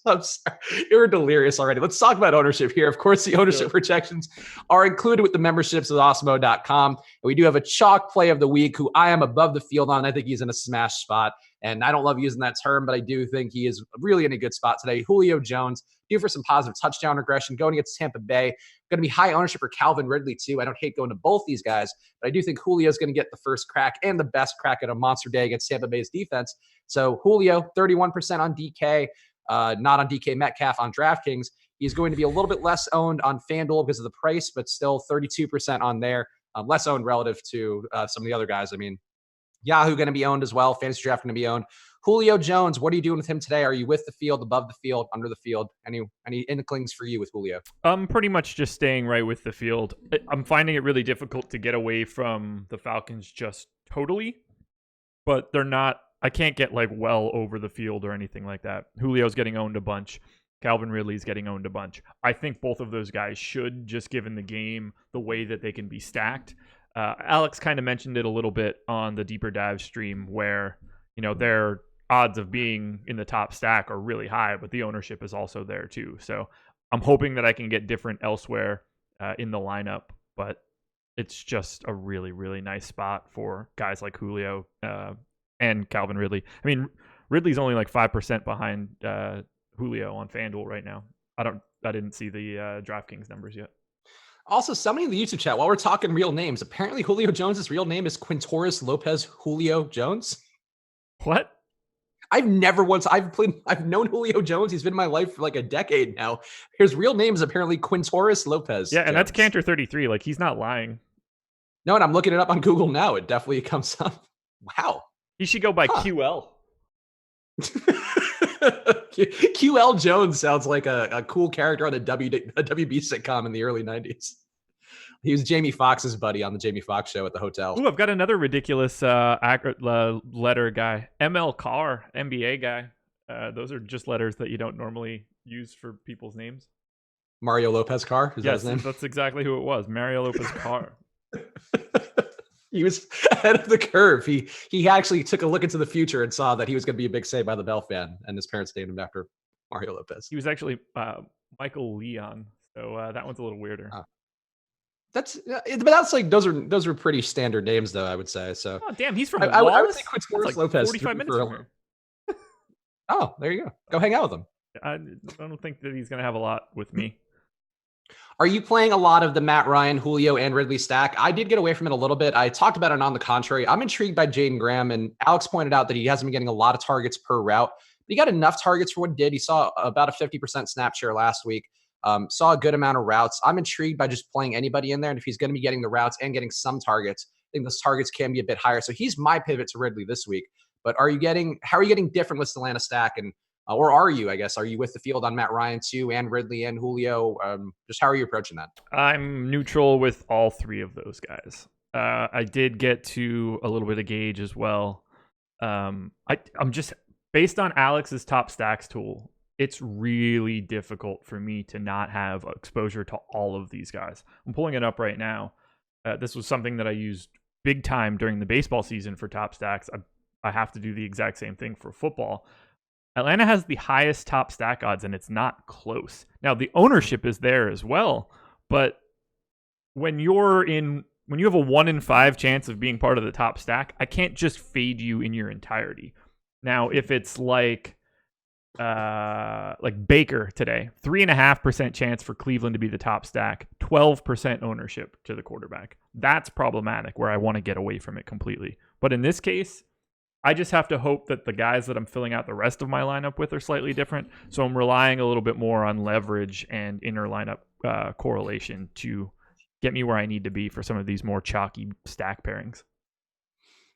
Speaker 8: I'm sorry. You're delirious already. Let's talk about ownership here. Of course, the ownership projections are included with the memberships at Awesemo.com. And we do have a chalk play of the week who I am above the field on. I think he's in a smash spot. And I don't love using that term, but I do think he is really in a good spot today. Julio Jones, due for some positive touchdown regression, going against Tampa Bay. Going to be high ownership for Calvin Ridley, too. I don't hate going to both these guys, but I do think Julio is going to get the first crack and the best crack at a monster day against Tampa Bay's defense. So Julio, 31% on DK. Not on DK Metcalf on DraftKings. He's going to be a little bit less owned on FanDuel because of the price, but still 32% on there. Less owned relative to some of the other guys. I mean, Yahoo going to be owned as well. Fantasy Draft going to be owned. Julio Jones, what are you doing with him today? Are you with the field, above the field, under the field? Any inklings for you with Julio?
Speaker 5: I'm pretty much just staying right with the field. I'm finding it really difficult to get away from the Falcons just totally, but they're not. I can't get like well over the field or anything like that. Julio's getting owned a bunch. Calvin Ridley's getting owned a bunch. I think both of those guys should, just given the game, the way that they can be stacked. Alex kind of mentioned it a little bit on the Deeper Dive stream where, their odds of being in the top stack are really high, but the ownership is also there too. So I'm hoping that I can get different elsewhere in the lineup, but it's just a really, really nice spot for guys like Julio and Calvin Ridley. I mean, Ridley's only like 5% behind Julio on FanDuel right now. I didn't see the DraftKings numbers yet.
Speaker 8: Also, somebody in the YouTube chat, while we're talking real names, apparently Julio Jones's real name is Quintorris Lopez Julio Jones.
Speaker 5: What?
Speaker 8: I've known Julio Jones. He's been in my life for like a decade now. His real name is apparently Quintorris Lopez.
Speaker 5: Yeah, and
Speaker 8: Jones.
Speaker 5: that's Cantor 33. Like, he's not lying.
Speaker 8: No, and I'm looking it up on Google now. It definitely comes up. Wow.
Speaker 5: He should go by QL.
Speaker 8: QL Jones sounds like a cool character on a WB sitcom in the early 90s. He was Jamie Foxx's buddy on the Jamie Foxx show at the hotel.
Speaker 5: Ooh, I've got another ridiculous letter guy. ML Carr, NBA guy. Those are just letters that you don't normally use for people's names.
Speaker 8: Mario Lopez Carr? Is that his name?
Speaker 5: That's exactly who it was. Mario Lopez Carr.
Speaker 8: He was ahead of the curve. He actually took a look into the future and saw that he was going to be a big Saved by the Bell fan, and his parents named him after Mario Lopez.
Speaker 5: He was actually Michael Leon, so that one's a little weirder.
Speaker 8: But that's like those are pretty standard names, though, I would say. So,
Speaker 5: oh damn, he's from
Speaker 8: I would say Quintorris
Speaker 5: like
Speaker 8: Lopez.
Speaker 5: 45 minutes from here.
Speaker 8: Oh, there you go. Go hang out with him.
Speaker 5: I don't think that he's going to have a lot with me.
Speaker 8: Are you playing a lot of the Matt Ryan, Julio, and Ridley stack? I did get away from it a little bit. I talked about it on the contrary. I'm intrigued by Jaden Graham, and Alex pointed out that he hasn't been getting a lot of targets per route. But he got enough targets for what he did. He saw about a 50% snap share last week. Saw a good amount of routes. I'm intrigued by just playing anybody in there. And if he's going to be getting the routes and getting some targets, I think those targets can be a bit higher. So he's my pivot to Ridley this week. But how are you getting different with the Atlanta stack? And or are you, I guess, are you with the field on Matt Ryan too, and Ridley and Julio? Just how are you approaching that?
Speaker 5: I'm neutral with all three of those guys. I did get to a little bit of Gage as well. I'm just, based on Alex's top stacks tool, it's really difficult for me to not have exposure to all of these guys. I'm pulling it up right now. This was something that I used big time during the baseball season for top stacks. I have to do the exact same thing for football. Atlanta has the highest top stack odds, and it's not close. Now, the ownership is there as well, but when you have a 1 in 5 chance of being part of the top stack, I can't just fade you in your entirety. Now, if it's like Baker today, 3.5% chance for Cleveland to be the top stack, 12% ownership to the quarterback. That's problematic, where I want to get away from it completely. But in this case, I just have to hope that the guys that I'm filling out the rest of my lineup with are slightly different. So I'm relying a little bit more on leverage and inner lineup correlation to get me where I need to be for some of these more chalky stack pairings.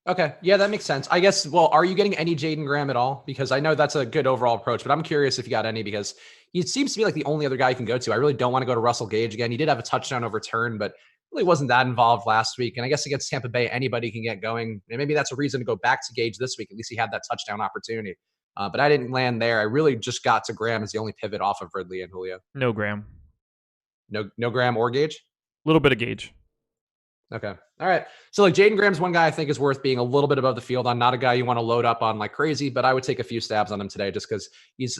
Speaker 8: Okay. Yeah, that makes sense. I guess, well, are you getting any Jaden Graham at all? Because I know that's a good overall approach, but I'm curious if you got any, because he seems to be like the only other guy you can go to. I really don't want to go to Russell Gage again. He did have a touchdown overturned, but really wasn't that involved last week. And I guess against Tampa Bay, anybody can get going. And maybe that's a reason to go back to Gage this week. At least he had that touchdown opportunity. But I didn't land there. I really just got to Graham as the only pivot off of Ridley and Julio.
Speaker 5: No Graham.
Speaker 8: No Graham or Gage?
Speaker 5: A little bit of Gage. Okay.
Speaker 8: All right. So like Jaden Graham's one guy I think is worth being a little bit above the field on. Not a guy you want to load up on like crazy, but I would take a few stabs on him today just because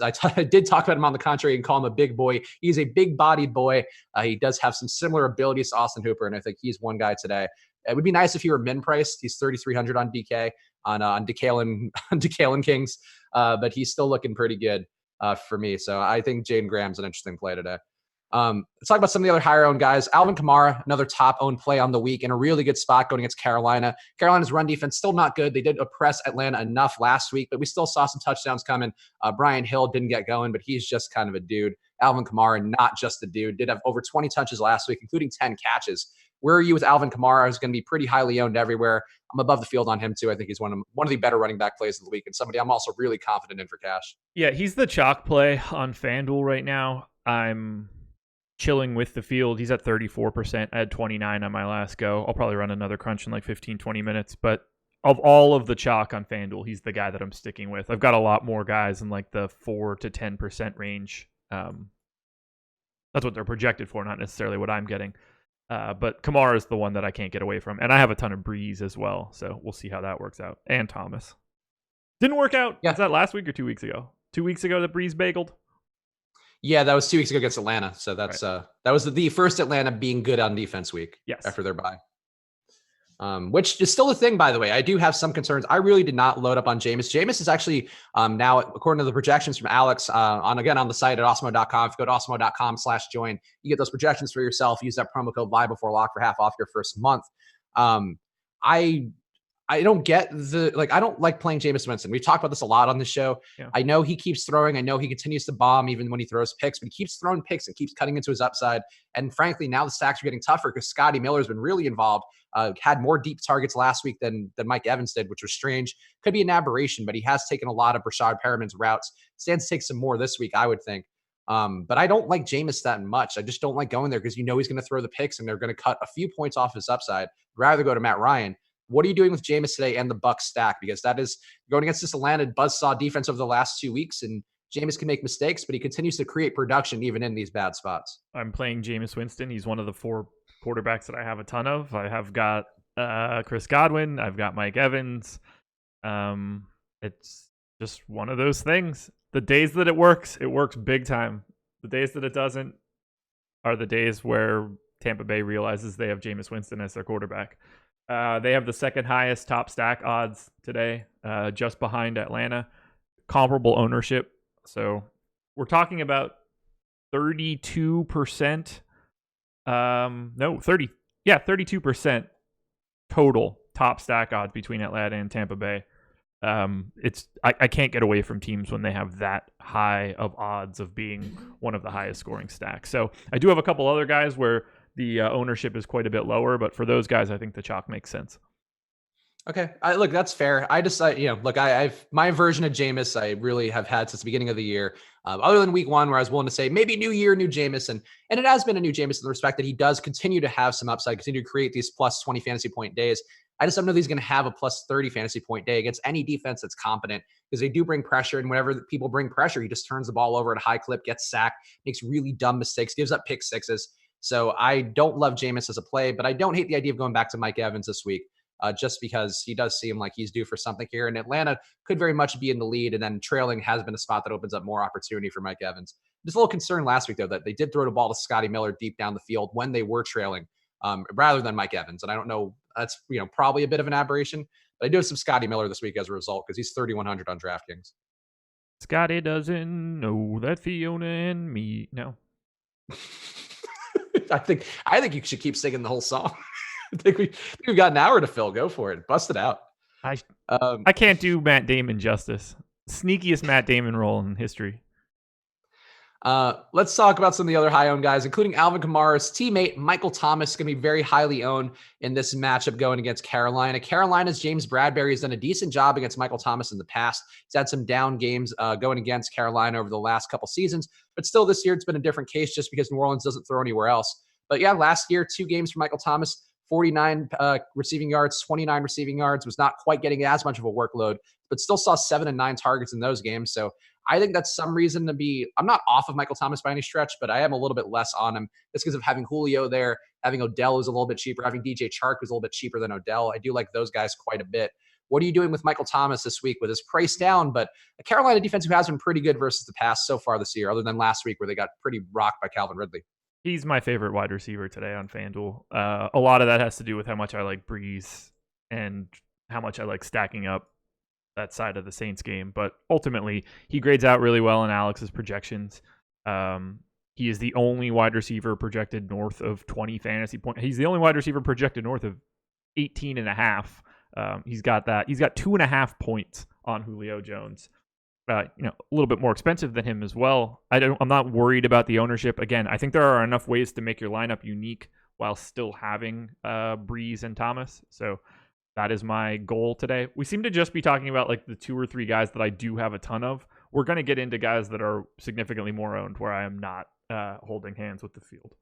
Speaker 8: I did talk about him on the contrary and call him a big boy. He's a big bodied boy. He does have some similar abilities to Austin Hooper, and I think he's one guy today. It would be nice if he were min priced. He's 3,300 on DK on DK Kings, but he's still looking pretty good for me. So I think Jaden Graham's an interesting play today. Let's talk about some of the other higher owned guys. Alvin Kamara, another top owned play on the week in a really good spot going against Carolina. Carolina's run defense still not good. They did oppress Atlanta enough last week, but we still saw some touchdowns coming. Brian Hill didn't get going, but he's just kind of a dude. Alvin Kamara, not just a dude, did have over 20 touches last week, including 10 catches. Where are you with Alvin Kamara? He's going to be pretty highly owned everywhere. I'm above the field on him too. I think he's one of the better running back plays of the week, and somebody I'm also really confident in for cash.
Speaker 5: Yeah, he's the chalk play on FanDuel right now. I'm chilling with the field. He's at 34%. I had 29 on my last go. I'll probably run another crunch in like 15, 20 minutes. But of all of the chalk on FanDuel, he's the guy that I'm sticking with. I've got a lot more guys in like the 4 to 10% range. That's what they're projected for, not necessarily what I'm getting. But Kamara is the one that I can't get away from. And I have a ton of Breeze as well. So we'll see how that works out. And Thomas. Didn't work out.
Speaker 8: Yeah.
Speaker 5: Was that last week or 2 weeks ago? 2 weeks ago that Breeze bageled?
Speaker 8: Yeah, that was 2 weeks ago against Atlanta. So that's
Speaker 5: right.
Speaker 8: That was the first Atlanta being good on defense week.
Speaker 5: Yes.
Speaker 8: After their bye. Which is still a thing, by the way. I do have some concerns. I really did not load up on Jameis. Jameis is actually now, according to the projections from Alex, on the site at Awesemo.com. If you go to Awesemo.com/join, you get those projections for yourself. Use that promo code Live Before Lock for half off your first month. I don't get I don't like playing Jameis Winston. We've talked about this a lot on the show. Yeah. I know he keeps throwing. I know he continues to bomb even when he throws picks, but he keeps throwing picks and keeps cutting into his upside. And frankly, now the stacks are getting tougher because Scotty Miller's been really involved. Had more deep targets last week than Mike Evans did, which was strange. Could be an aberration, but he has taken a lot of Rashad Perriman's routes. Stands to take some more this week, I would think. But I don't like Jameis that much. I just don't like going there because he's going to throw the picks and they're going to cut a few points off his upside. I'd rather go to Matt Ryan. What are you doing with Jameis today and the Bucs stack? Because that is going against this Atlanta buzzsaw defense over the last 2 weeks, and Jameis can make mistakes, but he continues to create production even in these bad spots.
Speaker 5: I'm playing Jameis Winston. He's one of the 4 quarterbacks that I have a ton of. I have got Chris Godwin. I've got Mike Evans. It's just one of those things. The days that it works big time. The days that it doesn't are the days where Tampa Bay realizes they have Jameis Winston as their quarterback. They have the second highest top stack odds today, just behind Atlanta. Comparable ownership. So we're talking about 32% No, 30. Yeah, 32% total top stack odds between Atlanta and Tampa Bay. I can't get away from teams when they have that high of odds of being one of the highest scoring stacks. So I do have a couple other guys where the ownership is quite a bit lower, but for those guys, I think the chalk makes sense.
Speaker 8: Okay, look, that's fair. I've my version of Jameis I really have had since the beginning of the year. Other than week 1, where I was willing to say maybe new year, new Jameis, and it has been a new Jameis in the respect that he does continue to have some upside, continue to create these plus 20 fantasy point days. I just don't know that he's going to have a plus 30 fantasy point day against any defense that's competent, because they do bring pressure, and whenever people bring pressure, he just turns the ball over at a high clip, gets sacked, makes really dumb mistakes, gives up pick sixes. So I don't love Jameis as a play, but I don't hate the idea of going back to Mike Evans this week. Just because he does seem like he's due for something here. And Atlanta could very much be in the lead, and then trailing has been a spot that opens up more opportunity for Mike Evans. Just a little concerned last week, though, that they did throw the ball to Scotty Miller deep down the field when they were trailing, rather than Mike Evans. And I don't know, that's probably a bit of an aberration, but I do have some Scotty Miller this week as a result, because he's 3,100 on DraftKings.
Speaker 5: Scotty doesn't know that Fiona and me. No.
Speaker 8: I think you should keep singing the whole song. I think we've got an hour to fill. Go for it. Bust it out.
Speaker 5: I can't do Matt Damon justice. Sneakiest Matt Damon role in history.
Speaker 8: Let's talk about some of the other high-owned guys, including Alvin Kamara's teammate, Michael Thomas, going to be very highly owned in this matchup going against Carolina. Carolina's James Bradbury has done a decent job against Michael Thomas in the past. He's had some down games going against Carolina over the last couple seasons, but still this year it's been a different case just because New Orleans doesn't throw anywhere else. But yeah, last year, 2 games for Michael Thomas, 49 receiving yards, 29 receiving yards, was not quite getting as much of a workload, but still saw 7 and 9 targets in those games. So I think that's some reason to be, I'm not off of Michael Thomas by any stretch, but I am a little bit less on him just because of having Julio there, having Odell who's a little bit cheaper, having DJ Chark who's a little bit cheaper than Odell. I do like those guys quite a bit. What are you doing with Michael Thomas this week with his price down, but a Carolina defense who has been pretty good versus the past so far this year, other than last week where they got pretty rocked by Calvin Ridley?
Speaker 5: He's my favorite wide receiver today on FanDuel. A lot of that has to do with how much I like Breeze and how much I like stacking up that side of the Saints game. But ultimately, he grades out really well in Alex's projections. He is the only wide receiver projected north of 20 fantasy points. He's the only wide receiver projected north of 18 and a half. He's got 2.5 points on Julio Jones. A little bit more expensive than him as well. I'm not worried about the ownership. Again, I think there are enough ways to make your lineup unique while still having Breeze and Thomas. So that is my goal today. We seem to just be talking about like the 2 or 3 guys that I do have a ton of. We're going to get into guys that are significantly more owned where I am not holding hands with the field.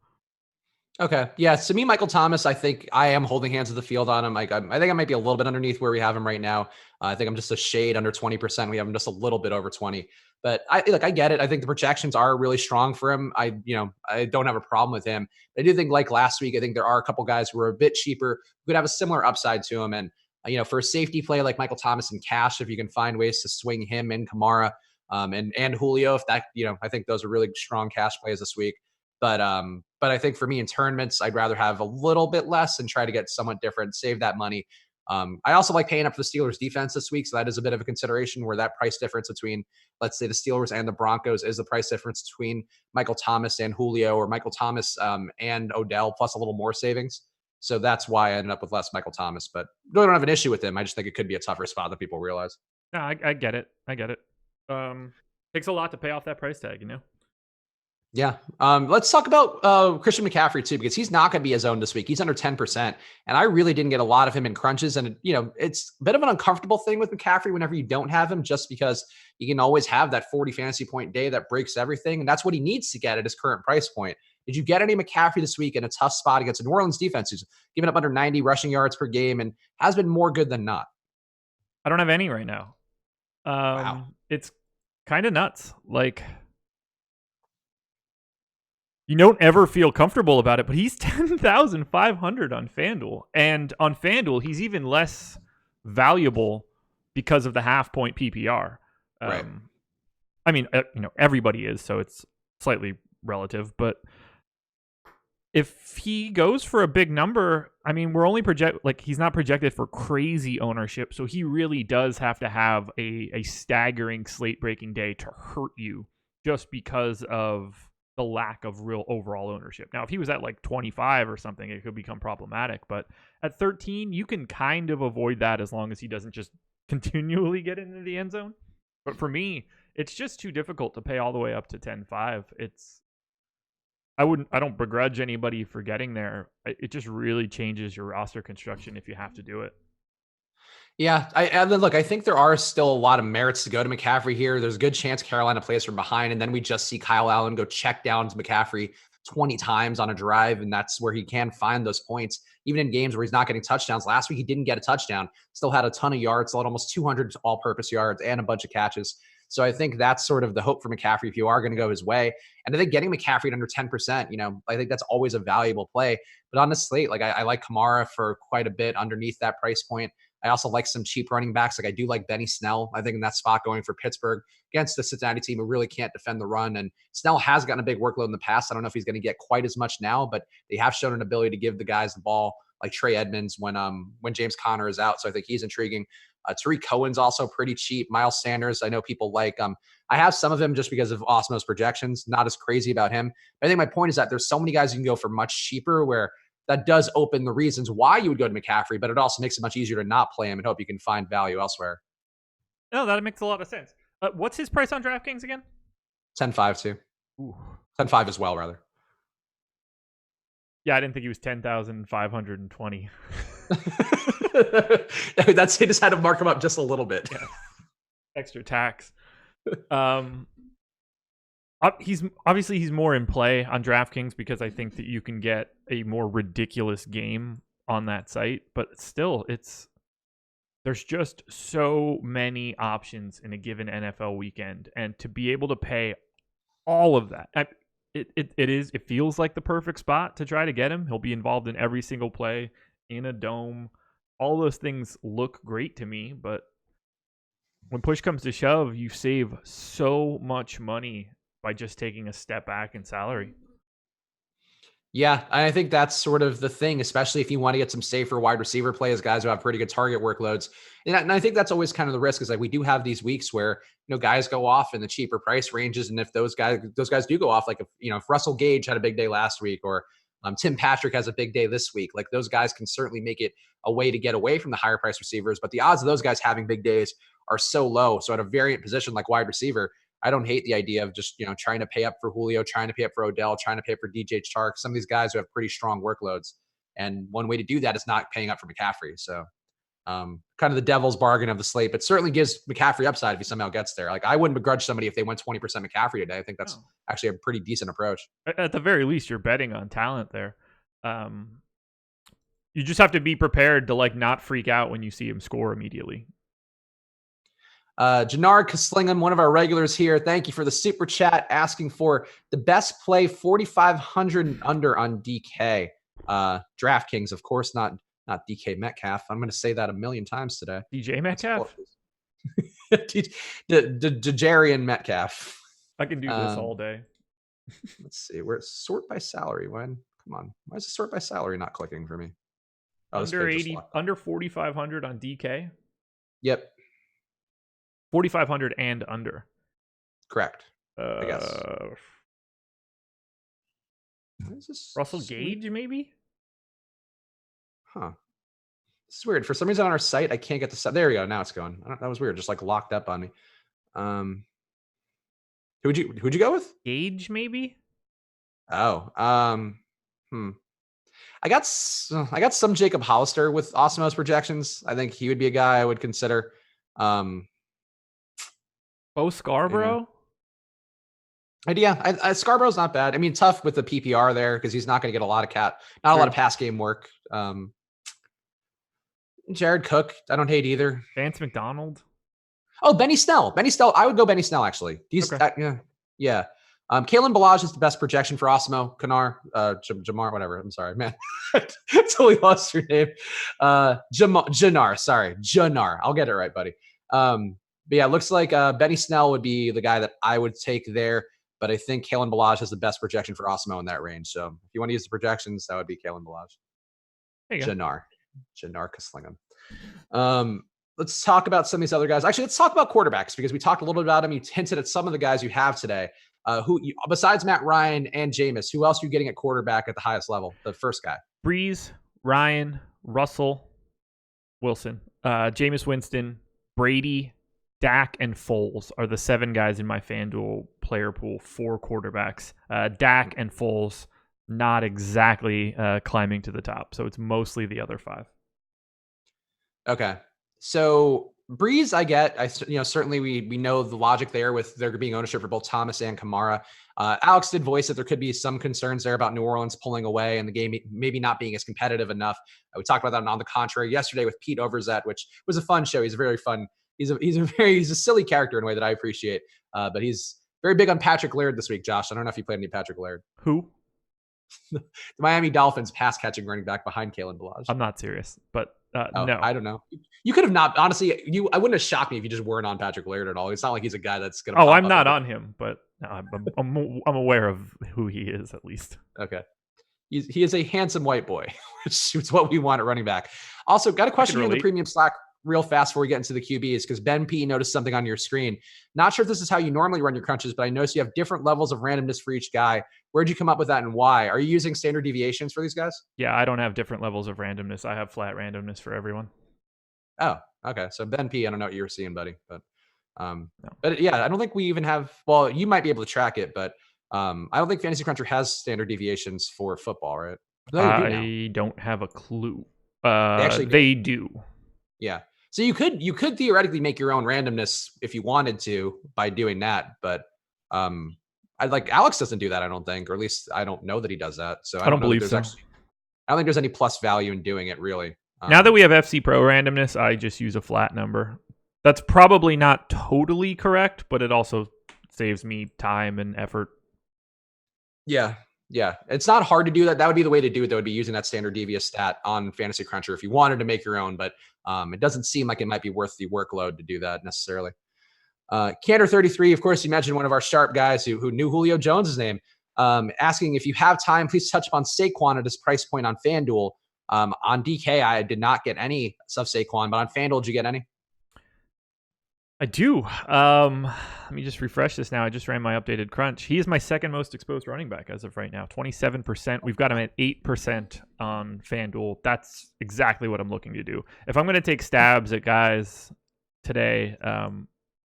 Speaker 8: Okay. Yeah. So me, Michael Thomas, I think I am holding hands with the field on him. I think I might be a little bit underneath where we have him right now. I think I'm just a shade under 20%. We have him just a little bit over 20. But I get it. I think the projections are really strong for him. I don't have a problem with him. I do think, like last week, I think there are a couple guys who are a bit cheaper who could have a similar upside to him. And for a safety play like Michael Thomas and cash, if you can find ways to swing him and Kamara and Julio, if that I think those are really strong cash plays this week. But I think for me in tournaments, I'd rather have a little bit less and try to get somewhat different, save that money. I also like paying up for the Steelers defense this week. So that is a bit of a consideration where that price difference between, let's say, the Steelers and the Broncos is the price difference between Michael Thomas and Julio, or Michael Thomas and Odell, plus a little more savings. So that's why I ended up with less Michael Thomas, but really don't have an issue with him. I just think it could be a tougher spot than people realize.
Speaker 5: No, I get it. Takes a lot to pay off that price tag,
Speaker 8: Yeah. Let's talk about Christian McCaffrey too, because he's not going to be his own this week. He's under 10%. And I really didn't get a lot of him in crunches. And, it's a bit of an uncomfortable thing with McCaffrey whenever you don't have him, just because you can always have that 40 fantasy point day that breaks everything. And that's what he needs to get at his current price point. Did you get any McCaffrey this week in a tough spot against a New Orleans defense who's given up under 90 rushing yards per game and has been more good than not?
Speaker 5: I don't have any right now.
Speaker 8: Wow.
Speaker 5: It's kind of nuts. Like, you don't ever feel comfortable about it, but he's 10,500 on FanDuel. And on FanDuel, he's even less valuable because of the half-point PPR.
Speaker 8: Right.
Speaker 5: I mean, everybody is, so it's slightly relative. But if he goes for a big number, I mean, we're only he's not projected for crazy ownership, so he really does have to have a staggering slate-breaking day to hurt you just because of the lack of real overall ownership. Now, if he was at like 25 or something, it could become problematic. But at 13, you can kind of avoid that as long as he doesn't just continually get into the end zone. But for me, it's just too difficult to pay all the way up to 10-5. I don't begrudge anybody for getting there. It just really changes your roster construction if you have to do it.
Speaker 8: Yeah, and then look, I think there are still a lot of merits to go to McCaffrey here. There's a good chance Carolina plays from behind, and then we just see Kyle Allen go check down to McCaffrey 20 times on a drive, and that's where he can find those points, even in games where he's not getting touchdowns. Last week, he didn't get a touchdown, still had a ton of yards, still had almost 200 all-purpose yards and a bunch of catches. So I think that's sort of the hope for McCaffrey if you are going to go his way. And I think getting McCaffrey at under 10%, I think that's always a valuable play. But on the slate, like I like Kamara for quite a bit underneath that price point. I also like some cheap running backs. Like I do like Benny Snell. I think in that spot going for Pittsburgh against the Cincinnati team who really can't defend the run. And Snell has gotten a big workload in the past. I don't know if he's going to get quite as much now, but they have shown an ability to give the guys the ball like Trey Edmonds when James Conner is out. So I think he's intriguing. Tariq Cohen's also pretty cheap. Miles Sanders, I know people like. I have some of him just because of Osmo's projections. Not as crazy about him. But I think my point is that there's so many guys you can go for much cheaper where that does open the reasons why you would go to McCaffrey, but it also makes it much easier to not play him and hope you can find value elsewhere.
Speaker 5: No, that makes a lot of sense. What's his price on DraftKings again?
Speaker 8: 10.5 too.
Speaker 5: Ooh.
Speaker 8: 10.5 as well, rather.
Speaker 5: Yeah, I didn't think he was 10,520.
Speaker 8: That's he just had to mark him up just a little bit.
Speaker 5: Yeah. Extra tax. He's more in play on DraftKings because I think that you can get a more ridiculous game on that site, but still there's just so many options in a given NFL weekend, and to be able to pay all of that, it feels like the perfect spot to try to get him. He'll be involved in every single play in a dome. All those things look great to me, but when push comes to shove, you save so much money by just taking a step back in salary.
Speaker 8: Yeah, I think that's sort of the thing, especially if you want to get some safer wide receiver plays, guys who have pretty good target workloads. And I think that's always kind of the risk is like we do have these weeks where, guys go off in the cheaper price ranges. And if those guys do go off, like if Russell Gage had a big day last week or Tim Patrick has a big day this week, like those guys can certainly make it a way to get away from the higher price receivers. But the odds of those guys having big days are so low. So at a variant position like wide receiver, I don't hate the idea of just, trying to pay up for Julio, trying to pay up for Odell, trying to pay up for DJ Chark, some of these guys who have pretty strong workloads. And one way to do that is not paying up for McCaffrey. So kind of the devil's bargain of the slate, but certainly gives McCaffrey upside if he somehow gets there. Like I wouldn't begrudge somebody if they went 20% McCaffrey today. I think that's actually a pretty decent approach.
Speaker 5: At the very least, you're betting on talent there. You just have to be prepared to not freak out when you see him score immediately.
Speaker 8: Jannard Kaslingham, one of our regulars here. Thank you for the super chat asking for the best play 4,500 and under on DK. DraftKings, of course, not DK Metcalf. I'm going to say that a million times today.
Speaker 5: DJ Metcalf?
Speaker 8: Jarian Metcalf.
Speaker 5: I can do this all day.
Speaker 8: Let's see. Where's sort by salary? Come on. Why is the sort by salary not clicking for me?
Speaker 5: Under 4,500 on DK?
Speaker 8: Yep.
Speaker 5: 4,500 and under.
Speaker 8: Correct. I guess.
Speaker 5: Russell Gage, maybe?
Speaker 8: Huh. This is weird. For some reason on our site, I can't get the. There we go. Now it's going. That was weird. Just locked up on me. Who'd you go with?
Speaker 5: Gage, maybe?
Speaker 8: Oh. I got some Jacob Hollister with Osmo's projections. I think he would be a guy I would consider.
Speaker 5: Bo Scarborough?
Speaker 8: Yeah, Scarborough's not bad. I mean, tough with the PPR there because he's not going to get a lot of a lot of pass game work. Jared Cook, I don't hate either.
Speaker 5: Vance McDonald?
Speaker 8: Oh, Benny Snell. I would go Benny Snell, actually. He's
Speaker 5: okay.
Speaker 8: Yeah. Kalen Ballage is the best projection for Osmo. Jamar, whatever. I'm sorry, man. Totally lost your name. Jannar. Sorry, Jannar. I'll get it right, buddy. But yeah, it looks like Benny Snell would be the guy that I would take there. But I think Kalen Ballage has the best projection for Osmo in that range. So if you want to use the projections, that would be Kalen Ballage. Jannar Kaslingham. Let's talk about some of these other guys. Actually, let's talk about quarterbacks because we talked a little bit about him. You hinted at some of the guys you have today. Besides Matt Ryan and Jameis, who else are you getting at quarterback at the highest level? The first guy.
Speaker 5: Breeze, Ryan, Russell, Wilson, Jameis Winston, Brady, Dak, and Foles are the 7 guys in my FanDuel player pool for quarterbacks. Dak and Foles not exactly climbing to the top, so it's mostly the other 5.
Speaker 8: Okay, so Breeze, I get. Certainly we know the logic there with there being ownership for both Thomas and Kamara. Alex did voice that there could be some concerns there about New Orleans pulling away and the game maybe not being as competitive enough. We talked about that on the contrary yesterday with Pete Overzet, which was a fun show. He's very fun. He's a silly character in a way that I appreciate. But he's very big on Patrick Laird this week, Josh. I don't know if you played any Patrick Laird.
Speaker 5: Who?
Speaker 8: The Miami Dolphins pass catching running back behind Kalen Ballage.
Speaker 5: I'm not serious, but no.
Speaker 8: I don't know. You could have not, honestly, I wouldn't have shocked me if you just weren't on Patrick Laird at all. It's not like he's a guy that's going to.
Speaker 5: Oh, I'm not on him, but I'm aware of who he is at least.
Speaker 8: Okay. He is a handsome white boy, which is what we want at running back. Also, got a question here in the premium Slack real fast before we get into the QBs, because Ben P noticed something on your screen. Not sure if this is how you normally run your crunches, but I noticed you have different levels of randomness for each guy. Where'd you come up with that and why? Are you using standard deviations for these guys?
Speaker 5: Yeah, I don't have different levels of randomness. I have flat randomness for everyone.
Speaker 8: Oh, okay. So Ben P, I don't know what you were seeing, buddy, but
Speaker 5: No.
Speaker 8: but yeah, I don't think we even have. Well, you might be able to track it, but I don't think Fantasy Cruncher has standard deviations for football, right?
Speaker 5: I don't have a clue. They do.
Speaker 8: Yeah. So you could theoretically make your own randomness if you wanted to by doing that, but Alex doesn't do that, I don't think, or at least I don't know that he does that. So
Speaker 5: I don't believe so.
Speaker 8: I don't think there's any plus value in doing it, really.
Speaker 5: Now that we have FC Pro randomness, I just use a flat number. That's probably not totally correct, but it also saves me time and effort.
Speaker 8: Yeah. It's not hard to do that. That would be the way to do it. That would be using that standard devious stat on Fantasy Cruncher if you wanted to make your own, but it doesn't seem like it might be worth the workload to do that necessarily. Cantor 33, of course, you mentioned one of our sharp guys who knew Julio Jones' name, asking if you have time, please touch upon Saquon at his price point on FanDuel. On DK, I did not get any of Saquon, but on FanDuel, did you get any?
Speaker 5: I do. Let me just refresh this now. I just ran my updated crunch. He is my second most exposed running back as of right now, 27%. We've got him at 8% on FanDuel. That's exactly what I'm looking to do. If I'm going to take stabs at guys today,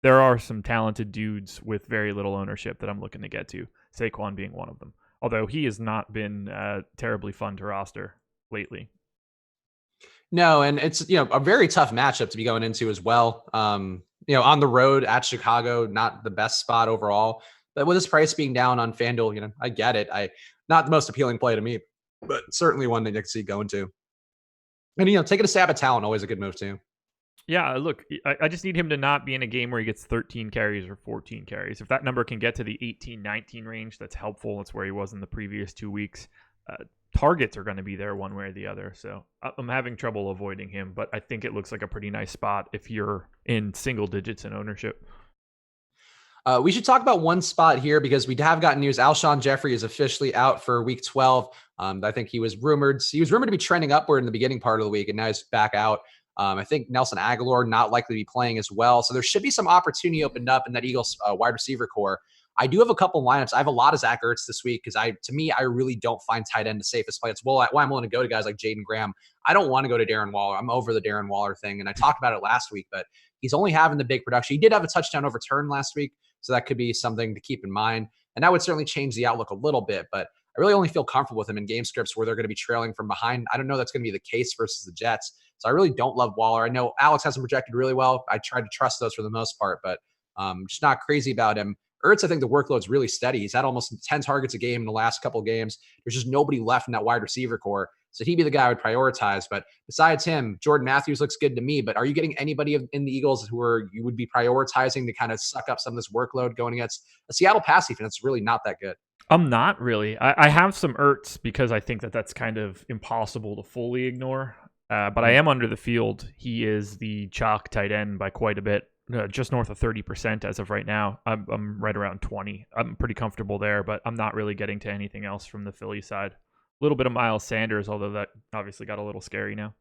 Speaker 5: there are some talented dudes with very little ownership that I'm looking to get to, Saquon being one of them. Although he has not been terribly fun to roster lately.
Speaker 8: No, and it's a very tough matchup to be going into as well. On the road at Chicago, not the best spot overall. But with his price being down on FanDuel, I get it. Not the most appealing play to me, but certainly one that you can see going to. And taking a stab at talent, always a good move too.
Speaker 5: Yeah, look, I just need him to not be in a game where he gets 13 carries or 14 carries. If that number can get to the 18-19 range, that's helpful. That's where he was in the previous 2 weeks. Targets are going to be there one way or the other. So I'm having trouble avoiding him, but I think it looks like a pretty nice spot if you're in single digits in ownership.
Speaker 8: We should talk about one spot here because we have gotten news. Alshon Jeffrey is officially out for week 12. I think he was rumored to be trending upward in the beginning part of the week, and now he's back out. I think Nelson Aguilar not likely to be playing as well. So there should be some opportunity opened up in that Eagles wide receiver core. I do have a couple lineups. I have a lot of Zach Ertz this week because I really don't find tight end the safest play. It's why I'm willing to go to guys like Jaden Graham. I don't want to go to Darren Waller. I'm over the Darren Waller thing, and I talked about it last week, but he's only having the big production. He did have a touchdown overturned last week, so that could be something to keep in mind. And that would certainly change the outlook a little bit, but I really only feel comfortable with him in game scripts where they're going to be trailing from behind. I don't know that's going to be the case versus the Jets. So I really don't love Waller. I know Alex has him projected really well. I tried to trust those for the most part, but just not crazy about him. Ertz, I think the workload's really steady. He's had almost 10 targets a game in the last couple of games. There's just nobody left in that wide receiver core. So he'd be the guy I would prioritize. But besides him, Jordan Matthews looks good to me. But are you getting anybody in the Eagles you would be prioritizing to kind of suck up some of this workload going against a Seattle pass defense that's really not that good?
Speaker 5: I'm not really. I have some Ertz because I think that's kind of impossible to fully ignore. But I am under the field. He is the chalk tight end by quite a bit. Just north of 30% as of right now. I'm right around 20. I'm pretty comfortable there, but I'm not really getting to anything else from the Philly side. A little bit of Miles Sanders, although that obviously got a little scary now.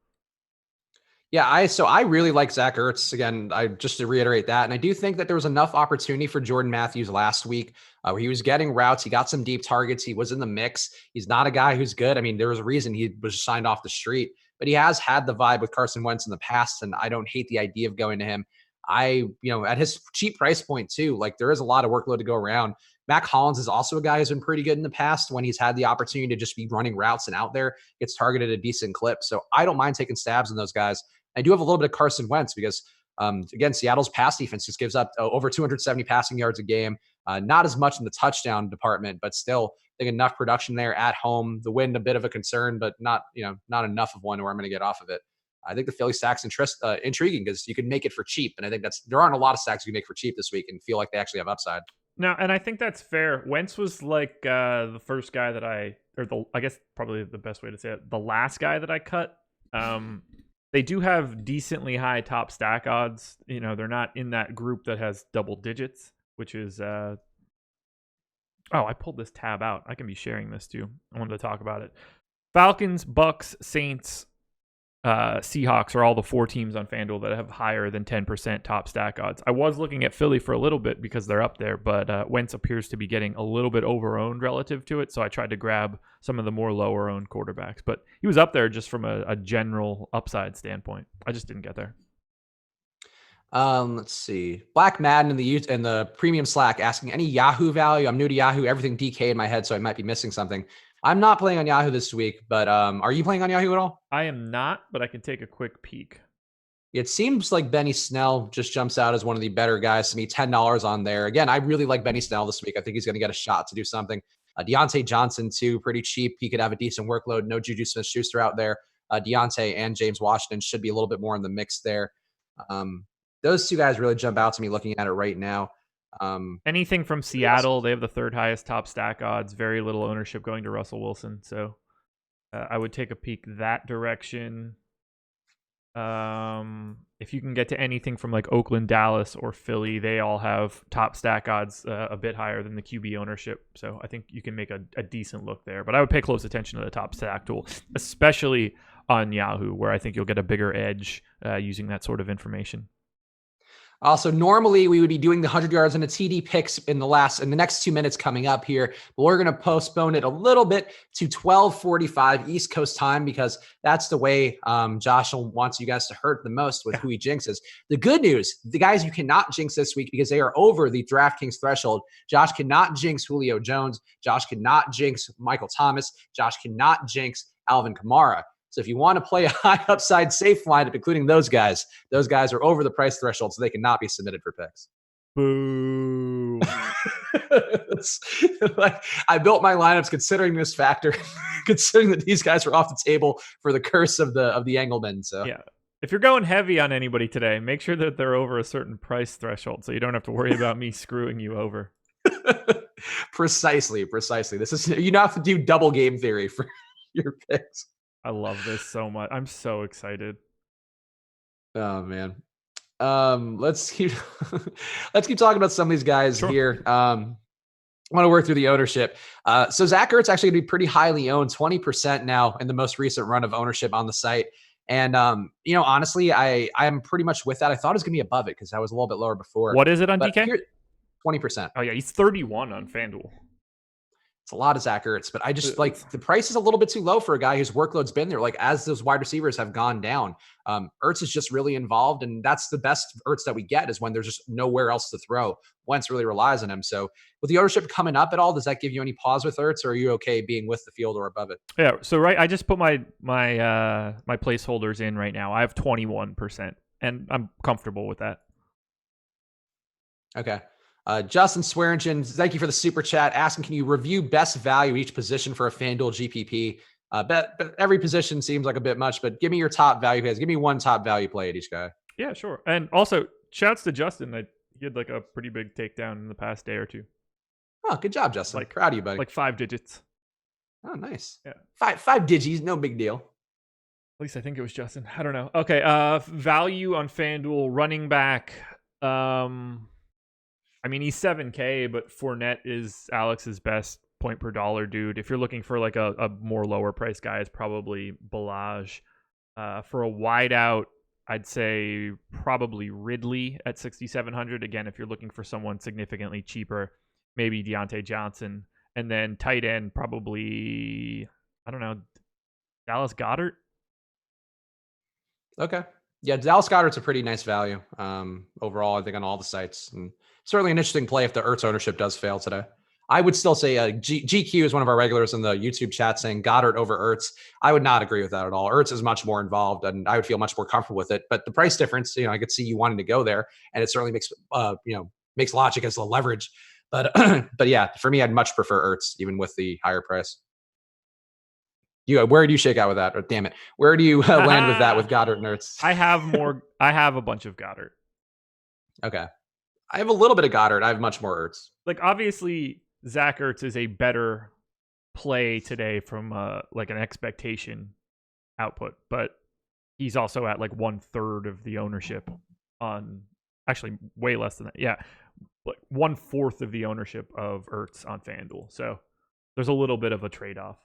Speaker 8: Yeah, I really like Zach Ertz. Again, just to reiterate that. And I do think that there was enough opportunity for Jordan Matthews last week where he was getting routes. He got some deep targets. He was in the mix. He's not a guy who's good. I mean, there was a reason he was signed off the street, but he has had the vibe with Carson Wentz in the past. And I don't hate the idea of going to him. At his cheap price point too, like there is a lot of workload to go around. Mac Hollins is also a guy who's been pretty good in the past when he's had the opportunity to just be running routes and out there, gets targeted a decent clip. So I don't mind taking stabs on those guys. I do have a little bit of Carson Wentz because, again, Seattle's pass defense just gives up over 270 passing yards a game. Not as much in the touchdown department, but still, I think enough production there at home. The wind a bit of a concern, but not enough of one where I'm going to get off of it. I think the Philly stack's intriguing because you can make it for cheap, and I think there aren't a lot of stacks you can make for cheap this week and feel like they actually have upside.
Speaker 5: No, and I think that's fair. Wentz was like the first guy that I guess probably the best way to say it, the last guy that I cut. They do have decently high top stack odds. They're not in that group that has double digits, which is I pulled this tab out. I can be sharing this too. I wanted to talk about it. Falcons, Bucks, Saints, Seahawks are all the 4 teams on FanDuel that have higher than 10% top stack odds. I was looking at Philly for a little bit because they're up there, but Wentz appears to be getting a little bit over-owned relative to it, so I tried to grab some of the more lower-owned quarterbacks. But he was up there just from a general upside standpoint. I just didn't get there.
Speaker 8: Let's see. Black Madden in the premium Slack asking any Yahoo value. I'm new to Yahoo. Everything DK in my head, so I might be missing something. I'm not playing on Yahoo this week, but are you playing on Yahoo at all?
Speaker 5: I am not, but I can take a quick peek.
Speaker 8: It seems like Benny Snell just jumps out as one of the better guys to me. $10 on there. Again, I really like Benny Snell this week. I think he's going to get a shot to do something. Deontay Johnson, too, pretty cheap. He could have a decent workload. No Juju Smith-Schuster out there. Deontay and James Washington should be a little bit more in the mix there. Those 2 guys really jump out to me looking at it right now.
Speaker 5: Anything from Seattle, they have the 3rd highest top stack odds. Very little ownership going to Russell Wilson. So I would take a peek that direction. If you can get to anything from like Oakland, Dallas, or Philly, they all have top stack odds a bit higher than the QB ownership. So I think you can make a decent look there. But I would pay close attention to the top stack tool, especially on Yahoo, where I think you'll get a bigger edge using that sort of information.
Speaker 8: Also, normally we would be doing the 100 yards and a TD picks in the next 2 minutes coming up here, but we're going to postpone it a little bit to 12:45 East Coast time because that's the way Josh wants you guys to hurt the most with who he jinxes. The good news, the guys you cannot jinx this week because they are over the DraftKings threshold. Josh cannot jinx Julio Jones. Josh cannot jinx Michael Thomas. Josh cannot jinx Alvin Kamara. So if you want to play a high upside safe lineup, including those guys are over the price threshold, so they cannot be submitted for picks.
Speaker 5: Boo.
Speaker 8: I built my lineups considering this factor, considering that these guys are off the table for the curse of the Engelman. So
Speaker 5: yeah, if you're going heavy on anybody today, make sure that they're over a certain price threshold, so you don't have to worry about me screwing you over.
Speaker 8: Precisely. This is you don't have to do double game theory for your picks.
Speaker 5: I love this so much. I'm so excited.
Speaker 8: Oh man. Let's keep talking about some of these guys here. I want to work through the ownership. So Zach Ertz actually going to be pretty highly owned, 20% now in the most recent run of ownership on the site. And honestly, I'm pretty much with that. I thought it was going to be above it because I was a little bit lower before.
Speaker 5: What is it on DK?
Speaker 8: 20%.
Speaker 5: Oh yeah, he's 31 on FanDuel.
Speaker 8: It's a lot of Zach Ertz, but I just like the price is a little bit too low for a guy whose workload's been there. Like as those wide receivers have gone down, Ertz is just really involved, and that's the best Ertz that we get is when there's just nowhere else to throw. Wentz really relies on him. So with the ownership coming up at all, does that give you any pause with Ertz, or are you okay being with the field or above it?
Speaker 5: Yeah. So I just put my placeholders in right now. I have 21%, and I'm comfortable with that.
Speaker 8: Okay. Justin Swearingen, thank you for the super chat. Asking, can you review best value each position for a FanDuel GPP? But every position seems like a bit much, but give me your top value plays. Give me one top value play at each guy.
Speaker 5: Yeah, sure. And also, shouts to Justin. He had like a pretty big takedown in the past day or two.
Speaker 8: Oh, good job, Justin. Like, proud of you, buddy.
Speaker 5: Like 5 digits.
Speaker 8: Oh, nice.
Speaker 5: Yeah.
Speaker 8: Five digits, no big deal.
Speaker 5: At least I think it was Justin. I don't know. Okay. Value on FanDuel, running back. I mean, he's $7K, but Fournette is Alex's best point per dollar dude. If you're looking for like a more lower price guy, it's probably Balaj. For a wideout, I'd say probably Ridley at 6,700. Again, if you're looking for someone significantly cheaper, maybe Deontay Johnson. And then tight end, probably, I don't know, Dallas Goedert.
Speaker 8: Okay. Yeah, Dallas Goedert's a pretty nice value overall, I think, on all the sites. And certainly an interesting play if the Ertz ownership does fail today. I would still say GQ is one of our regulars in the YouTube chat saying Goddard over Ertz. I would not agree with that at all. Ertz is much more involved, and I would feel much more comfortable with it. But the price difference, I could see you wanting to go there, and it certainly makes logic as the leverage. But but yeah, for me, I'd much prefer Ertz even with the higher price. Where do you shake out with that? Or damn it, where do you land with that with Goddard and Ertz?
Speaker 5: I have a bunch of Goddard.
Speaker 8: Okay, I have a little bit of Goddard. I have much more Ertz.
Speaker 5: Like obviously, Zach Ertz is a better play today from like an expectation output, but he's also at like 1/3 of the ownership on actually way less than that. Yeah, like 1/4 of the ownership of Ertz on FanDuel. So there's a little bit of a trade-off.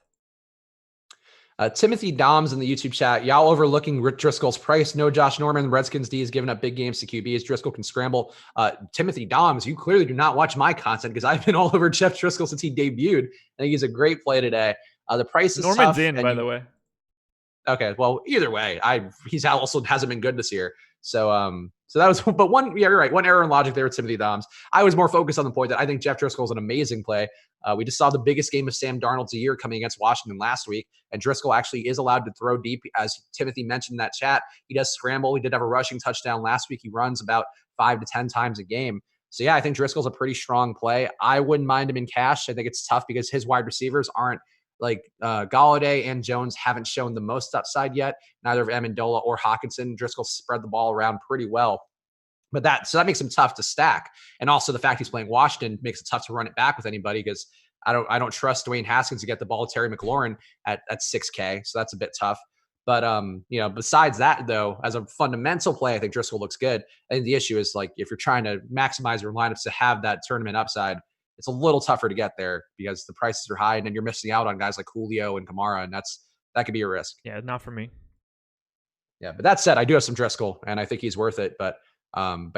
Speaker 8: Timothy Doms in the YouTube chat. Y'all overlooking Rick Driscoll's price. No Josh Norman. Redskins D is giving up big games to QBs. Driscoll can scramble. Timothy Doms, you clearly do not watch my content because I've been all over Jeff Driscoll since he debuted. I think he's a great play today. The price is
Speaker 5: Norman's
Speaker 8: tough,
Speaker 5: in, by the way.
Speaker 8: Okay, well, either way, he's also hasn't been good this year. So that was, but you're right. One error in logic there with Timothy Doms. I was more focused on the point that I think Jeff Driscoll is an amazing play. We just saw the biggest game of Sam Darnold's a year coming against Washington last week, and Driscoll actually is allowed to throw deep, as Timothy mentioned in that chat. He does scramble. He did have a rushing touchdown last week. He runs about 5 to 10 times a game. So yeah, I think Driscoll's a pretty strong play. I wouldn't mind him in cash. I think it's tough because his wide receivers aren't like Galladay and Jones haven't shown the most upside yet. Neither of Amendola or Hawkinson. Driscoll spread the ball around pretty well. But that makes him tough to stack. And also the fact he's playing Washington makes it tough to run it back with anybody because I don't trust Dwayne Haskins to get the ball to Terry McLaurin at 6K. So that's a bit tough. But besides that though, as a fundamental play, I think Driscoll looks good. I think the issue is like if you're trying to maximize your lineups to have that tournament upside, it's a little tougher to get there because the prices are high and then you're missing out on guys like Julio and Kamara, and that could be a risk.
Speaker 5: Yeah, not for me.
Speaker 8: Yeah, but that said, I do have some Driscoll and I think he's worth it. But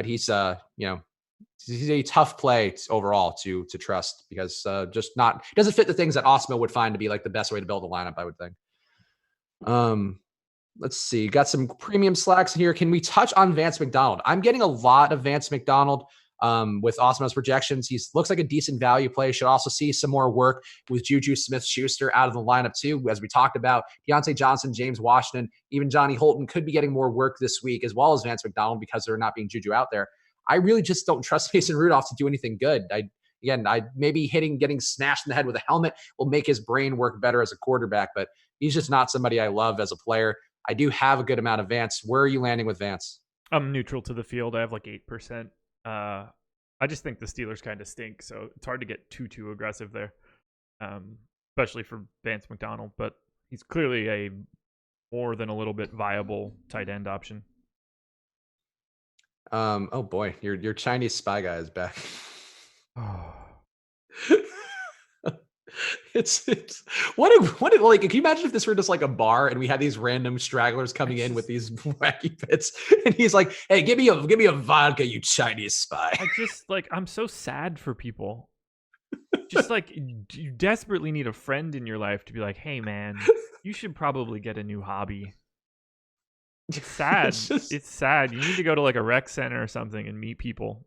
Speaker 8: he's he's a tough play overall to trust because doesn't fit the things that Osmo would find to be like the best way to build a lineup, I would think. Let's see, got some premium slacks here. Can we touch on Vance McDonald? I'm getting a lot of Vance McDonald with Osmo's projections. He looks like a decent value play. Should also see some more work with Juju Smith-Schuster out of the lineup too. As we talked about, Deontay Johnson, James Washington, even Johnny Holton could be getting more work this week, as well as Vance McDonald because they're not being Juju out there. I really just don't trust Mason Rudolph to do anything good. I maybe getting smashed in the head with a helmet will make his brain work better as a quarterback, but he's just not somebody I love as a player. I do have a good amount of Vance. Where are you landing with Vance?
Speaker 5: I'm neutral to the field. I have like 8%. I just think the Steelers kind of stink, so it's hard to get too aggressive there, especially for Vance McDonald. But he's clearly a more than a little bit viable tight end option.
Speaker 8: Oh boy, your Chinese spy guy is back. It's what like, can you imagine if this were just like a bar and we had these random stragglers coming in with these wacky bits and he's like, hey, give me a vodka, you Chinese spy.
Speaker 5: I'm so sad for people. Just like you desperately need a friend in your life to be like, hey man, you should probably get a new hobby. It's sad. It's sad. You need to go to like a rec center or something and meet people.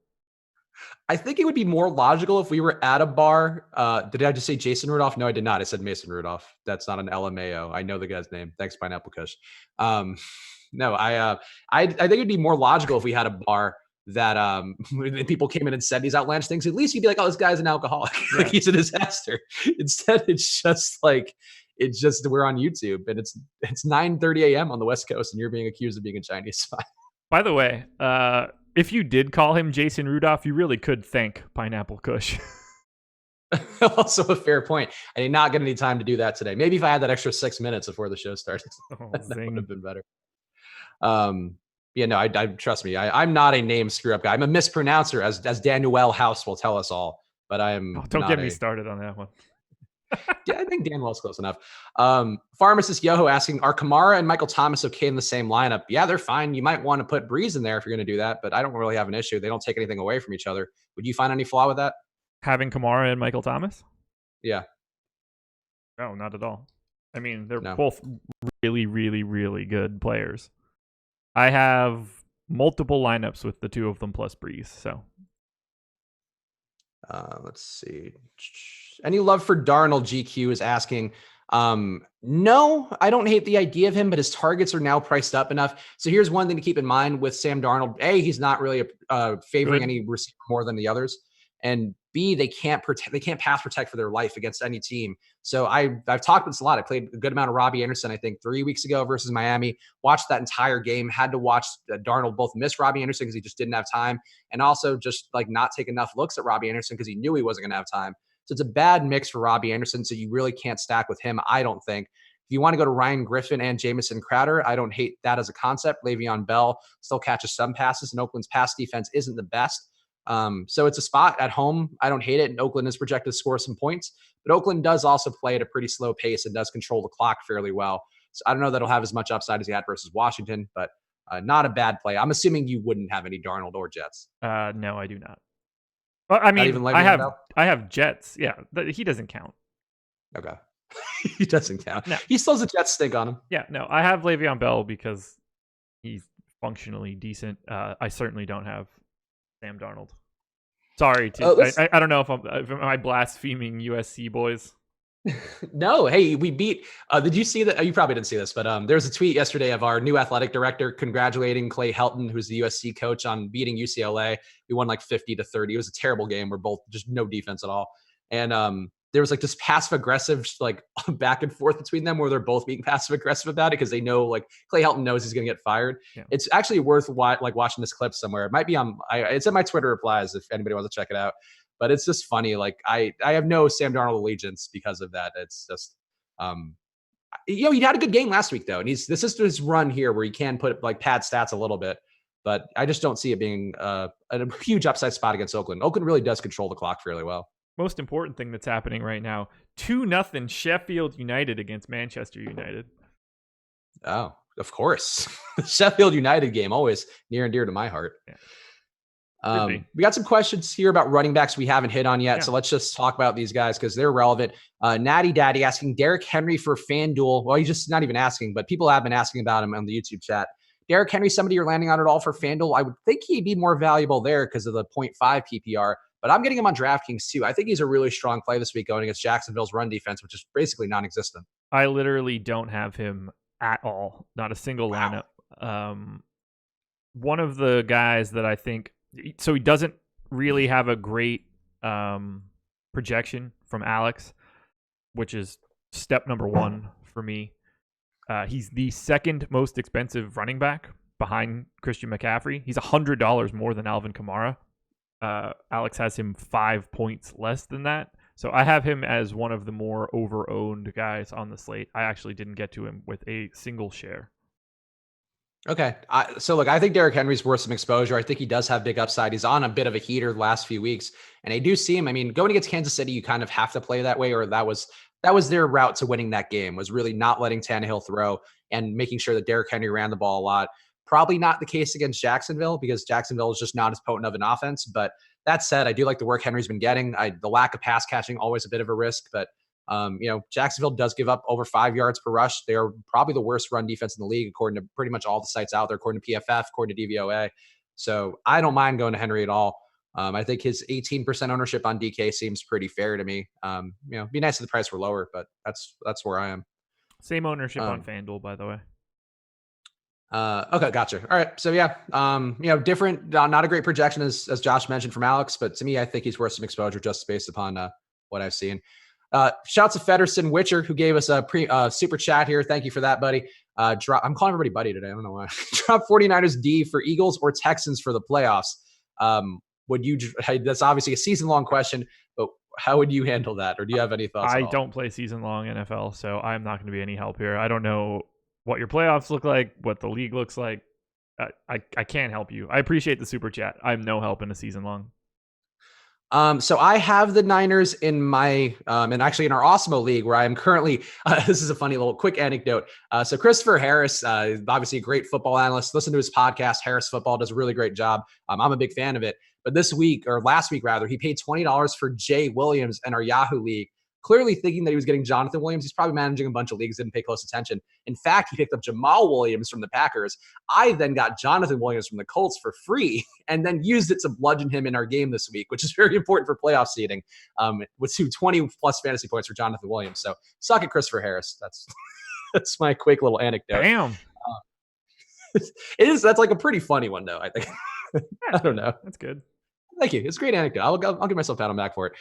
Speaker 8: I think it would be more logical if we were at a bar. Did I just say Jason Rudolph? No, I did not. I said Mason Rudolph. That's not an LMAO. I know the guy's name. Thanks, Pineapple Kush. No, I think it'd be more logical if we had a bar that people came in and said these outlandish things. At least you'd be like, oh, this guy's an alcoholic. Like he's a disaster. Instead, it's just we're on YouTube and it's 9:30 a.m. on the West Coast and you're being accused of being a Chinese spy.
Speaker 5: By the way, if you did call him Jason Rudolph, you really could thank Pineapple Kush.
Speaker 8: Also a fair point. I did not get any time to do that today. Maybe if I had that extra 6 minutes before the show started, that would have been better. I trust me. I'm not a name screw up guy. I'm a mispronouncer, as Daniel House will tell us all. But I am.
Speaker 5: Don't get me started on that one.
Speaker 8: I think Danwell's close enough. Pharmacist Yoho asking, are Kamara and Michael Thomas okay in the same lineup? Yeah, they're fine. You might want to put Breeze in there if you're going to do that, but I don't really have an issue. They don't take anything away from each other. Would you find any flaw with that?
Speaker 5: Having Kamara and Michael Thomas?
Speaker 8: Yeah.
Speaker 5: No, not at all. I mean, they're
Speaker 8: No.
Speaker 5: both really, really, really good players. I have multiple lineups with the two of them plus Breeze, so.
Speaker 8: Let's see. Any love for Darnold? GQ is asking. No, I don't hate the idea of him, but his targets are now priced up enough. So here's one thing to keep in mind with Sam Darnold. A, he's not really favoring any receiver more than the others. And B, they can't pass protect for their life against any team. So I've talked about this a lot. I played a good amount of Robbie Anderson, I think 3 weeks ago versus Miami. Watched that entire game. Had to watch Darnold both miss Robbie Anderson because he just didn't have time, and also just like not take enough looks at Robbie Anderson because he knew he wasn't going to have time. So it's a bad mix for Robbie Anderson. So you really can't stack with him, I don't think. If you want to go to Ryan Griffin and Jamison Crowder, I don't hate that as a concept. Le'Veon Bell still catches some passes, and Oakland's pass defense isn't the best. So it's a spot at home. I don't hate it. And Oakland is projected to score some points, but Oakland does also play at a pretty slow pace and does control the clock fairly well. So I don't know that it'll have as much upside as he had versus Washington, but not a bad play. I'm assuming you wouldn't have any Darnold or Jets.
Speaker 5: No, I do not. Well, I mean,
Speaker 8: even
Speaker 5: I have Jets. Yeah, he doesn't count.
Speaker 8: Okay. He doesn't count.
Speaker 5: No.
Speaker 8: He still has a Jets stink on him.
Speaker 5: Yeah, no, I have Le'Veon Bell because he's functionally decent. I certainly don't have Sam Darnold. Sorry, I don't know if am I blaspheming USC boys.
Speaker 8: No, hey, we beat. Did you see that? You probably didn't see this, but there was a tweet yesterday of our new athletic director congratulating Clay Helton, who's the USC coach, on beating UCLA. We won like 50-30. It was a terrible game. We're both just no defense at all, and there was like this passive aggressive like back and forth between them where they're both being passive aggressive about it because they know like Clay Helton knows he's going to get fired. Yeah. It's actually worth like watching this clip somewhere. It might be on. It's in my Twitter replies if anybody wants to check it out. But it's just funny. Like I have no Sam Darnold allegiance because of that. It's just, he had a good game last week though, and this is his run here where he can put like pad stats a little bit. But I just don't see it being a huge upside spot against Oakland. Oakland really does control the clock fairly well.
Speaker 5: Most important thing that's happening right now: 2-0 Sheffield United against Manchester United.
Speaker 8: Oh, of course, the Sheffield United game always near and dear to my heart. Yeah. We got some questions here about running backs we haven't hit on yet. Yeah. So let's just talk about these guys because they're relevant. Natty Daddy asking Derrick Henry for FanDuel. Well, he's just not even asking, but people have been asking about him on the YouTube chat. Derrick Henry, somebody you're landing on at all for FanDuel? I would think he'd be more valuable there because of the 0.5 PPR, but I'm getting him on DraftKings too. I think he's a really strong play this week going against Jacksonville's run defense, which is basically non-existent.
Speaker 5: I literally don't have him at all. Not a single lineup. One of the guys that I think, so he doesn't really have a great projection from Alex, which is step number one for me. He's the second most expensive running back behind Christian McCaffrey. He's $100 more than Alvin Kamara. Alex has him 5 points less than that. So I have him as one of the more over-owned guys on the slate. I actually didn't get to him with a single share.
Speaker 8: Okay. So look, I think Derrick Henry's worth some exposure. I think he does have big upside. He's on a bit of a heater the last few weeks. And I do see him. I mean, going against Kansas City, you kind of have to play that way, or that was their route to winning that game, was really not letting Tannehill throw and making sure that Derrick Henry ran the ball a lot. Probably not the case against Jacksonville because Jacksonville is just not as potent of an offense. But that said, I do like the work Henry's been getting. The lack of pass catching, always a bit of a risk, but Jacksonville does give up over 5 yards per rush. They are probably the worst run defense in the league, according to pretty much all the sites out there, according to PFF, according to DVOA. So I don't mind going to Henry at all. I think his 18% ownership on DK seems pretty fair to me. It'd be nice if the price were lower, but that's where I am.
Speaker 5: Same ownership on FanDuel, by the way.
Speaker 8: Okay, gotcha. All right. So yeah, different, not a great projection as Josh mentioned from Alex, but to me, I think he's worth some exposure just based upon what I've seen. Shouts to Federson Witcher, who gave us a super chat here. Thank you for that, buddy. I'm calling everybody buddy today. I don't know why. Drop 49ers D for Eagles or Texans for the playoffs. That's obviously a season-long question, but how would you handle that? Or do you have any thoughts?
Speaker 5: I don't play season-long NFL, so I'm not going to be any help here. I don't know what your playoffs look like, what the league looks like. I can't help you. I appreciate the super chat. I'm no help in a season-long.
Speaker 8: So I have the Niners in my, and actually in our Osmo league where I am currently, this is a funny little quick anecdote. So Christopher Harris, obviously a great football analyst. Listen to his podcast, Harris Football, does a really great job. I'm a big fan of it. But this week, or last week rather, he paid $20 for Jay Williams in our Yahoo league, clearly thinking that he was getting Jonathan Williams. He's probably managing a bunch of leagues, didn't pay close attention. In fact, he picked up Jamal Williams from the Packers. I then got Jonathan Williams from the Colts for free and then used it to bludgeon him in our game this week, which is very important for playoff seeding, with 20 plus fantasy points for Jonathan Williams. So suck it, Christopher Harris. That's that's my quick little anecdote.
Speaker 5: Damn.
Speaker 8: That's like a pretty funny one, though, I think. I don't know.
Speaker 5: That's good.
Speaker 8: Thank you. It's a great anecdote. I'll give myself a pat on the back for it.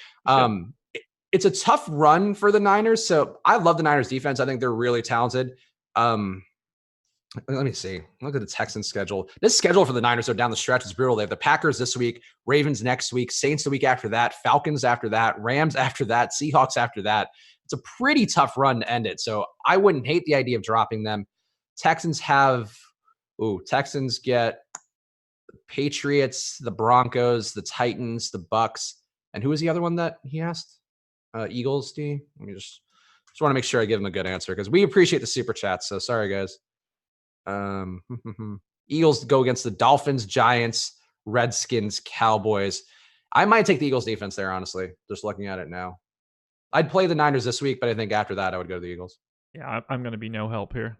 Speaker 8: It's a tough run for the Niners. So I love the Niners defense. I think they're really talented. Let me see. Look at the Texans schedule. This schedule for the Niners are down the stretch. It's brutal. They have the Packers this week, Ravens next week, Saints the week after that, Falcons after that, Rams after that, Seahawks after that. It's a pretty tough run to end it. So I wouldn't hate the idea of dropping them. Texans get the Patriots, the Broncos, the Titans, the Bucks. And who was the other one that he asked? Eagles, D? Let me just want to make sure I give him a good answer because we appreciate the super chats. So sorry, guys. Eagles go against the Dolphins, Giants, Redskins, Cowboys. I might take the Eagles defense there, honestly, just looking at it now. I'd play the Niners this week, but I think after that, I would go to the Eagles.
Speaker 5: Yeah, I'm going to be no help here.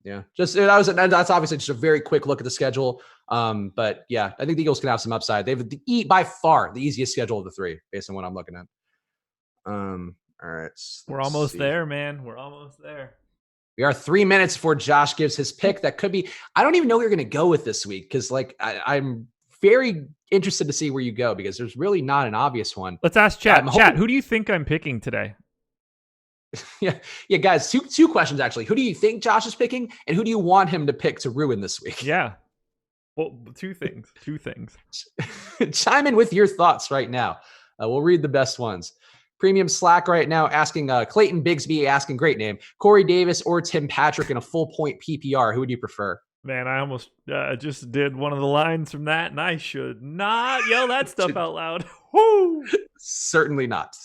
Speaker 8: Yeah, that's obviously just a very quick look at the schedule. But yeah, I think the Eagles can have some upside. They have by far the easiest schedule of the three, based on what I'm looking at. All right.
Speaker 5: We're almost there, man. We're almost there.
Speaker 8: We are 3 minutes before Josh gives his pick. That could be, I don't even know where you're going to go with this week. Cause I'm very interested to see where you go because there's really not an obvious one.
Speaker 5: Let's ask chat. Chat, who do you think I'm picking today?
Speaker 8: Yeah, guys, two questions actually. Who do you think Josh is picking and who do you want him to pick to ruin this week?
Speaker 5: Yeah. Well, two things.
Speaker 8: Chime in with your thoughts right now. We'll read the best ones. Premium Slack right now asking Clayton Bigsby asking, great name, Corey Davis or Tim Patrick in a full point PPR. Who would you prefer?
Speaker 5: Man, I almost just did one of the lines from that, and I should not yell that stuff out loud. Woo!
Speaker 8: Certainly not.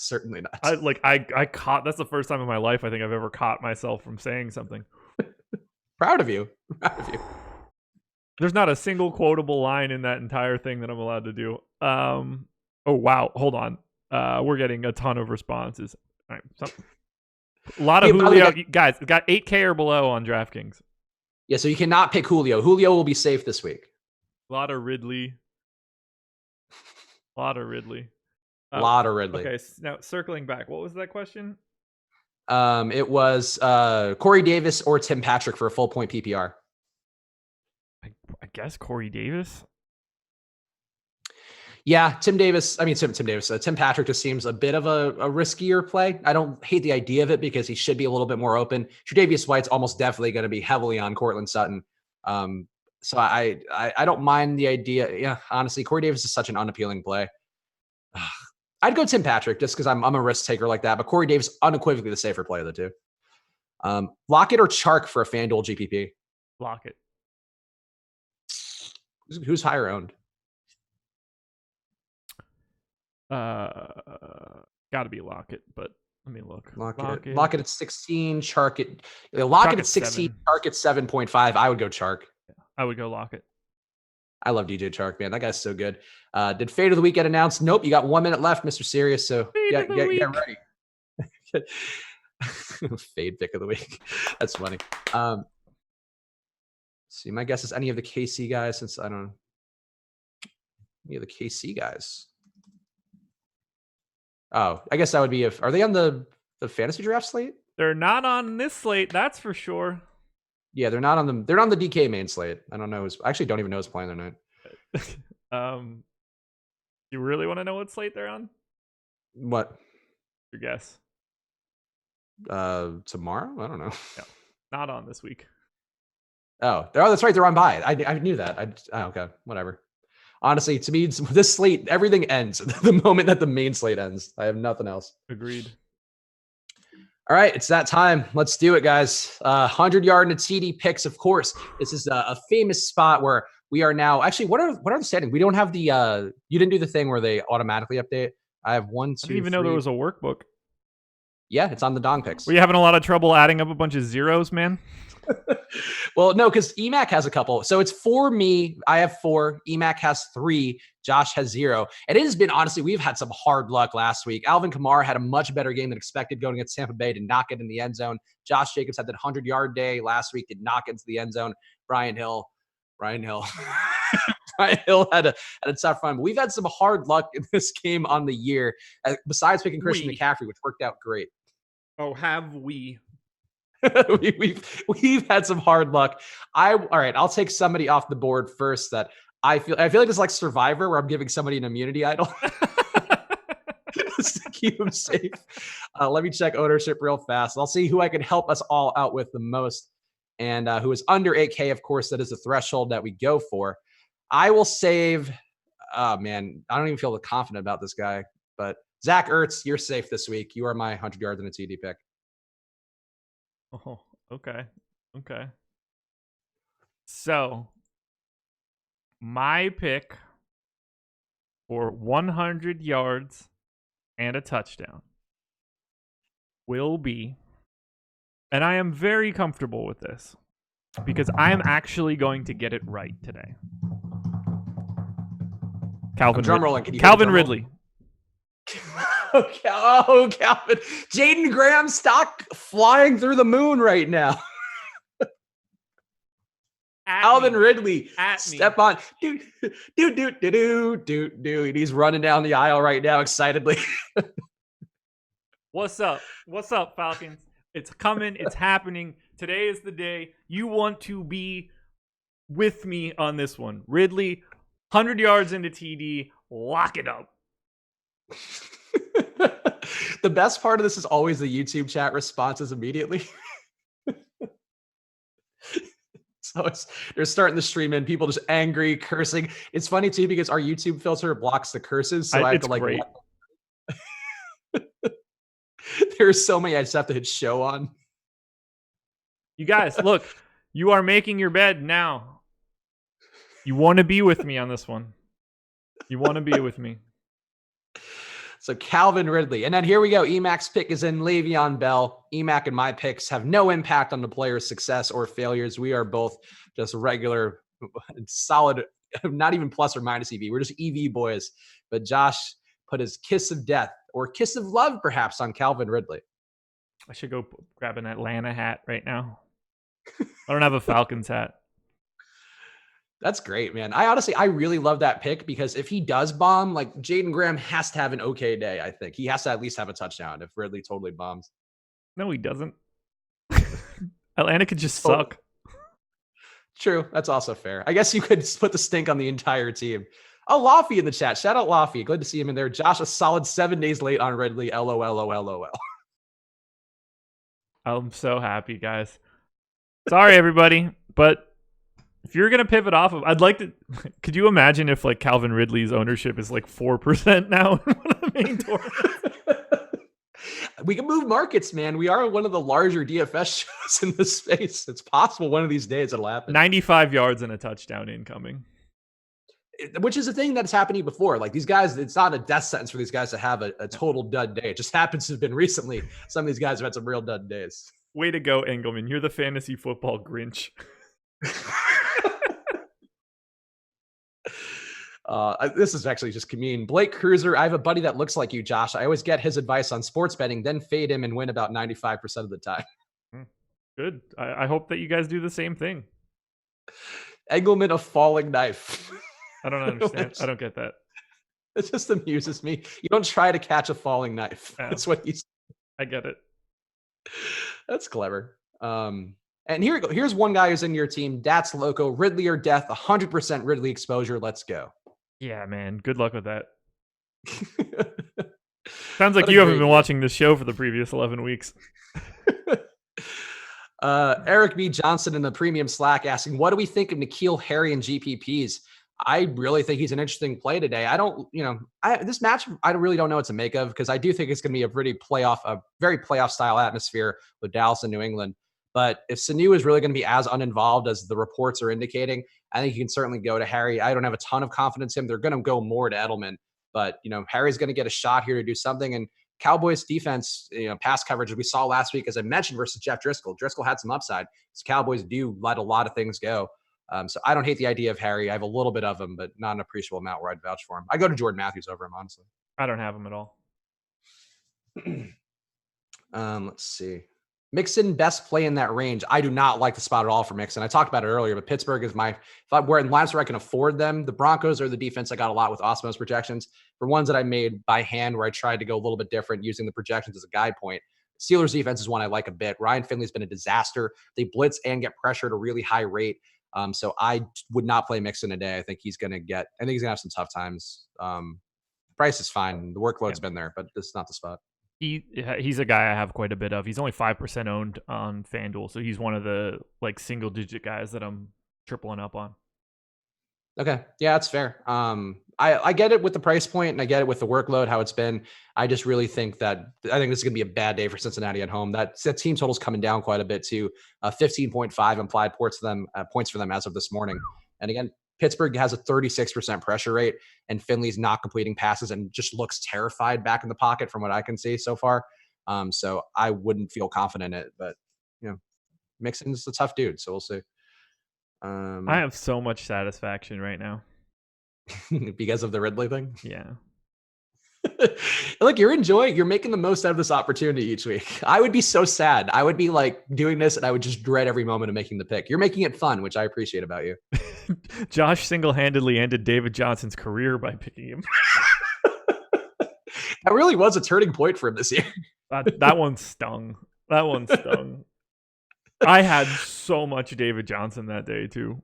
Speaker 5: I caught. That's the first time in my life I think I've ever caught myself from saying something.
Speaker 8: Proud of you.
Speaker 5: There's not a single quotable line in that entire thing that I'm allowed to do. Oh wow, hold on. We're getting a ton of responses. All right, a lot of Julio. Guys, got 8K or below on DraftKings.
Speaker 8: Yeah, so you cannot pick Julio. Julio will be safe this week.
Speaker 5: A lot of Ridley.
Speaker 8: Okay,
Speaker 5: now circling back, what was that question?
Speaker 8: It was Corey Davis or Tim Patrick for a full point PPR.
Speaker 5: I guess Corey Davis.
Speaker 8: Yeah, Tim Patrick just seems a bit of a riskier play. I don't hate the idea of it because he should be a little bit more open. Tre'Davious White's almost definitely going to be heavily on Cortland Sutton. So I don't mind the idea. Yeah, honestly, Corey Davis is such an unappealing play. I'd go Tim Patrick just because I'm a risk taker like that. But Corey Davis, unequivocally the safer play of the two. Lockett or Chark for a FanDuel GPP?
Speaker 5: Lockett.
Speaker 8: Who's higher owned?
Speaker 5: Gotta be Lockett, but let me look.
Speaker 8: Lockett at 16, Chark at Lockett at 16, Chark at 7.5. I would go Chark.
Speaker 5: I would go Lockett.
Speaker 8: I love DJ Chark, man. That guy's so good. Did Fade of the Week get announced? Nope. You got 1 minute left, Mr. Serious. So get ready. Fade pick of the week. That's funny. See, my guess is any of the KC guys, since I don't know. Any of the KC guys. Oh, I guess that would be are they on the fantasy draft slate?
Speaker 5: They're not on this slate, that's for sure.
Speaker 8: Yeah, they're not on the DK main slate. I don't know. I actually don't even know who's playing or not.
Speaker 5: You really want to know what slate they're on?
Speaker 8: What?
Speaker 5: Your guess.
Speaker 8: Tomorrow? I don't know.
Speaker 5: No, not on this week.
Speaker 8: Oh, that's right. They're on bye. I knew that. Okay, whatever. Honestly, to me, this slate, everything ends the moment that the main slate ends. I have nothing else.
Speaker 5: Agreed.
Speaker 8: All right, it's that time. Let's do it, guys. 100-yard and TD picks, of course. This is a famous spot where We are now actually. What are the settings? We don't have the. You didn't do the thing where they automatically update. I have 1, 2.
Speaker 5: I didn't even know there was a workbook.
Speaker 8: Yeah, it's on the Dong picks.
Speaker 5: Were you having a lot of trouble adding up a bunch of zeros, man?
Speaker 8: Well, no, because EMAC has a couple. So it's 4 me. I have 4. EMAC has 3. Josh has 0. And it has been, honestly, we've had some hard luck last week. Alvin Kamara had a much better game than expected going against Tampa Bay, did not get in the end zone. Josh Jacobs had that 100-yard day last week, did not get into the end zone. Brian Hill. Brian Hill had a tough run. But we've had some hard luck in this game on the year, besides picking Christian McCaffrey, which worked out great.
Speaker 5: Oh, have we?
Speaker 8: we've had some hard luck. All right, I'll take somebody off the board first that I feel like it's like Survivor, where I'm giving somebody an immunity idol just to keep them safe. Let me check ownership real fast. I'll see who I can help us all out with the most, and who is under 8K. Of course, that is the threshold that we go for. I will save. Oh man, I don't even feel confident about this guy, but Zach Ertz, you're safe this week. You are my 100 yards and a TD pick.
Speaker 5: Oh, okay. So, my pick for 100 yards and a touchdown will be, and I am very comfortable with this because I am actually going to get it right today. Calvin Ridley.
Speaker 8: Oh, Calvin. Jaden Graham stock flying through the moon right now. Calvin Ridley, step on. Dude. He's running down the aisle right now excitedly.
Speaker 5: What's up, Falcons? It's coming. It's happening. Today is the day. You want to be with me on this one. Ridley, 100 yards into TD. Lock it up.
Speaker 8: The best part of this is always the YouTube chat responses immediately. So they're starting to stream in, people just angry, cursing. It's funny too because our YouTube filter blocks the curses, so I have to like.
Speaker 5: Great.
Speaker 8: There's so many I just have to hit show on.
Speaker 5: You guys, look, you are making your bed now. You want to be with me on this one. You want to be with me.
Speaker 8: So Calvin Ridley. And then here we go. EMAC's pick is in Le'Veon Bell. EMAC and my picks have no impact on the player's success or failures. We are both just regular, solid, not even plus or minus EV. We're just EV boys. But Josh put his kiss of death or kiss of love, perhaps, on Calvin Ridley.
Speaker 5: I should go grab an Atlanta hat right now. I don't have a Falcons hat.
Speaker 8: That's great, man. I really love that pick because if he does bomb, like Jaden Graham has to have an okay day. I think he has to at least have a touchdown if Ridley totally bombs.
Speaker 5: No, he doesn't. Atlanta could just suck.
Speaker 8: True. That's also fair. I guess you could put the stink on the entire team. Oh, Laffy in the chat. Shout out Laffy. Glad to see him in there. Josh, a solid 7 days late on Ridley. LOL.
Speaker 5: I'm so happy, guys. Sorry, everybody, but if you're gonna pivot off of, I'd like to. Could you imagine if like Calvin Ridley's ownership is like 4% now in one of the main tournaments?
Speaker 8: We can move markets, man. We are one of the larger DFS shows in this space. It's possible one of these days it'll happen.
Speaker 5: 95 yards and a touchdown incoming,
Speaker 8: which is a thing that's happening before. Like these guys, it's not a death sentence for these guys to have a total dud day. It just happens to have been recently. Some of these guys have had some real dud days.
Speaker 5: Way to go, Engelman. You're the fantasy football Grinch.
Speaker 8: This is actually just mean. Blake Cruiser, I have a buddy that looks like you, Josh. I always get his advice on sports betting, then fade him and win about 95% of the time.
Speaker 5: Good. I hope that you guys do the same thing.
Speaker 8: Engelman, a falling knife.
Speaker 5: I don't understand. I don't get that.
Speaker 8: It just amuses me. You don't try to catch a falling knife.
Speaker 5: Yeah.
Speaker 8: That's what he's.
Speaker 5: I get it.
Speaker 8: That's clever. And here we go. Here's one guy who's in your team. That's Loco. Ridley or death. 100% Ridley exposure. Let's go.
Speaker 5: Yeah, man. Good luck with that. Sounds like you haven't been watching this show for the previous 11 weeks.
Speaker 8: Eric B. Johnson in the premium Slack asking, what do we think of N'Keal Harry and GPPs? I really think he's an interesting play today. This match, I really don't know what to make of because I do think it's going to be a very playoff style atmosphere with Dallas and New England. But if Sanu is really going to be as uninvolved as the reports are indicating, I think you can certainly go to Harry. I don't have a ton of confidence in him. They're going to go more to Edelman. But, Harry's going to get a shot here to do something. And Cowboys defense, pass coverage, as we saw last week, as I mentioned, versus Jeff Driscoll. Driscoll had some upside. Because Cowboys do let a lot of things go. So I don't hate the idea of Harry. I have a little bit of him, but not an appreciable amount where I'd vouch for him. I go to Jordan Matthews over him, honestly.
Speaker 5: I don't have him at all.
Speaker 8: Let's see. Mixon, best play in that range. I do not like the spot at all for Mixon. I talked about it earlier, but Pittsburgh is we're in lines where I can afford them. The Broncos are the defense I got a lot with Osmos projections. For ones that I made by hand where I tried to go a little bit different using the projections as a guide point. Steelers defense is one I like a bit. Ryan Finley's been a disaster. They blitz and get pressure at a really high rate. So I would not play Mixon today. I think he's going to have some tough times. Price is fine. The workload's been there, but this is not the spot.
Speaker 5: He's a guy I have quite a bit of. He's only 5% owned on FanDuel, so he's one of the single digit guys that I'm tripling up on.
Speaker 8: Okay, yeah, that's fair. I get it with the price point, and I get it with the workload, how it's been. I just really think this is going to be a bad day for Cincinnati at home. That team total's coming down quite a bit to 15.5 implied points for them as of this morning. And again, Pittsburgh has a 36% pressure rate, and Finley's not completing passes and just looks terrified back in the pocket from what I can see so far. So I wouldn't feel confident in it, but Mixon's a tough dude, so we'll see.
Speaker 5: I have so much satisfaction right now
Speaker 8: because of the Ridley thing.
Speaker 5: Yeah.
Speaker 8: Look, you're making the most out of this opportunity each week. I would be so sad. I would be doing this and I would just dread every moment of making the pick. You're making it fun, which I appreciate about you.
Speaker 5: Josh single-handedly ended David Johnson's career by picking him.
Speaker 8: That really was a turning point for him this year.
Speaker 5: That one stung. I had so much David Johnson that day too.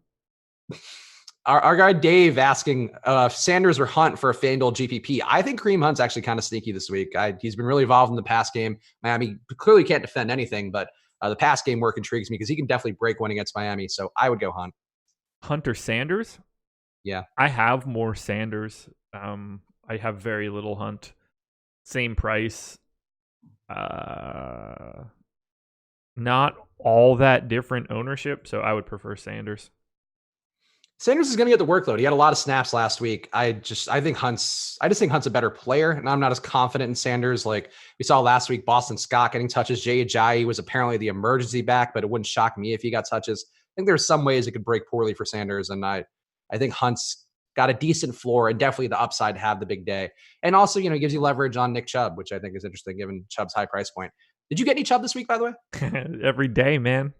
Speaker 8: Our guy Dave asking Sanders or Hunt for a FanDuel GPP. I think Kareem Hunt's actually kind of sneaky this week. He's been really involved in the pass game. Miami clearly can't defend anything, but the pass game work intrigues me because he can definitely break one against Miami. So I would go Hunt.
Speaker 5: Hunt or Sanders?
Speaker 8: Yeah.
Speaker 5: I have more Sanders. I have very little Hunt. Same price. Not all that different ownership, so I would prefer Sanders.
Speaker 8: Sanders is going to get the workload. He had a lot of snaps last week. I just think Hunt's a better player, and I'm not as confident in Sanders. Like we saw last week, Boston Scott getting touches. Jay Ajayi was apparently the emergency back, but it wouldn't shock me if he got touches. I think there's some ways it could break poorly for Sanders, and I think Hunt's got a decent floor and definitely the upside to have the big day. And also, he gives you leverage on Nick Chubb, which I think is interesting given Chubb's high price point. Did you get any Chubb this week, by the way?
Speaker 5: Every day, man.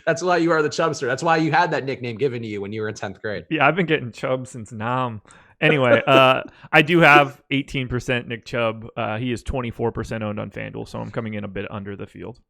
Speaker 8: That's why you are the Chubbster. That's why you had that nickname given to you when you were in 10th grade.
Speaker 5: Yeah, I've been getting Chubb since Nam. Anyway, I do have 18% Nick Chubb. He is 24% owned on FanDuel, so I'm coming in a bit under the field.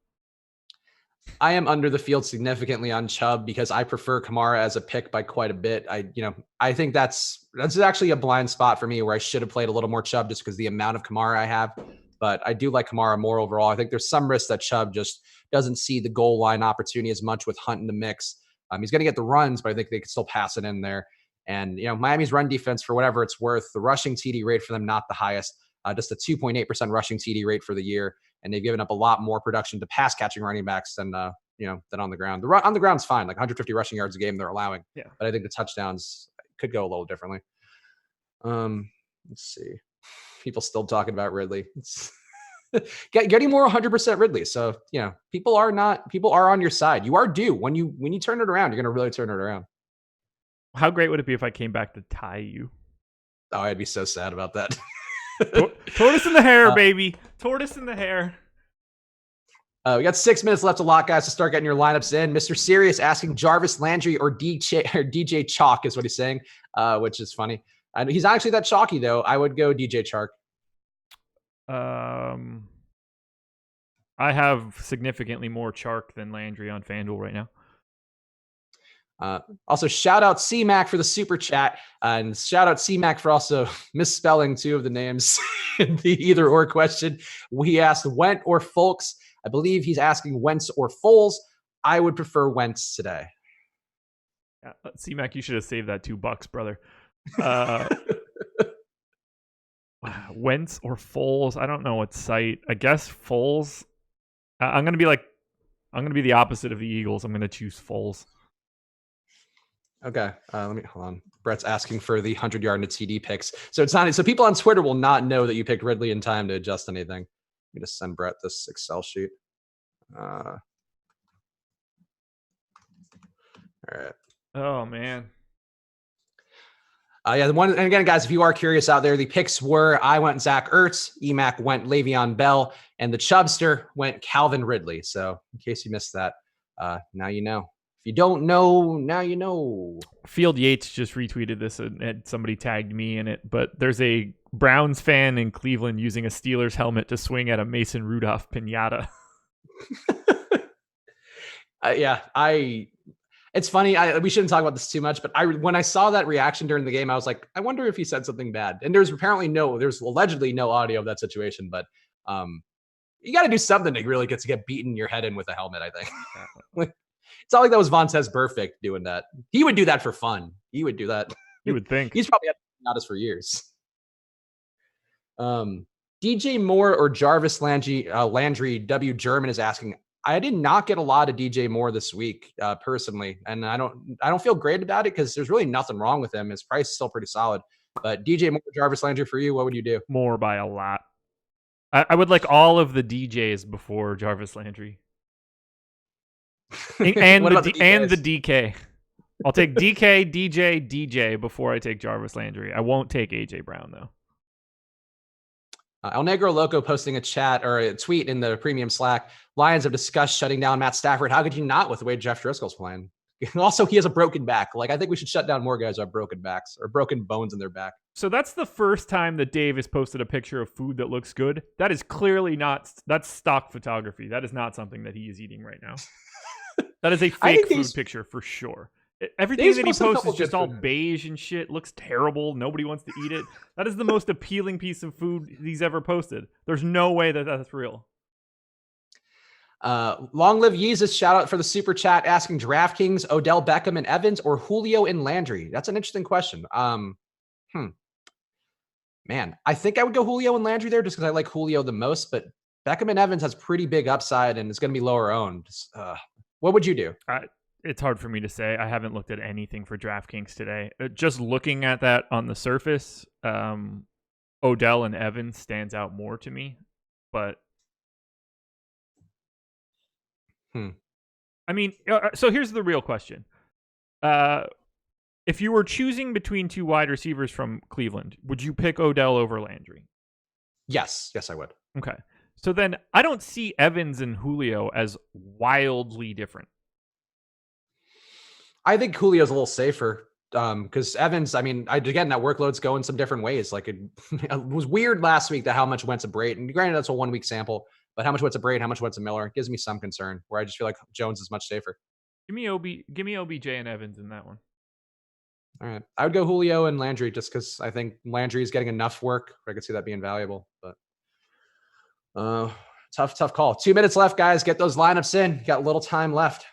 Speaker 8: I am under the field significantly on Chubb because I prefer Kamara as a pick by quite a bit. I think that's actually a blind spot for me where I should have played a little more Chubb just because the amount of Kamara I have. But I do like Kamara more overall. I think there's some risk that Chubb just doesn't see the goal line opportunity as much with Hunt in the mix. He's going to get the runs, but I think they can still pass it in there. And, Miami's run defense, for whatever it's worth, the rushing TD rate for them, not the highest, just a 2.8% rushing TD rate for the year. And they've given up a lot more production to pass catching running backs than on the ground. On the ground's fine, like 150 rushing yards a game they're allowing.
Speaker 5: Yeah.
Speaker 8: But I think the touchdowns could go a little differently. Let's see. People still talking about Ridley. Getting more 100% Ridley. So, people are on your side. You are due. When you turn it around, you're going to really turn it around.
Speaker 5: How great would it be if I came back to tie you?
Speaker 8: Oh, I'd be so sad about that.
Speaker 5: Tortoise in the hair, baby. Tortoise in the hair.
Speaker 8: We got 6 minutes left to lock, guys, to start getting your lineups in. Mr. Sirius asking Jarvis Landry or DJ Chalk is what he's saying, which is funny. He's not actually that chalky, though. I would go DJ Chark.
Speaker 5: I have significantly more Chark than Landry on FanDuel right now.
Speaker 8: Also, shout out C-Mac for the super chat, and shout out C-Mac for also misspelling 2 of the names in the either or question. We asked Went or Folks. I believe he's asking Wentz or Foles. I would prefer Wentz today.
Speaker 5: Yeah, C-Mac, you should have saved that $2, brother. Wentz or Foles. I don't know what site. I guess Foles. I'm gonna be the opposite of the Eagles. I'm gonna choose Foles.
Speaker 8: Okay, let me hold on. Brett's asking for the 100-yard and TD picks. So it's not. So people on Twitter will not know that you picked Ridley in time to adjust anything. Let me just send Brett this Excel sheet. All right.
Speaker 5: Oh man.
Speaker 8: Yeah, and again, guys, if you are curious out there, the picks were I went Zach Ertz, Emac went Le'Veon Bell, and the Chubster went Calvin Ridley. So in case you missed that, now you know. If you don't know, now you know.
Speaker 5: Field Yates just retweeted this and somebody tagged me in it, but there's a Browns fan in Cleveland using a Steelers helmet to swing at a Mason Rudolph piñata.
Speaker 8: It's funny. We shouldn't talk about this too much, but when I saw that reaction during the game, I was like, I wonder if he said something bad. And there's allegedly no audio of that situation, but you got to do something to really get beaten your head in with a helmet, I think. It's not like that was Vontez Perfect doing that. He would do that for fun. He would do that.
Speaker 5: You would think.
Speaker 8: He's probably had piñatas for years. DJ Moore or Jarvis Landry W. German is asking, I did not get a lot of DJ Moore this week, personally, and I don't feel great about it because there's really nothing wrong with him. His price is still pretty solid. But DJ Moore, Jarvis Landry for you, what would you do?
Speaker 5: More by a lot. I would like all of the DJs before Jarvis Landry, and the DK. I'll take DK, DJ before I take Jarvis Landry. I won't take AJ Brown though.
Speaker 8: El Negro Loco posting a chat or a tweet in the premium Slack. Lions have discussed shutting down Matt Stafford. How could you not with the way Jeff Driscoll's playing? Also, he has a broken back. Like, I think we should shut down more guys who have broken backs or broken bones in their back.
Speaker 5: So that's the first time that Dave has posted a picture of food that looks good. That is clearly that's stock photography. That is not something that he is eating right now. That is a fake food picture for sure. Everything that he posts is just all beige and shit. Looks terrible. Nobody wants to eat it. That is the most appealing piece of food he's ever posted. There's no way that that's real.
Speaker 8: Long live Yeezus. Shout out for the super chat asking DraftKings, Odell Beckham and Evans or Julio and Landry. That's an interesting question. Man, I think I would go Julio and Landry there just because I like Julio the most, but Beckham and Evans has pretty big upside and it's going to be lower owned. What would you do?
Speaker 5: It's hard for me to say. I haven't looked at anything for DraftKings today. Just looking at that on the surface, Odell and Evans stands out more to me. But I mean, so here's the real question. If you were choosing between two wide receivers from Cleveland, would you pick Odell over Landry?
Speaker 8: Yes, I would.
Speaker 5: Okay. So then I don't see Evans and Julio as wildly different.
Speaker 8: I think Julio's a little safer because Evans, I mean, again, that workload's going some different ways. Like it was weird last week that how much went to Brate. And granted, that's a 1 week sample, but how much went to Brate, how much went to Miller gives me some concern where I just feel like Jones is much safer.
Speaker 5: Give me OBJ and Evans in that one. All
Speaker 8: right. I would go Julio and Landry just because I think Landry is getting enough work. I could see that being valuable, but tough call. 2 minutes left, guys. Get those lineups in. Got a little time left.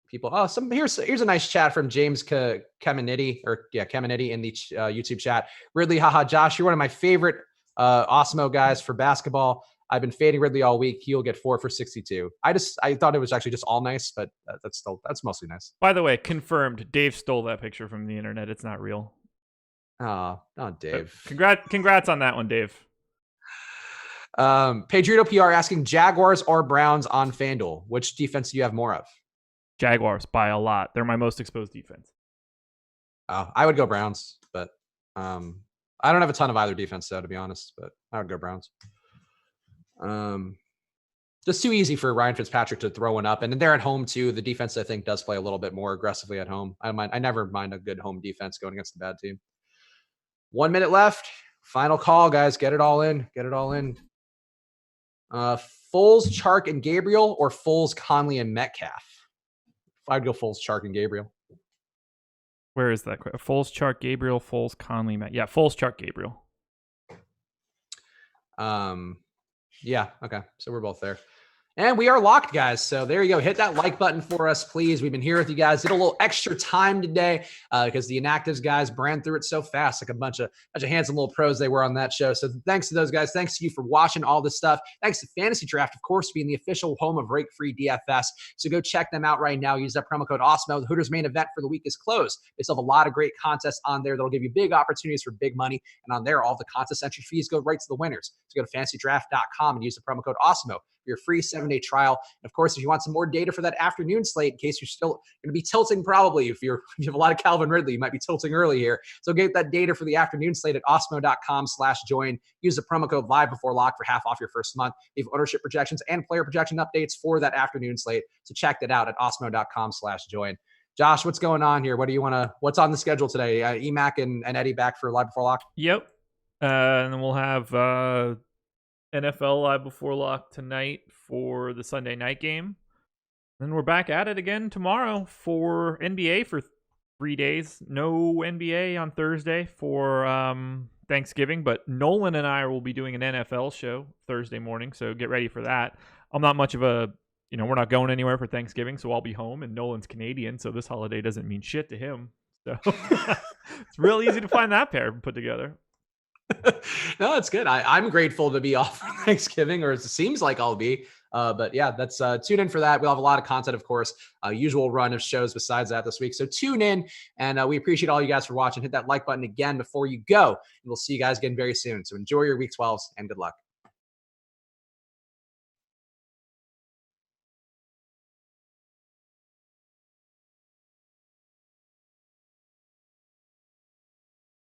Speaker 8: People. Here's a nice chat from James Kemenity in the YouTube chat. Ridley, haha, Josh, you're one of my favorite Osmo guys for basketball. I've been fading Ridley all week. He'll get 4 for 62. I thought it was actually just all nice, but that's mostly nice.
Speaker 5: By the way, confirmed. Dave stole that picture from the internet. It's not real.
Speaker 8: Oh, Dave.
Speaker 5: Congrats on that one, Dave.
Speaker 8: Pedrito PR asking Jaguars or Browns on FanDuel. Which defense do you have more of?
Speaker 5: Jaguars by a lot. They're my most exposed defense.
Speaker 8: I would go Browns, but I don't have a ton of either defense, though, to be honest. But I would go Browns. Just too easy for Ryan Fitzpatrick to throw one up, and they're at home too. The defense, I think, does play a little bit more aggressively at home. I never mind a good home defense going against a bad team. 1 minute left. Final call, guys. Get it all in. Foles, Chark, and Gabriel, or Foles, Conley, and Metcalf. I'd go Foles, Chark, and Gabriel.
Speaker 5: Where is that? Foles, Chark, Gabriel, Foles, Conley, Met. Yeah, Foles, Chark, Gabriel.
Speaker 8: Yeah. Okay. So we're both there. And we are locked, guys. So there you go. Hit that like button for us, please. We've been here with you guys. Did a little extra time today because the Inactives guys ran through it so fast, like a bunch of handsome little pros they were on that show. So thanks to those guys. Thanks to you for watching all this stuff. Thanks to Fantasy Draft, of course, being the official home of rake-free DFS. So go check them out right now. Use that promo code AWESEMO. The Hooters main event for the week is closed. They still have a lot of great contests on there that'll give you big opportunities for big money. And on there, all the contest entry fees go right to the winners. So go to fantasydraft.com and use the promo code AWESEMO. Your free 7-day trial. And of course, if you want some more data for that afternoon slate, in case you're still going to be tilting, probably if you have a lot of Calvin Ridley, you might be tilting early here. So get that data for the afternoon slate at awesemo.com/join. Use the promo code live before lock for half off your first month. We have ownership projections and player projection updates for that afternoon slate. So check that out at awesemo.com/join. Josh, what's going on here? What's on the schedule today? Emac and Eddie back for live before lock?
Speaker 5: Yep. And then we'll have NFL Live Before Lock tonight for the Sunday night game. Then we're back at it again tomorrow for NBA for 3 days. No NBA on Thursday for Thanksgiving, but Nolan and I will be doing an NFL show Thursday morning, so get ready for that. I'm not much of a, we're not going anywhere for Thanksgiving, so I'll be home, and Nolan's Canadian, so this holiday doesn't mean shit to him. So it's real easy to find that pair put together.
Speaker 8: No, that's good. I'm grateful to be off for Thanksgiving, or it seems like I'll be. But yeah, that's tune in for that. We'll have a lot of content, of course, usual run of shows besides that this week. So tune in, and we appreciate all you guys for watching. Hit that like button again before you go, and we'll see you guys again very soon. So enjoy your week 12s and good luck.